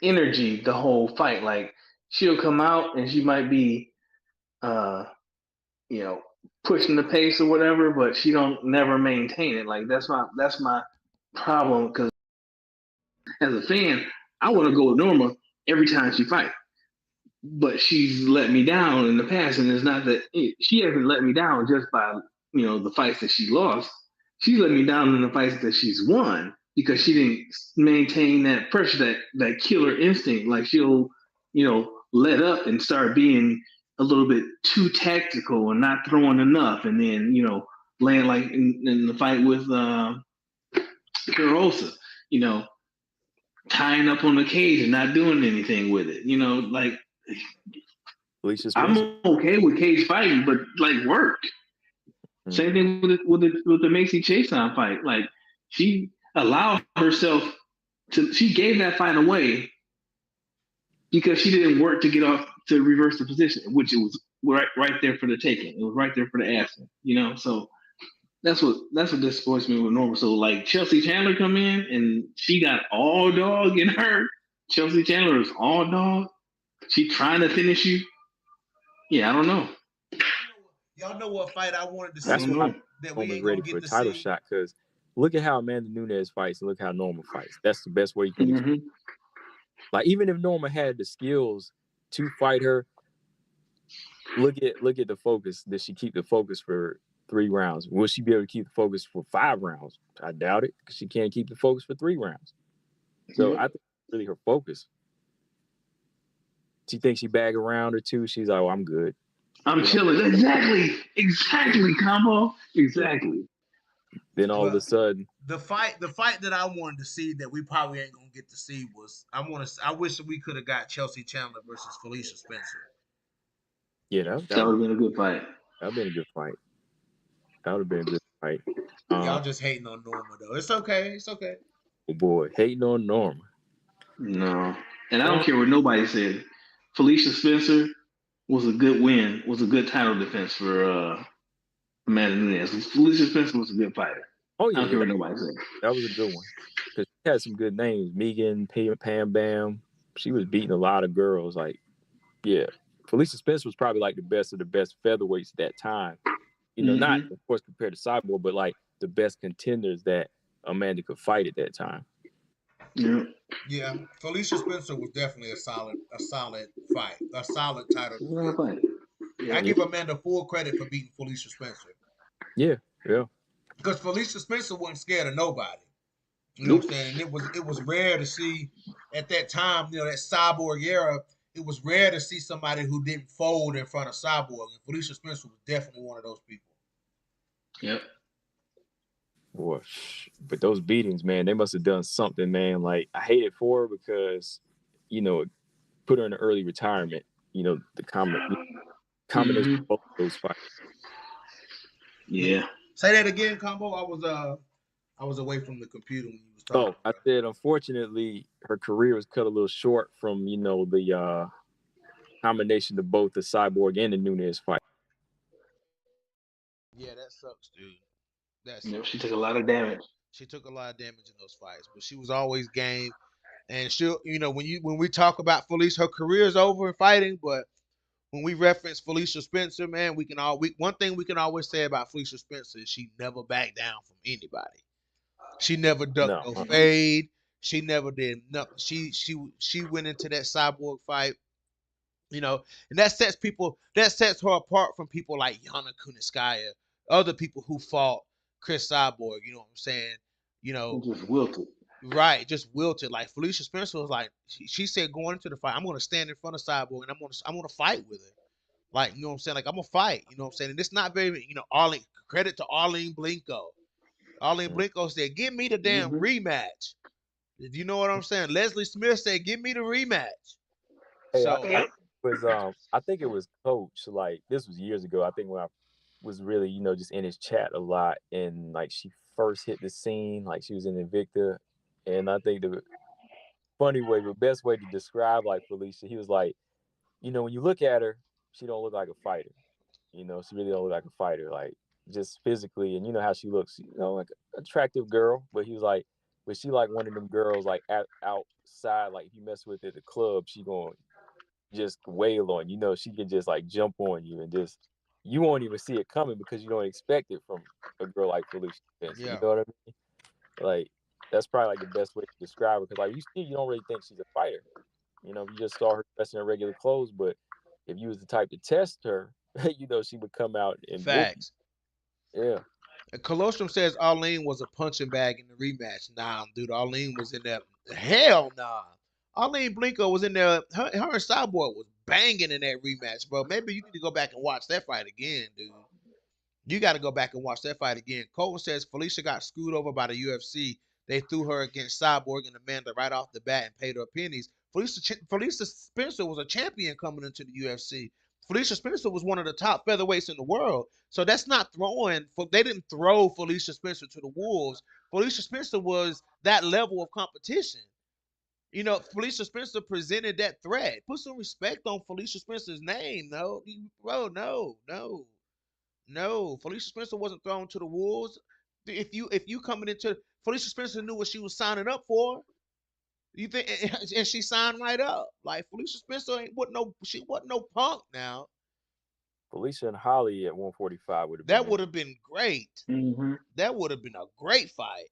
energy the whole fight. Like, she'll come out and she might be, pushing the pace or whatever, but she don't never maintain it. Like, that's my problem, because as a fan, I want to go with Norma every time she fights. But she's let me down in the past, and it's not that she hasn't let me down just by the fights that she lost. She's let me down in the fights that she's won because she didn't maintain that pressure, that killer instinct. Like, she'll let up and start being a little bit too tactical and not throwing enough, and then land like in the fight with Carosa, tying up on the cage and not doing anything with it. Like, I'm okay with cage fighting, but like, work. Mm-hmm. Same thing with the Macy Chiasson fight. Like, she allowed herself she gave that fight away because she didn't work to get off to reverse the position, which it was right there for the taking. It was right there for the asking. So that's what disappoints me with Norma. So, like, Chelsea Chandler come in and she got all dog in her. Chelsea Chandler is all dog. She trying to finish you. Yeah, I don't know. Y'all know what fight I wanted to see? That's why that we ain't ready for a title shot, because look at how Amanda Nunes fights and look how Norma fights. That's the best way you can explain. Like, even if Norma had the skills to fight her, look at the focus. Does she keep the focus for 3 rounds? Will she be able to keep the focus for 5 rounds? I doubt it, because she can't keep the focus for 3 rounds. So I think it's really her focus. She thinks she bag a round or 2. She's like, "Oh, I'm good. I'm chilling." Exactly, Combo. Exactly. Then all of a sudden, the fight that I wanted to see that we probably ain't gonna get to see was I wish we could have got Chelsea Chandler versus Felicia Spencer. Yeah, that would have been a good fight. That would have been a good fight. That would have been a good fight. Y'all just hating on Norma though. It's okay. Oh boy, hating on Norma. No. and I don't care what nobody says. Felicia Spencer was a good win, was a good title defense for Amanda Nunes. Felicia Spencer was a good fighter. Oh I don't yeah, care what nobody says. that was a good one because she had some good names. Megan, Pam Bam. She was beating a lot of girls. Like, yeah, Felicia Spencer was probably like the best of the best featherweights at that time. Not of course compared to Cyborg, but like the best contenders that Amanda could fight at that time. Yeah. Yeah, Felicia Spencer was definitely a solid fight, a solid title defense. I give Amanda full credit for beating Felicia Spencer. Yeah. Because Felicia Spencer wasn't scared of nobody. You know Nope. what I'm saying? And it was rare to see at that time, that Cyborg era, it was rare to see somebody who didn't fold in front of Cyborg. And Felicia Spencer was definitely one of those people. Yep. Boy, but those beatings, man, they must have done something, man. Like, I hate it for her because, it put her in an early retirement. The combination of both those fights. Yeah. Say that again, Combo. I was away from the computer when you was talking. I said, unfortunately, her career was cut a little short from, the combination of both the Cyborg and the Nunes fight. Yeah, that sucks, dude. She took a lot of damage. She took a lot of damage in those fights, but she was always game. And she'll, when we talk about Felicia, her career is over in fighting, but when we reference Felicia Spencer, man, one thing we can always say about Felicia Spencer is she never backed down from anybody. She never ducked no fade. She never did nothing. She went into that Cyborg fight, and that sets her apart from people like Yana Kunitskaya, other people who fought Chris Cyborg. You know what I'm saying? Just wilted. Right, just wilted. Like Felicia Spencer was like, she said going into the fight, I'm gonna stand in front of Cyborg and I'm gonna fight with her. Like, you know what I'm saying? Like, I'm gonna fight. You know what I'm saying? And it's not very, Arlene. Credit to Arlene Blinko. Arlene Blinko said, "Give me the damn rematch." You know what I'm saying? Leslie Smith said, "Give me the rematch." Hey, So I think it was Coach. Like, this was years ago. I think when I was really, just in his chat a lot, and like she first hit the scene, like she was in Invicta, and I think the best way to describe like Felicia, he was like, when you look at her, she don't look like a fighter. She really don't look like a fighter, like just physically, and you know how she looks, like an attractive girl. But he was like, but she like one of them girls like outside, like if you mess with at the club, she gonna just wail on you. She can just like jump on you and just you won't even see it coming because you don't expect it from a girl like Felicia Spencer. yeah, You know what I mean? Like that's probably like the best way to describe her because like you don't really think she's a fighter. If you just saw her dressed in her regular clothes, but if you was the type to test her, she would come out and whoop facts. you. Yeah. Colostrum says Arlene was a punching bag in the rematch. Nah, dude, Arlene was in there. Hell nah. Arlene Blinko was in there. Her and Cyborg was banging in that rematch, bro. Maybe you need to go back and watch that fight again, dude. You got to go back and watch that fight again. Colton says Felicia got screwed over by the UFC. They threw her against Cyborg and Amanda right off the bat and paid her pennies. Felicia Spencer was a champion coming into the UFC. Felicia Spencer was one of the top featherweights in the world. So that's not throwing. They didn't throw Felicia Spencer to the wolves. Felicia Spencer was that level of competition. Felicia Spencer presented that threat. Put some respect on Felicia Spencer's name, no, bro. No, Felicia Spencer wasn't thrown to the wolves. If you coming into Felicia Spencer knew what she was signing up for. You think and she signed right up. Like Felicia Spencer she wasn't no punk now. Felicia and Holly at 145 would have been That would have been great. Mm-hmm. That would have been a great fight.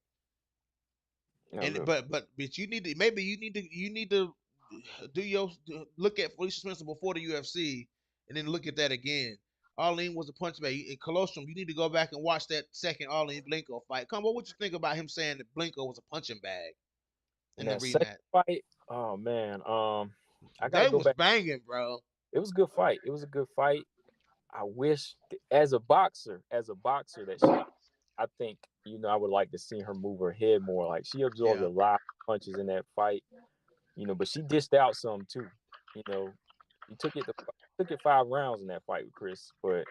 And look, but you need to do your look at Felicia Spencer before the UFC and then look at that again. Arlene was a punch bag. In Colostrum, you need to go back and watch that second Arlene Blinko fight. Come on, what you think about him saying that Blinko was a punching bag in in the that second rematch? fight, oh man, I gotta They go was back. banging, bro. It was a good fight. It was a good fight. I wish, as a boxer, that I think, I would like to see her move her head more. Like she absorbed Yeah. a lot of punches in that fight, but she dished out some too. You took it 5 rounds in that fight with Chris, but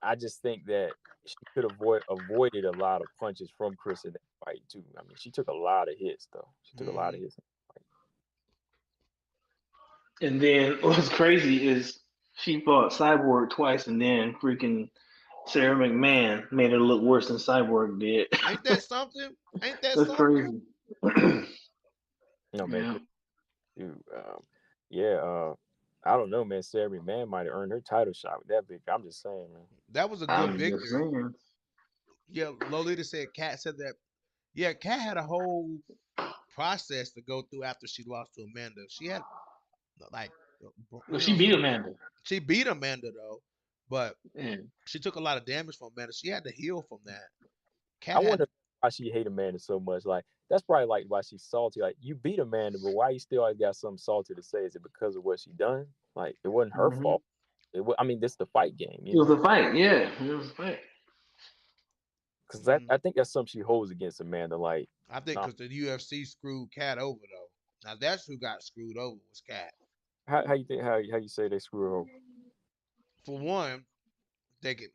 I just think that she could avoided a lot of punches from Chris in that fight too. I mean, she took a lot of hits though. She took a lot Mm-hmm. of hits in that fight. And then what's crazy is she fought Cyborg twice, and then freaking Sarah McMahon made her look worse than Cyborg did. Ain't that something? Ain't that That's something? crazy. No man, Yeah. dude. Yeah. I don't know, man. Sarah McMahon might have earned her title shot with that big. I'm just saying, man. That was a good I'm just victory. saying. Yeah, Lolita said Kat said that. Yeah, Kat had a whole process to go through after she lost to Amanda. She had like, Well, you she know, beat Amanda. she beat Amanda though, but And she took a lot of damage from Amanda. She had to heal from that. I Kat had wonder why she hate Amanda so much. Like that's probably like why she's salty. Like you beat Amanda, but why you still always got something salty to say? Is it because of what she done? Like it wasn't her mhm. fault. I mean, this the fight game, It you was know. a fight. Yeah, it was a fight. Because mm, I think that's something she holds against Amanda. Like, I think nah, because the UFC screwed Kat over though. Now that's who got screwed over was Kat. how you think how you say they screw her over? For one,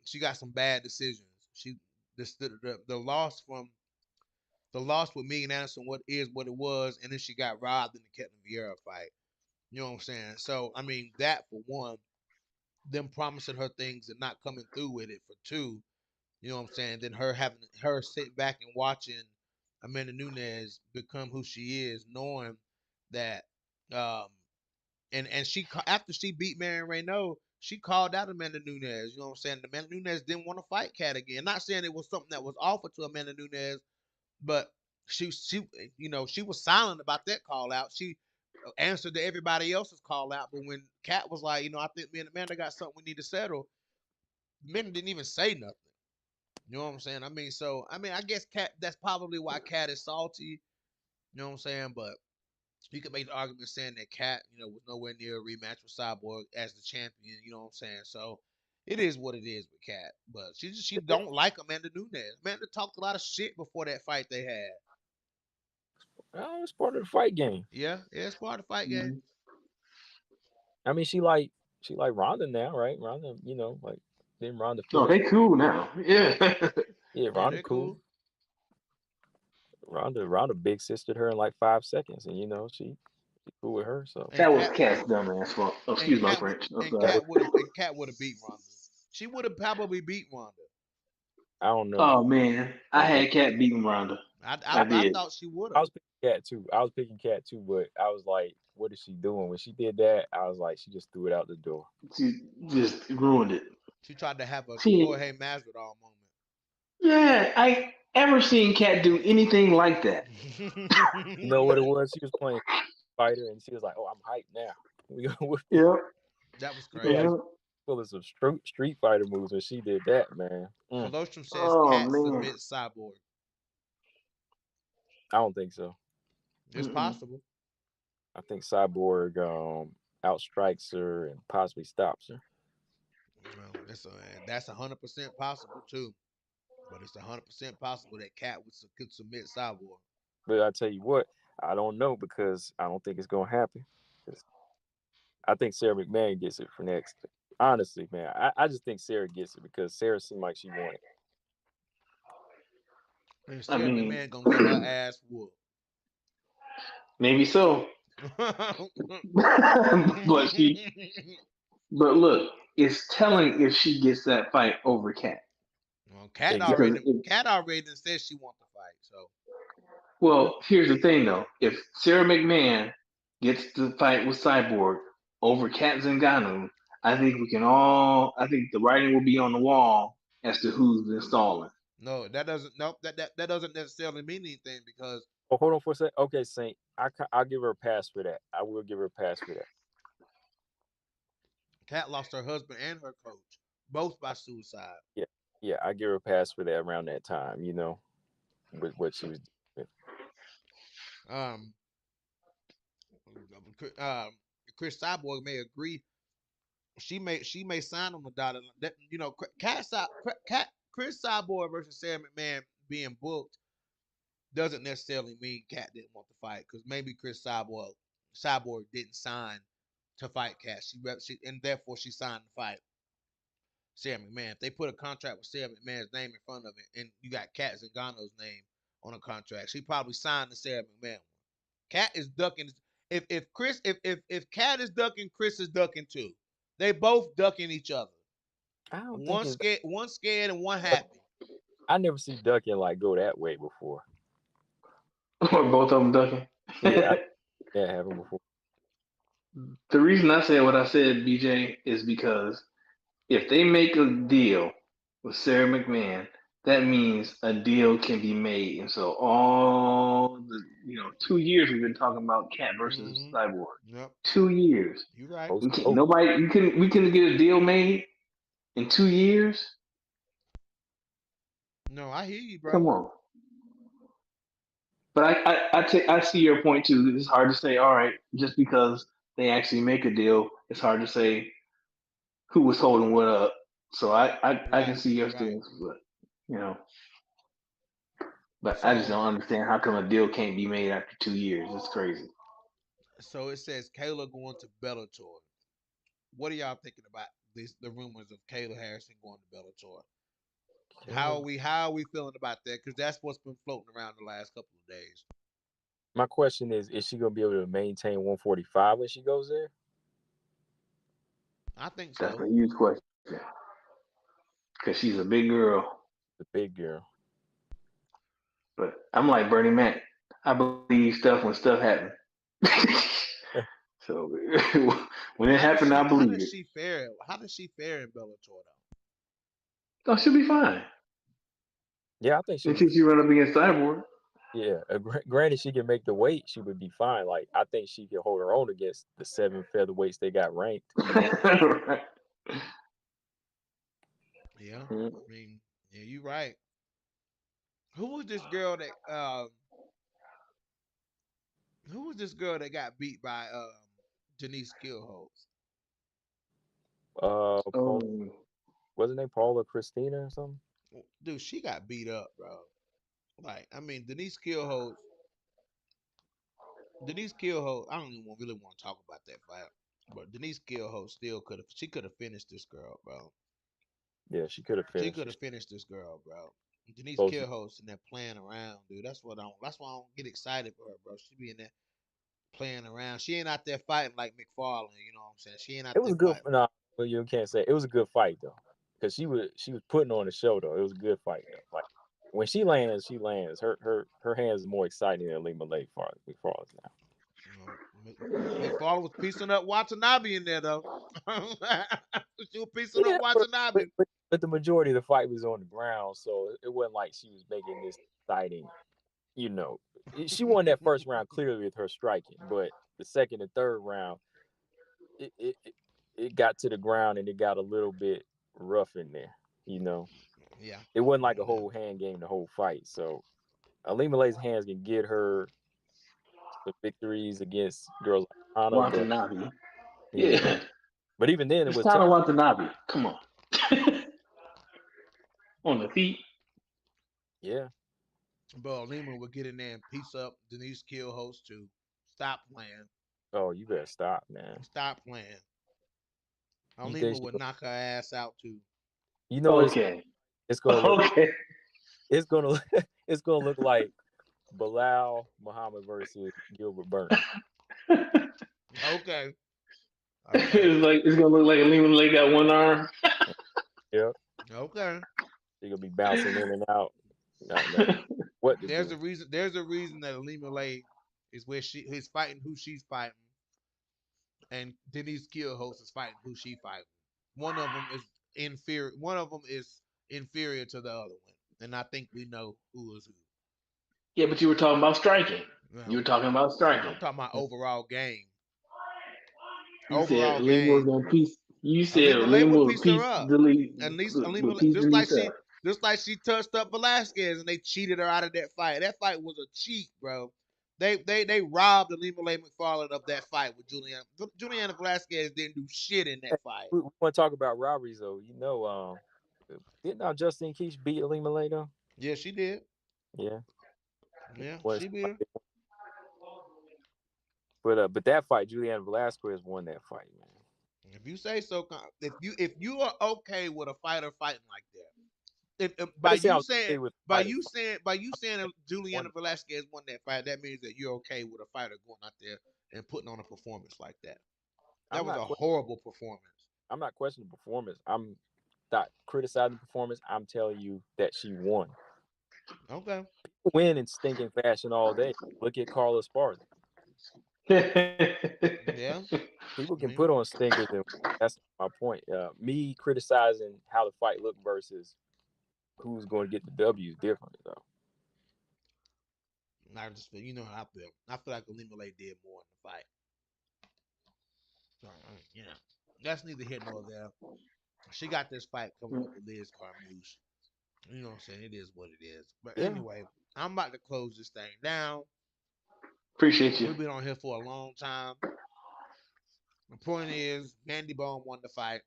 she got some bad decisions. She the loss from the loss with Megan Anderson, what is what it was, and then she got robbed in the Ketlin Vieira fight. You know what I'm saying? So I mean that for one, them promising her things and not coming through with it for two. You know what I'm saying? Then her sitting back and watching Amanda Nunes become who she is, knowing that um and she after she beat Marion Renault, she called out Amanda Nunes. You know what I'm saying? Amanda Nunes didn't want to fight Cat again. Not saying it was something that was offered to Amanda Nunes, but she she was silent about that call out. She answered to everybody else's call out, but when Cat was like, I think me and Amanda got something we need to settle, Amanda didn't even say nothing. You know what I'm saying? I mean, so I guess Cat. That's probably why Cat is salty. You know what I'm saying? But you could make the argument saying that Cat, was nowhere near a rematch with Cyborg as the champion. You know what I'm saying? So it is what it is with Cat. But she don't like Amanda Nunes. Amanda talked a lot of shit before that fight they had. Oh, it's part of the fight game. Yeah, it's part of the fight game. Mhm. I mean, she like Ronda now, right? Ronda, like then Ronda Oh, finished. they cool now. Yeah. Yeah, Yeah, Ronda they're cool. cool. Ronda big sistered her in like 5 seconds, and she cool with her. So And That was Cat Cat's dumbass fault. Oh, and excuse my Cat would French. I'm and sorry. Cat would have beat Ronda. She would have probably beat Ronda. I don't know. Oh man, I Like, had Cat beating Ronda. I I I did. thought she would I have. was picking Cat too. I was picking Cat too, but I was like, what is she doing? When she did that, I was like, she just threw it out the door. She just ruined it. She tried to have a She, Jorge Masvidal yeah, I ever seen Cat do anything like that? You know what it moment. was? She was playing fighter, and she was like, "Oh, I'm hyped now." We gonna whoop you. Yep, That was She was like crazy. yep. full of some Street Fighter moves when she did that, man. Colostrum says Oh Cat man. submits Cyborg. I don't think so. It's Mm-mm. possible. I think Cyborg outstrikes her and possibly stops her. Well, that's 100% possible too. But it's 100% possible that Cat could submit Cyborg. But I tell you what, I don't know because I don't think it's gonna happen. 'Cause I think Sarah McMahon gets it for next. Honestly, man, I just think Sarah gets it because Sarah seemed like she wanted. And I Sarah mean, McMahon gonna get her ass whooped. maybe so, Well, but but look, it's telling if she gets that fight over Cat Cat because already Cat already said she wants to fight. So well, here's the thing though: if Sarah McMahon gets the fight with Cyborg over Cat Zingano, I think we can all. I think the writing will be on the wall as to who's installing. no, that doesn't nope that doesn't necessarily mean anything because Oh, hold on for a second. Okay, Saint, I'll give her a pass for that. I will give her a pass for that. Cat lost her husband and her coach, both by suicide. Yeah, yeah, I give her a pass for that around that time. With what she was doing. Um, um, Chris Cyborg may agree. She may sign on the dotted line. That Chris Cyborg versus Sam McMahon being booked doesn't necessarily mean Cat didn't want to fight because maybe Chris Cyborg didn't sign to fight Cat. She and therefore she signed to fight Sam McMahon. If they put a contract with Sam McMahon's name in front of it, and you got Cat Zingano's name on a contract, she probably signed the Sam McMahon one. Cat is ducking. if Cat is ducking, Chris is ducking too. They both ducking each other. I don't think it's. One scared and one happy. I never see ducking like go that way before. Or both of them ducking. Yeah, that happened before. The reason I said what I said, BJ, is because if they make a deal with Sarah McMahon, that means a deal can be made. And so all the 2 years we've been talking about Cat versus Cyborg. Yep. 2 years. You right. We can get a deal made in 2 years. No, I hear you, bro. Come on. But I see your point too. It's hard to say, all right, just because they actually make a deal, it's hard to say who was holding what up. So I can see your things, but but I just don't understand how come a deal can't be made after 2 years. It's crazy. So it says Kayla going to Bellator. What are y'all thinking about the rumors of Kayla Harrison going to Bellator? How are we feeling about that? Because that's what's been floating around the last couple of days. My question is she gonna be able to maintain 145 when she goes there? I think so. That's a huge question. Because she's a big girl. The big girl. But I'm like Bernie Mac. I believe stuff when stuff happens. So when it happened, I believe it. How does she fare in Bellator though? Oh, she'll be fine. Yeah, I think she. Until she run up against Cyborg. Yeah, granted, she can make the weight. She would be fine. Like I think she can hold her own against the 7 featherweights they got ranked. Right. Yeah, I mean, yeah, you right. Who was this girl that got beat by Denise Killholz? Paula, wasn't it Paula Christina or something? Dude, she got beat up, bro. Like, I mean, Denise Killholz. I don't even really want to talk about that fight, but Denise Killholz still could have finished this girl, bro. Yeah, she could have finished. She could have finished this girl, bro. Denise Killholz in there playing around, dude. That's why I don't get excited for her, bro. She be in there playing around. She ain't out there fighting like McFarlane. You know what I'm saying? She ain't out there. It was good. No, well, you can't say it was a good fight though, because she was putting on the show though. It was a good fight though. Like when she lands, she lands. Her hands is more exciting than Lee Malay McFarlane's now. McFarlane was piecing up Watanabe in there though. She was piecing up Watanabe. But the majority of the fight was on the ground, so it wasn't like she was making this exciting. You know, she won that first round clearly with her striking, but the second and third round, it got to the ground and it got a little bit rough in there. You know, yeah, it wasn't like a whole hand game the whole fight. So, Alima Lay's hands can get her the victories against girls like Hana, Watanabe. Yeah. But even then, it was Tana Watanabe. Come on. On the feet. Yeah. Bro, Lima would get in there and piece up Denise Killholz too. Stop playing. Oh, you better stop, man. Stop playing. Lima would knock her ass out too. You know, okay. It's gonna look, it's gonna look like Bilal Muhammad versus Gilbert Burns. Okay. It's gonna look like Lima Lay got one arm. Yep. Okay. You're gonna be bouncing in and out. What? There's a reason that Alima Lay is where he's fighting who she's fighting, and Denise Killholz is fighting who she fighting. One of them is inferior. One of them is inferior to the other one, and I think we know who is who. Yeah, but you were talking about striking. You were talking about striking. I'm talking about overall game. You said Lima was gonna piece. You said Lima would piece her up. At least just like she touched up Velasquez and they cheated her out of that fight. That fight was a cheat, bro. They robbed Alima Lay McFarlane of that fight with Juliana. Juliana Velasquez didn't do shit in that fight. We want to talk about robberies though. You know, didn't Justine Keach beat Alima Lay though? Yeah, she did. Yeah. Yeah, she beat her. But that fight, Juliana Velasquez won that fight, man. If you say so, if you are okay with a fighter fighting like that, by you saying Juliana Velasquez won that fight, that means that you're okay with a fighter going out there and putting on a performance like that. That I'm was not a que- horrible performance. I'm not questioning performance. I'm not criticizing performance. I'm telling you that she won. Okay. Win in stinking fashion all day. Look at Carla Esparza. Yeah. People I can mean, put on stinkers, and that's my point. Me criticizing how the fight looked versus who's going to get the W is different, though. I just feel, you know how I feel. I feel like Alimale did more in the fight. So, you know, that's neither here nor there. She got this fight coming up with Liz Carmouche. You know what I'm saying? It is what it is. But Yeah. anyway, I'm about to close this thing down. Appreciate you. We've been on here for a long time. The point is, Mandy Bohm won the fight.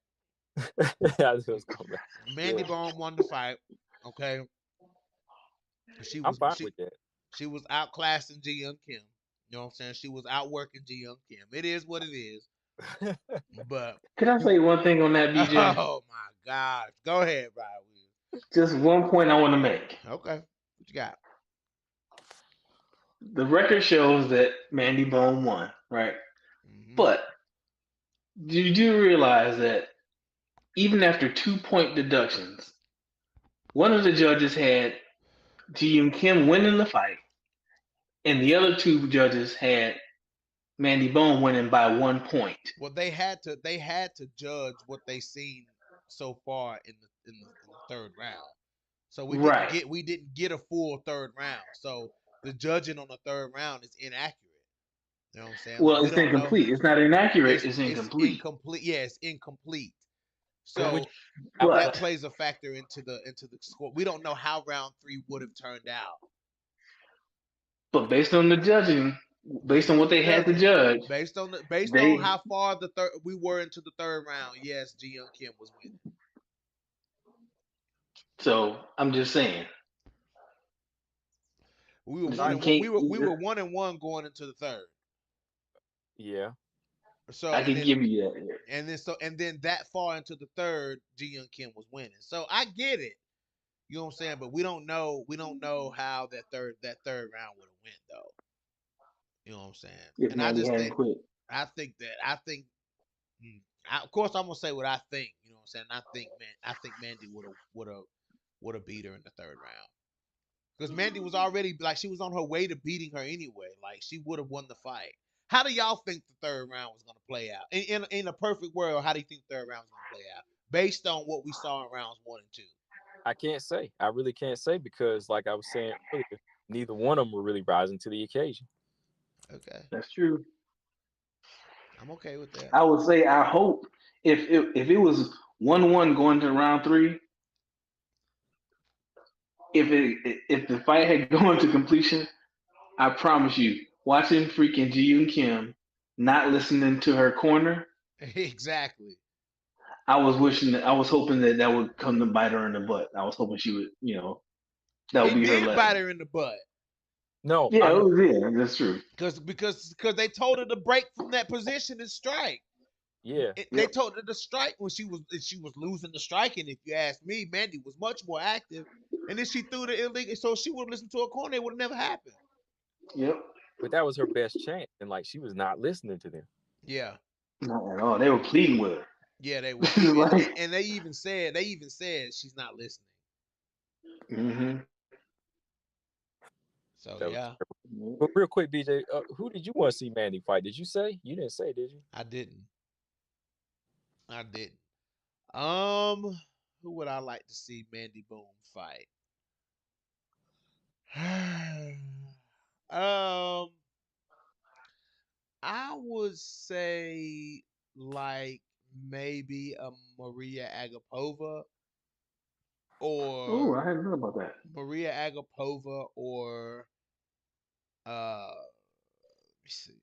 I just come back. Mandy Yeah. Bohm won the fight. Okay, I'm fine with that. she was outclassing Ji Young Kim. You know what I'm saying? She was outworking Ji Young Kim. It is what it is. But Can I say one thing on that, BJ? oh my gosh, go ahead, Brian. Just one point I want to make. Okay, what you got? The record shows that Mandy Bone won, right? Mm-hmm. But you do realize that even after 2 point deductions, one of the judges had Ji Yoon Kim winning the fight, and the other two judges had Mandy Bone winning by 1 point. Well, they had to judge what they seen so far in the third round. So Right. we didn't get a full third round. So the judging on the third round is inaccurate. You know what I'm saying? Like Well, we it's don't know. incomplete. It's not inaccurate. It's incomplete. Incomplete. Yeah, it's incomplete. Which So that But plays a factor into the score. We don't know how round 3 would have turned out. based on the judging, based on what they had to judge, based on they how far we were into the third round, yes, Ji Young Kim was winning. so I'm just saying. We were You one and one. can't We were 1-1 going into the third. yeah. So I can give you that. and then that far into the third, Ji Young Kim was winning. So I get it. You know what I'm saying? But we don't know how that third round would have went though. You know what I'm saying? If And I Mandy just hadn't think quit. of course I'm gonna say what I think. You know what I'm saying? I think Mandy would have beat her in the third round. Because Mandy was already like she was on her way to beating her anyway. Like she would have won the fight. How do y'all think the third round was going to play out? In a perfect world, how do you think the third round was going to play out based on what we saw in rounds 1 and 2? I can't say. I really can't say because, like I was saying earlier, neither one of them were really rising to the occasion. Okay, That's true. I'm okay with that. I would say I hope if it was 1-1 going to round 3, if the fight had gone to completion, I promise you, watching freaking Ji Yoon Kim not listening to her corner, Exactly. I was hoping that would come to bite her in the butt. I was hoping she would, that would He be her did bite lesson. her in the butt. No, Yeah, I know. that's true. Because they told her to break from that position and strike. Yeah. They told her to strike when she was losing the striking. If you ask me, Mandy was much more active, and then she threw the illegal. So she would have listened to a corner. It would have never happened. Yep. But that was her best chance, and like she was not listening to them. Yeah. Not at all. They were pleading with her. Yeah, they were, and they even said she's not listening. Mm-hmm. So That was yeah, terrible. But real quick, BJ, who did you want to see Mandy fight? Did you say? You didn't say, did you? I didn't. Who would I like to see Mandy Boom fight? I would say like maybe a Maria Agapova Oh, or I hadn't heard about that. Maria Agapova or let me see.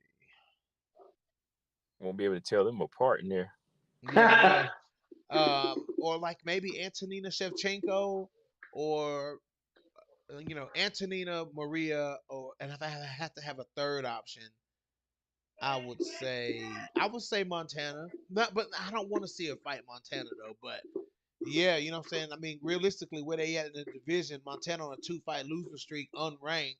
Won't be able to tell them apart in there. Yeah, or like maybe Antonina Shevchenko or Antonina Maria and if I had to have a third option, I would say Montana. Not, but I don't want to see her fight Montana though. But yeah, you know what I'm saying. I mean, realistically, where they at in the division, Montana on a 2-fight losing streak, unranked.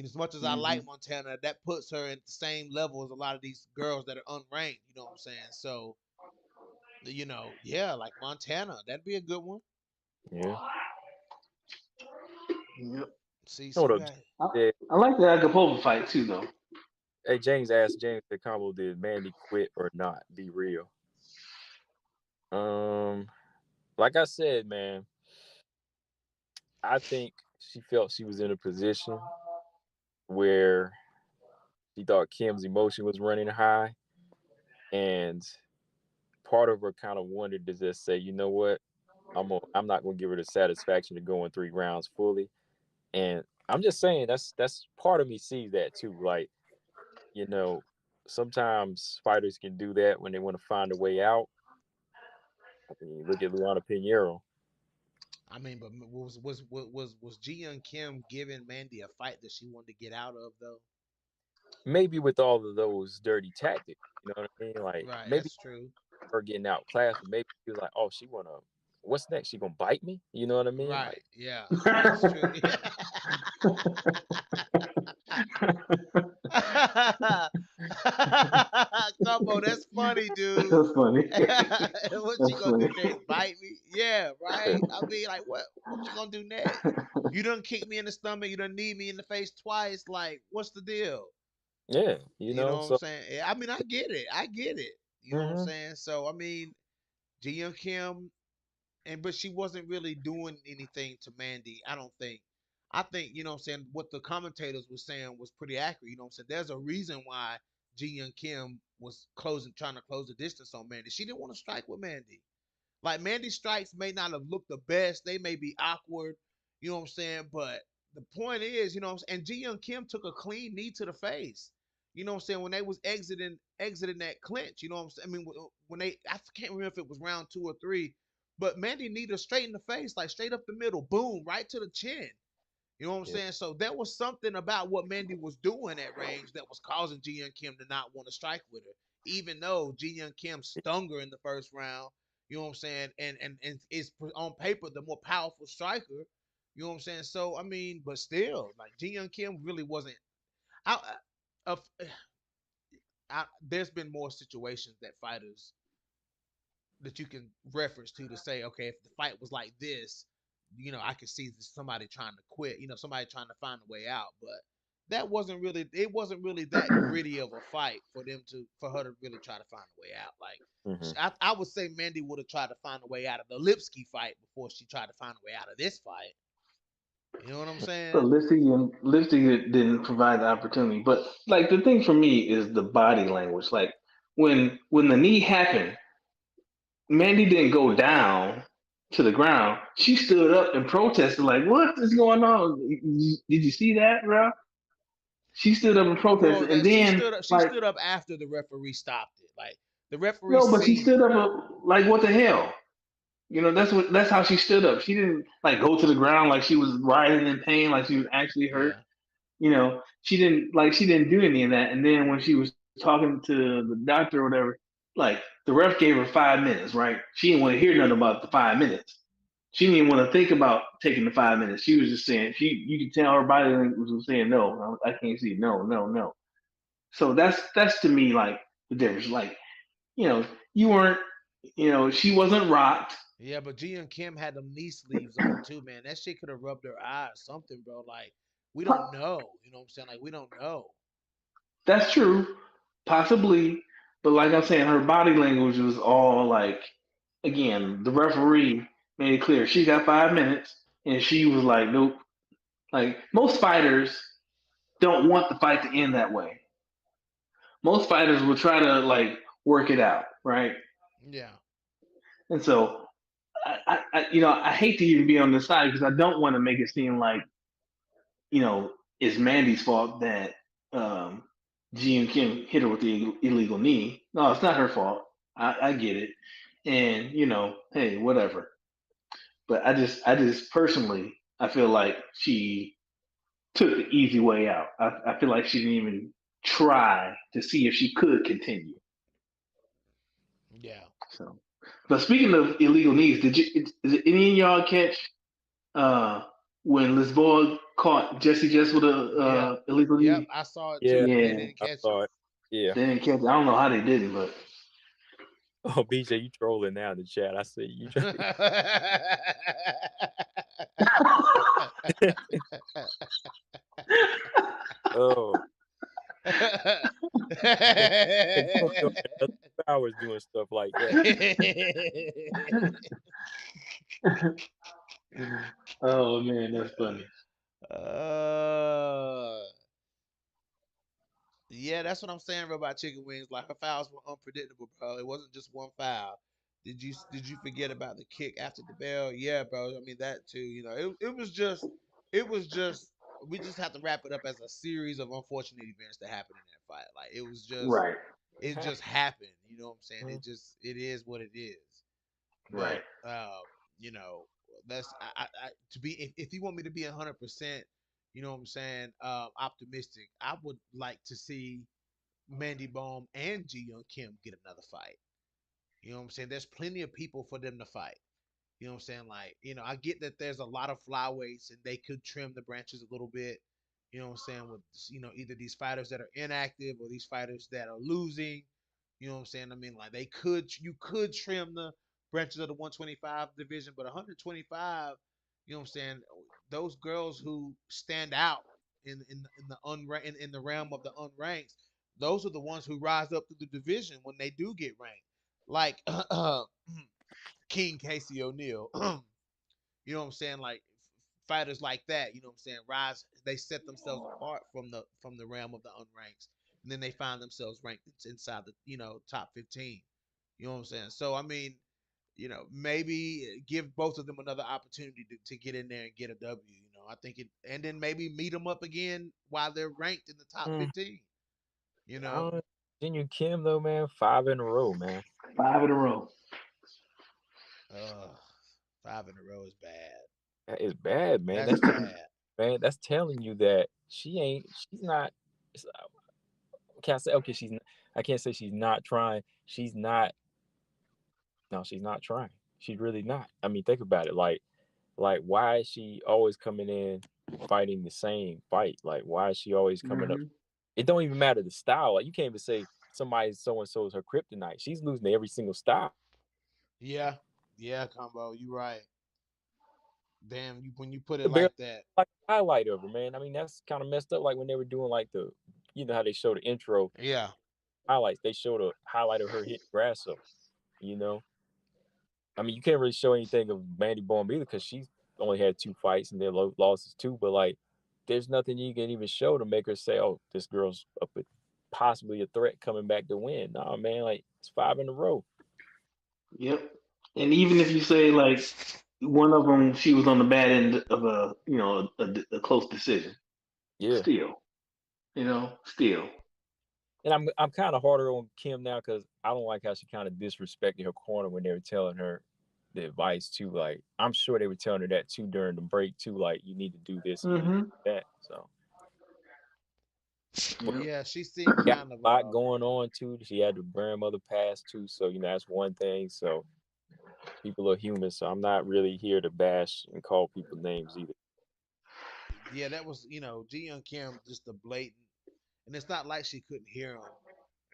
As much as I like Montana, that puts her at the same level as a lot of these girls that are unranked. You know what I'm saying? So, yeah, like Montana, that'd be a good one. Yeah. Yep. See, Hold up. got I like the Agapova fight too, though. Hey, James asked James the combo, did Mandy quit or not? Be real. Like I said, man, I think she felt she was in a position where she thought Kim's emotion was running high, and part of her kind of wanted to just say, you know what, I'm not gonna give her the satisfaction of going 3 rounds fully. And I'm just saying that's part of me sees that too. Like, sometimes fighters can do that when they want to find a way out. I mean, look at Luana Pinheiro. I mean, but was Ji Young Kim giving Mandy a fight that she wanted to get out of though? Maybe with all of those dirty tactics, you know what I mean? Like, Right, maybe that's true. her getting outclassed, but maybe she was like, oh, she wanna, what's next? She gonna bite me? You know what I mean? Right, Like, yeah, that's true. Combo, that's funny, dude. That's funny. What you That's gonna do funny. next? Bite me? Yeah, right. I mean, like, what you gonna do next? You done kick me in the stomach. You done knee me in the face twice. Like, what's the deal? yeah, You know what I'm so saying? I mean, I get it. I get it. You know what I'm mhm. saying? So, I mean, Ji Young Kim, but she wasn't really doing anything to Mandy. I don't think. I think you know what I'm saying. What the commentators were saying was pretty accurate. You know what I'm saying. There's a reason why Ji Young Kim was trying to close the distance on Mandy. She didn't want to strike with Mandy. Like Mandy strikes may not have looked the best. They may be awkward. You know what I'm saying. But the point is, you know, what I'm saying, and Ji Young Kim took a clean knee to the face. You know what I'm saying? When they was exiting that clinch, you know what I'm saying? I mean, when I can't remember if it was round 2 or 3, but Mandy kneed her straight in the face, like straight up the middle, boom, right to the chin. You know what I'm Yeah. saying? So there was something about what Mandy was doing at range that was causing Ji Young Kim to not want to strike with her, even though Ji Young Kim stung her in the first round. You know what I'm saying? And is on paper the more powerful striker. You know what I'm saying? So I mean, but still, like Ji Young Kim really wasn't. I, uh, there's been more situations that fighters that you can reference to say, okay, if the fight was like this, I could see somebody trying to quit, somebody trying to find a way out. But it wasn't really that gritty of a fight for her to really try to find a way out. Like, Mhm. I would say Mandy would have tried to find a way out of the Lipsky fight before she tried to find a way out of this fight. You know what I'm So saying? Lipsy didn't provide the opportunity, but like the thing for me is the body language. Like when the knee happened, Mandy didn't go down to the ground. She stood up and protested, like, "What is going on? Did you see that, bro?" She stood up and protested, Well, and that then she like, stood up after the referee stopped it. Like the referee no, but she seen it. stood up like, "What the hell?" That's how she stood up. She didn't like go to the ground like she was writhing in pain, like she was actually hurt. Yeah. She didn't do any of that. And then when she was talking to the doctor or whatever, like the ref gave her 5 minutes, right? She didn't want to hear nothing about the 5 minutes. She didn't even want to think about taking the 5 minutes. She was just saying you could tell her body language was saying no, I can't see, no, no, no. So that's to me like the difference. Like, you weren't, she wasn't rocked. Yeah, but Ji and Kim had them knee sleeves on too, man. That shit could have rubbed her eye or something, bro. Like, we don't know. You know what I'm saying? Like, we don't know. That's true, possibly, but like I'm saying, her body language was all like, again, the referee made it clear she got 5 minutes, and she was like, nope. Like most fighters don't want the fight to end that way. Most fighters will try to like work it out, right? Yeah. And so I hate to even be on this side because I don't want to make it seem like it's Mandy's fault that um, Ji and Kim hit her with the illegal knee. No, it's not her fault. I get it, and hey, whatever. But I just personally, I feel like she took the easy way out. I feel like she didn't even try to see if she could continue. Yeah. So, but speaking of illegal knees, did any of y'all catch uh, when Lisboa caught Jesse Jess with a illegal Yep, knee. I saw it too. Yeah, They Yeah, didn't I catch saw it. it. Yeah. they didn't catch it. I don't know how they did it, but Oh, BJ, you trolling now in the chat. I see you. Oh, you don't be on there other hours doing stuff like that. oh man, that's funny. uh, yeah, that's what I'm saying bro, about chicken wings. Like her fouls were unpredictable, bro. It wasn't just one foul. Did you forget about the kick after the bell? Yeah, bro. I mean that too. You know, it was just we just have to wrap it up as a series of unfortunate events that happened in that fight. Like Right, It it just happened. happened. You know what I'm saying? Mhm. It is what it is. right. But you know, that's to be if you want me to be 100%, you know what I'm saying, optimistic, I would like to see Mandy Bohm and Ji Young Kim get another fight. You know what I'm saying? There's plenty of people for them to fight. You know what I'm saying? Like, I get that there's a lot of flyweights and they could trim the branches a little bit. You know what I'm saying? With either these fighters that are inactive or these fighters that are losing. You know what I'm saying? I mean, like you could trim the branches of the 125 division, but 125. You know what I'm saying? Those girls who stand out in the realm of the unranked, those are the ones who rise up through the division when they do get ranked. Like King Casey O'Neill. You know what I'm saying? Like fighters like that, you know what I'm saying, rise, they set themselves apart from the realm of the unranked. And then they find themselves ranked inside the, top 15. You know what I'm saying? So I mean, maybe give both of them another opportunity to get in there and get a W. I think and then maybe meet them up again while they're ranked in the top Mm, 15. You I know, don't Jin Kim though, man, 5 in a row, man. 5 in a row. uh, 5 in a row is bad. That is bad, man. That's bad. That's telling you that she's not. Can't say okay. I can't say she's not trying. She's not. No, she's not trying. She's really not. I mean, think about it. Like, why is she always coming in fighting the same fight? Like, why is she always coming up? Hmm. It don't even matter the style. Like, you can't even say somebody so and so is her kryptonite. She's losing to every single style. Yeah, yeah, combo. You right. Damn, when you put it Could barely like that. like a highlight of her, man. I mean, that's kind of messed up. Like when they were doing like how they show the intro Yeah, highlights. They showed a highlight of her hitting grass up. You know, I mean, you can't really show anything of Mandy Bohm either because she's only had 2 fights and their losses too. But like, there's nothing you can even show to make her say, "Oh, this girl's possibly a threat coming back to win." Nah, man, like it's 5 in a row. Yep. And even if you say like one of them, she was on the bad end of a close decision. Yeah, Still, still. and I'm kind of harder on Kim now because I don't like how she kind of disrespected her corner when they were telling her the advice too. Like I'm sure they were telling her that too during the break too. Like you need to do this and you need to Hmm. do that. So. Yep. yeah. She seemed Got kind of a lot going on too. She had the grandmother pass too, so that's one thing. So people are human, so I'm not really here to bash and call people names either. yeah. That was Ji Young Kim just a blatant, and it's not like she couldn't hear him.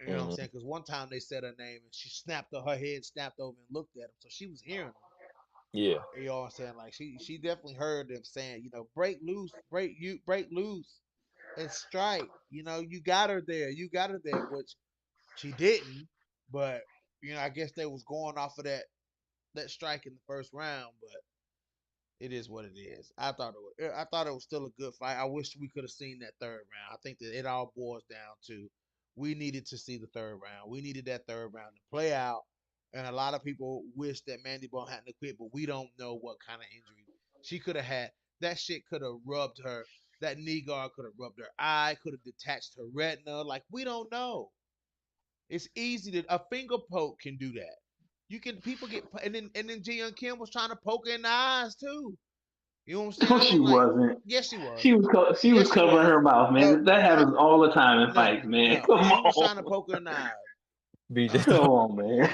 You know what I'm Hmm. saying? Because one time they said her name and she snapped her head, snapped over and looked at him, so she was hearing him. Yeah, You know what I'm saying? Like she definitely heard them saying, break loose, break loose, and strike. You got her there, which she didn't. But I guess they was going off of that strike in the first round. But it is what it is. I thought it was still a good fight. I wish we could have seen that third round. I think that it all boils down to we needed to see the third round. We needed that third round to play out. And a lot of people wish that Mandy Bone hadn't to quit, but we don't know what kind of injury she could have had. That shit could have rubbed her. That knee guard could have rubbed her eye, could have detached her retina. Like we don't know. It's easy to a finger poke can do that. You can people get and then Ji Young Kim was trying to poke her in the eyes too. You know what I'm saying? No, I she mean, like, wasn't. yes, she was. She was Yes, she covering was. her mouth, No, man. That happens all the time in no, fights, man. no. Come She was trying to on. poke her in the eye. BJ, Come on, man.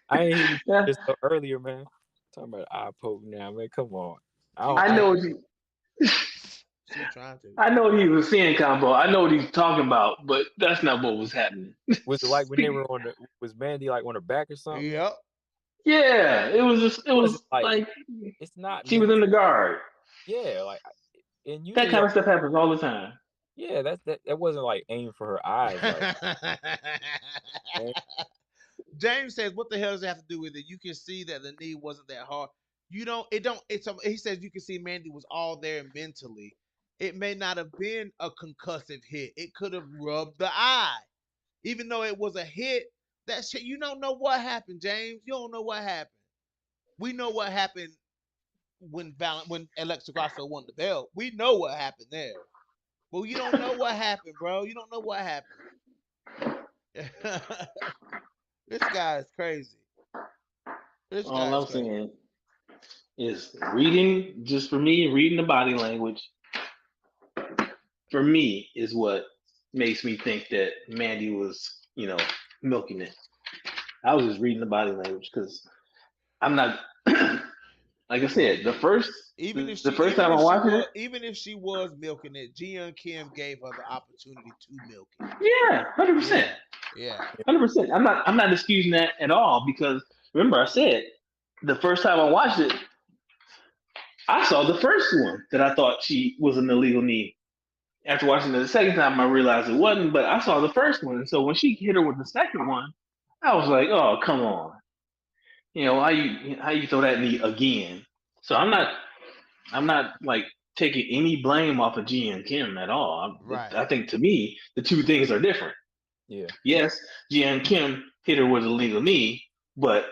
I ain't hear you Yeah, this earlier, man. Talking about eye poke now, man. Come on. I don't. She, I I know yeah, what you. She was trying to. I know he was seeing combo. I know what he's talking about, but that's not what was happening. Was it like when they were on the? Was Mandy like on her back or something? Yep. Yeah, it was just. It Wasn't was like like it's not she was meant. in the guard. Yeah, like and That usually kind of stuff happens all the time. yeah, that wasn't like aimed for her eyes. Like man, James says, "What the hell does it have to do with it? You can see that the knee wasn't that hard. You don't. It don't. It's. He says you can see Mandy was all there mentally. It may not have been a concussive hit. It could have rubbed the eye, even though it was a hit. That shit. You don't know what happened, James. You don't know what happened. We know what happened when Alexa Grasso won the belt. We know what happened there. But you don't know what happened, bro. You don't know what happened. This guy is crazy. This All guy is I'm crazy. saying is reading, just for me, reading the body language, for me, is what makes me think that Mandy was, milking it. I was just reading the body language because I'm not, like I said, the first the first time I watched it, Even if she was milking it, Jiyeon Kim gave her the opportunity to milk it. yeah, 100%. Yeah. 100%. I'm not disputing that at all because remember I said the first time I watched it, I saw the first one that I thought she was an illegal knee. After watching it the second time, I realized it wasn't, but I saw the first one. And so when she hit her with the second one, I was like, "Oh, come on! How you throw that knee again?" So I'm not like taking any blame off of Ji and Kim at all. Right. I think to me the two things are different. yeah. Yes, Ji and Kim hit her with a legal knee, but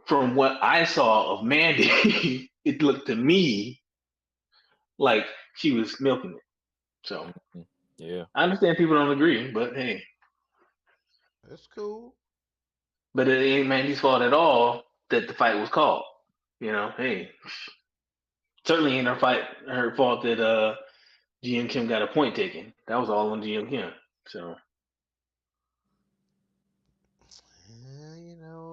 from what I saw of Mandy, it looked to me like she was milking it. So Mhm. Yeah. I understand people don't agree, but hey, That's cool. but it ain't Mandy's fault at all that the fight was called. Hey, certainly ain't her fault that Ji and Kim got a point taken. That was all on Ji and Kim. So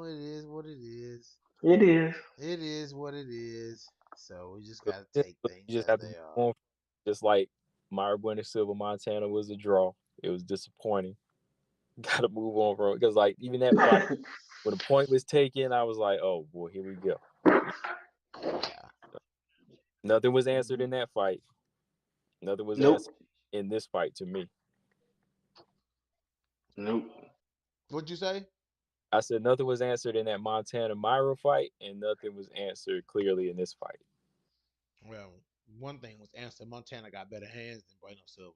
It is what it is. it is. It is what it is. So we just So gotta you take things just as have to they move are. on. Just like Myra Bueno Silva Montana was a draw. It was disappointing. Got to move on, bro. Because like even that fight, when the point was taken, I was like, oh boy, here we go. Yeah. Nothing was answered in that fight. Nothing was Nope. answered in this fight to me. Nope. What'd you say? I said nothing was answered in that Montana Myra fight, and nothing was answered clearly in this fight. Well, one thing was answered. Montana got better hands than Bueno Silva.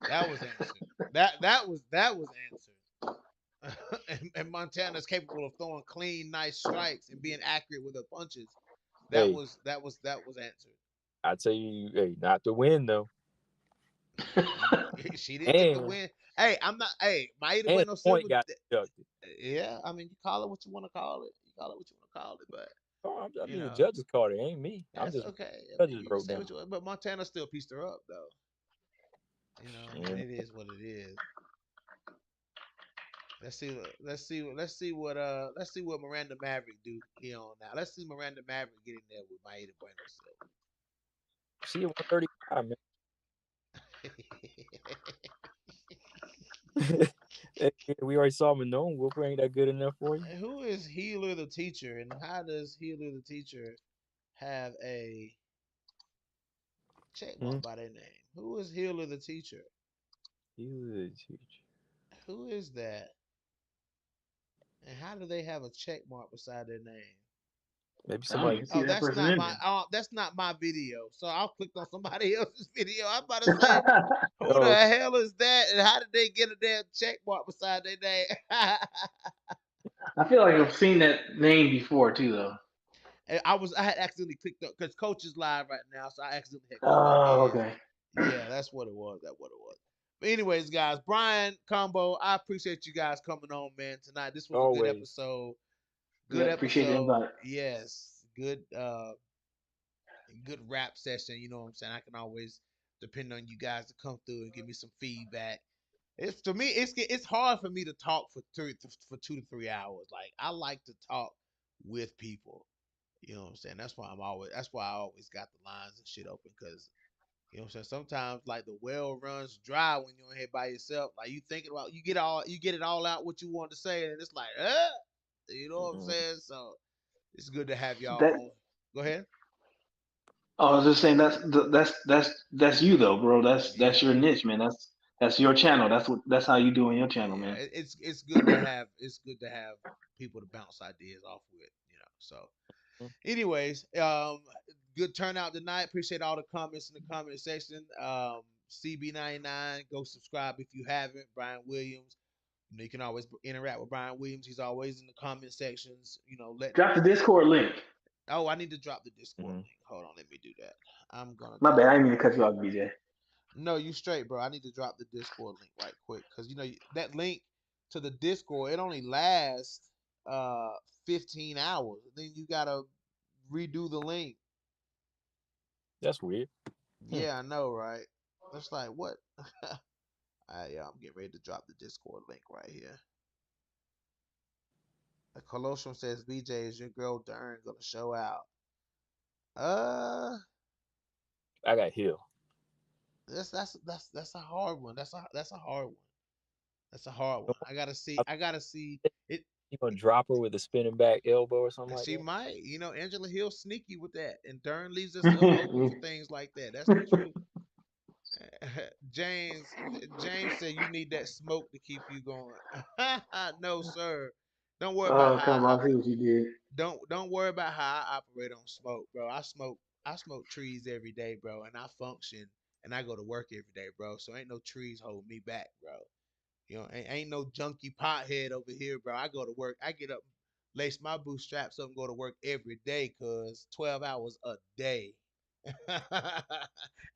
That was answered. that was answered. and Montana's capable of throwing clean, nice strikes and being accurate with her punches. That Hey, was answered. I tell you, hey, not to win though, She didn't get the and win. Hey, I'm not. Hey, Maida the Bueno point Silva. got deducted. Yeah, I mean, you call it what you want to call it. You call it what you want to call it, but Oh, I you mean, the know judges called it, ain't me. I'm that's just okay. I mean, judges you can wrote say what down. you want, but Montana still pieced her up though. And And it is what it is. Let's see what Miranda Maverick do here on now. Let's see Miranda Maverick get in there with Maida Bueno she at 135, man. Silva. We already saw Manon Whooper. Ain't that good enough for you? Who is Healer the teacher, and how does Healer the teacher have a check Hmm? mark by their name? Who is Healer the teacher? He's a teacher. Who is that? And how do they have a check mark beside their name? Maybe I don't somebody. even see Oh, that person in there. that's not my video. So I'll click on somebody else's video. I'm about to say, who the Oh, hell is that? And how did they get a damn check mark beside their name? I feel like I've seen that name before too, though. And I had accidentally clicked up because Coach is live right now, so I accidentally had clicked on Oh, his. okay. Yeah, that's what it was. That's what it was. But anyways, guys, Brian Combo, I appreciate you guys coming on, man, tonight. This was a good always. episode. Yeah, Good appreciate the episode. invite. Yes. Good rap session. You know what I'm saying? I can always depend on you guys to come through and give me some feedback. It's to me, it's hard for me to talk for 2 to 3 hours. Like I like to talk with people. You know what I'm saying? That's why I always got the lines and shit open because You know what I'm saying? Sometimes like the well runs dry when you're in here by yourself. Like you thinking about you get it all out what you want to say, and it's like, you know what I'm Mhm. saying? So it's good to have y'all That on. Go ahead. I was just saying that's you though, bro. That's Yeah. your niche, man. That's your channel. That's how you do on your channel, Yeah. man. It's good to have people to bounce ideas off with, you know. So anyways, good turnout tonight. Appreciate all the comments in the comment section. CB99, go subscribe if you haven't. Brian Williams. You know, you can always interact with Brian Williams. He's always in the comment sections, you know, letting. Drop the Discord link. Oh, I need to drop the Discord Mhm. link. Hold on, let me do that. I'm gonna My drop bad. I the. didn't mean to cut you off, BJ. No, you straight, bro. I need to drop the Discord link right quick because you know that link to the Discord it only lasts uh 15 hours. Then you gotta redo the link. That's weird. Hmm. Yeah, I know, right? That's like what? Yeah, I'm getting ready to drop the Discord link right here. The Colosseum says, "BJ, is your girl Dern gonna show out?" Uh, I got Hill. that's a hard one. That's a hard one. That's a hard one. I gotta see. I I gotta see think it. you gonna drop her with a spinning back elbow or something like She that. might, you know, Angela Hill's sneaky with that, and Dern leaves herself open for things like that. That's the truth. James James said you need that smoke to keep you going. No, sir. Don't worry about Oh, how come I on! I see operate. what you did. Don't worry about how I operate on smoke, bro. I smoke trees every day, bro, and I function and I go to work every day, bro. So ain't no trees holding me back, bro. You know, ain't no junkie pothead over here, bro. I go to work. I get up, lace my bootstraps up, and go to work every day, cause 12 hours a day,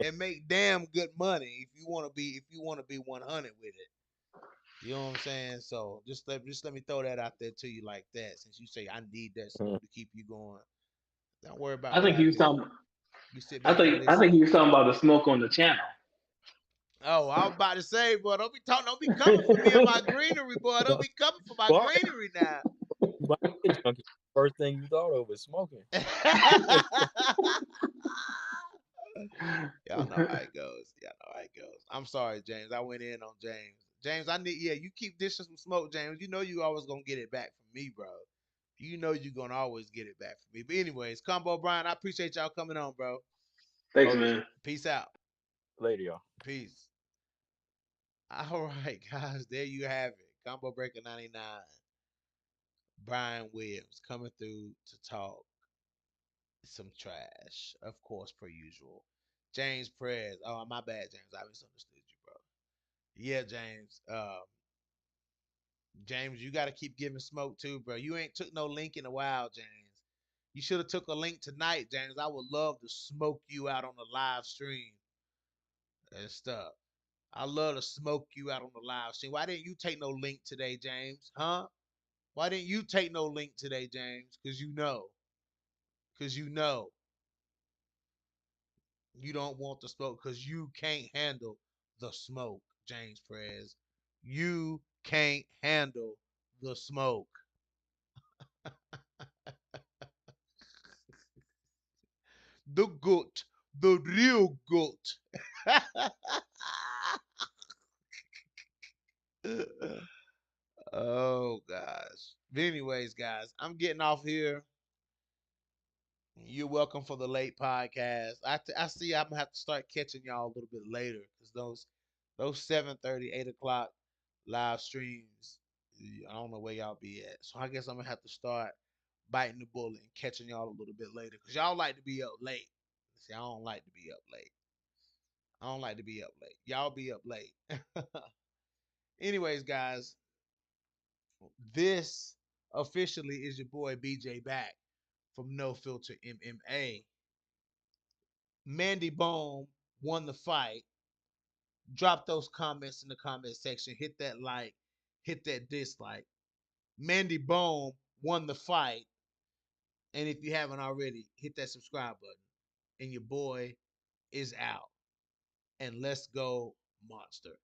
and make damn good money if you want to be 100 with it. You know what I'm saying? So just let me throw that out there to you like that. Since you say I need that Mhm. smoke to keep you going, don't worry about I what think I he was do. talking. You sit I back and think I listen. think he was talking about the smoke on the channel. Oh, I was about to say, boy, don't be coming for me and my greenery, boy. Don't be coming for my Well, greenery now. you might be a junkie. First thing you thought of was smoking. Y'all know how it goes. Y'all know how it goes. I'm sorry, James. I went in on James. James, you keep dishing some smoke, James. You know you always gonna get it back from me, bro. You know you're gonna always get it back from me. But anyways, Combo Brian, I appreciate y'all coming on, bro. Thanks, Oh yeah. man. Peace out. Later, y'all. Peace. All right, guys. There you have it. Combo Breaker 99. Brian Williams coming through to talk some trash, of course, per usual. James Perez. Oh, my bad, James. I misunderstood you, bro. Yeah, James. James, you got to keep giving smoke too, bro. You ain't took no link in a while, James. You should have took a link tonight, James. I would love to smoke you out on the live stream and stuff. I love to smoke you out on the live stream. Why didn't you take no link today, James? Huh? Why didn't you take no link today, James? Cause you know. Cause you know you don't want the smoke. Cause you can't handle the smoke, James Perez. You can't handle the smoke. The goat, the real goat. Oh gosh. But anyways, guys, I'm getting off here. You're welcome for the late podcast. I see I'm gonna have to start catching y'all a little bit later because those 7:30, 8 o'clock live streams, I don't know where y'all be at. So I guess I'm gonna have to start biting the bullet and catching y'all a little bit later because y'all like to be up late. See, I don't like to be up late. I don't like to be up late. Y'all be up late. Anyways, guys, this officially is your boy BJ back from No Filter MMA. Mandy Bohm won the fight. Drop those comments in the comment section. Hit that like, hit that dislike. Mandy Bohm won the fight. And if you haven't already, hit that subscribe button. And your boy is out. And let's go, Monster.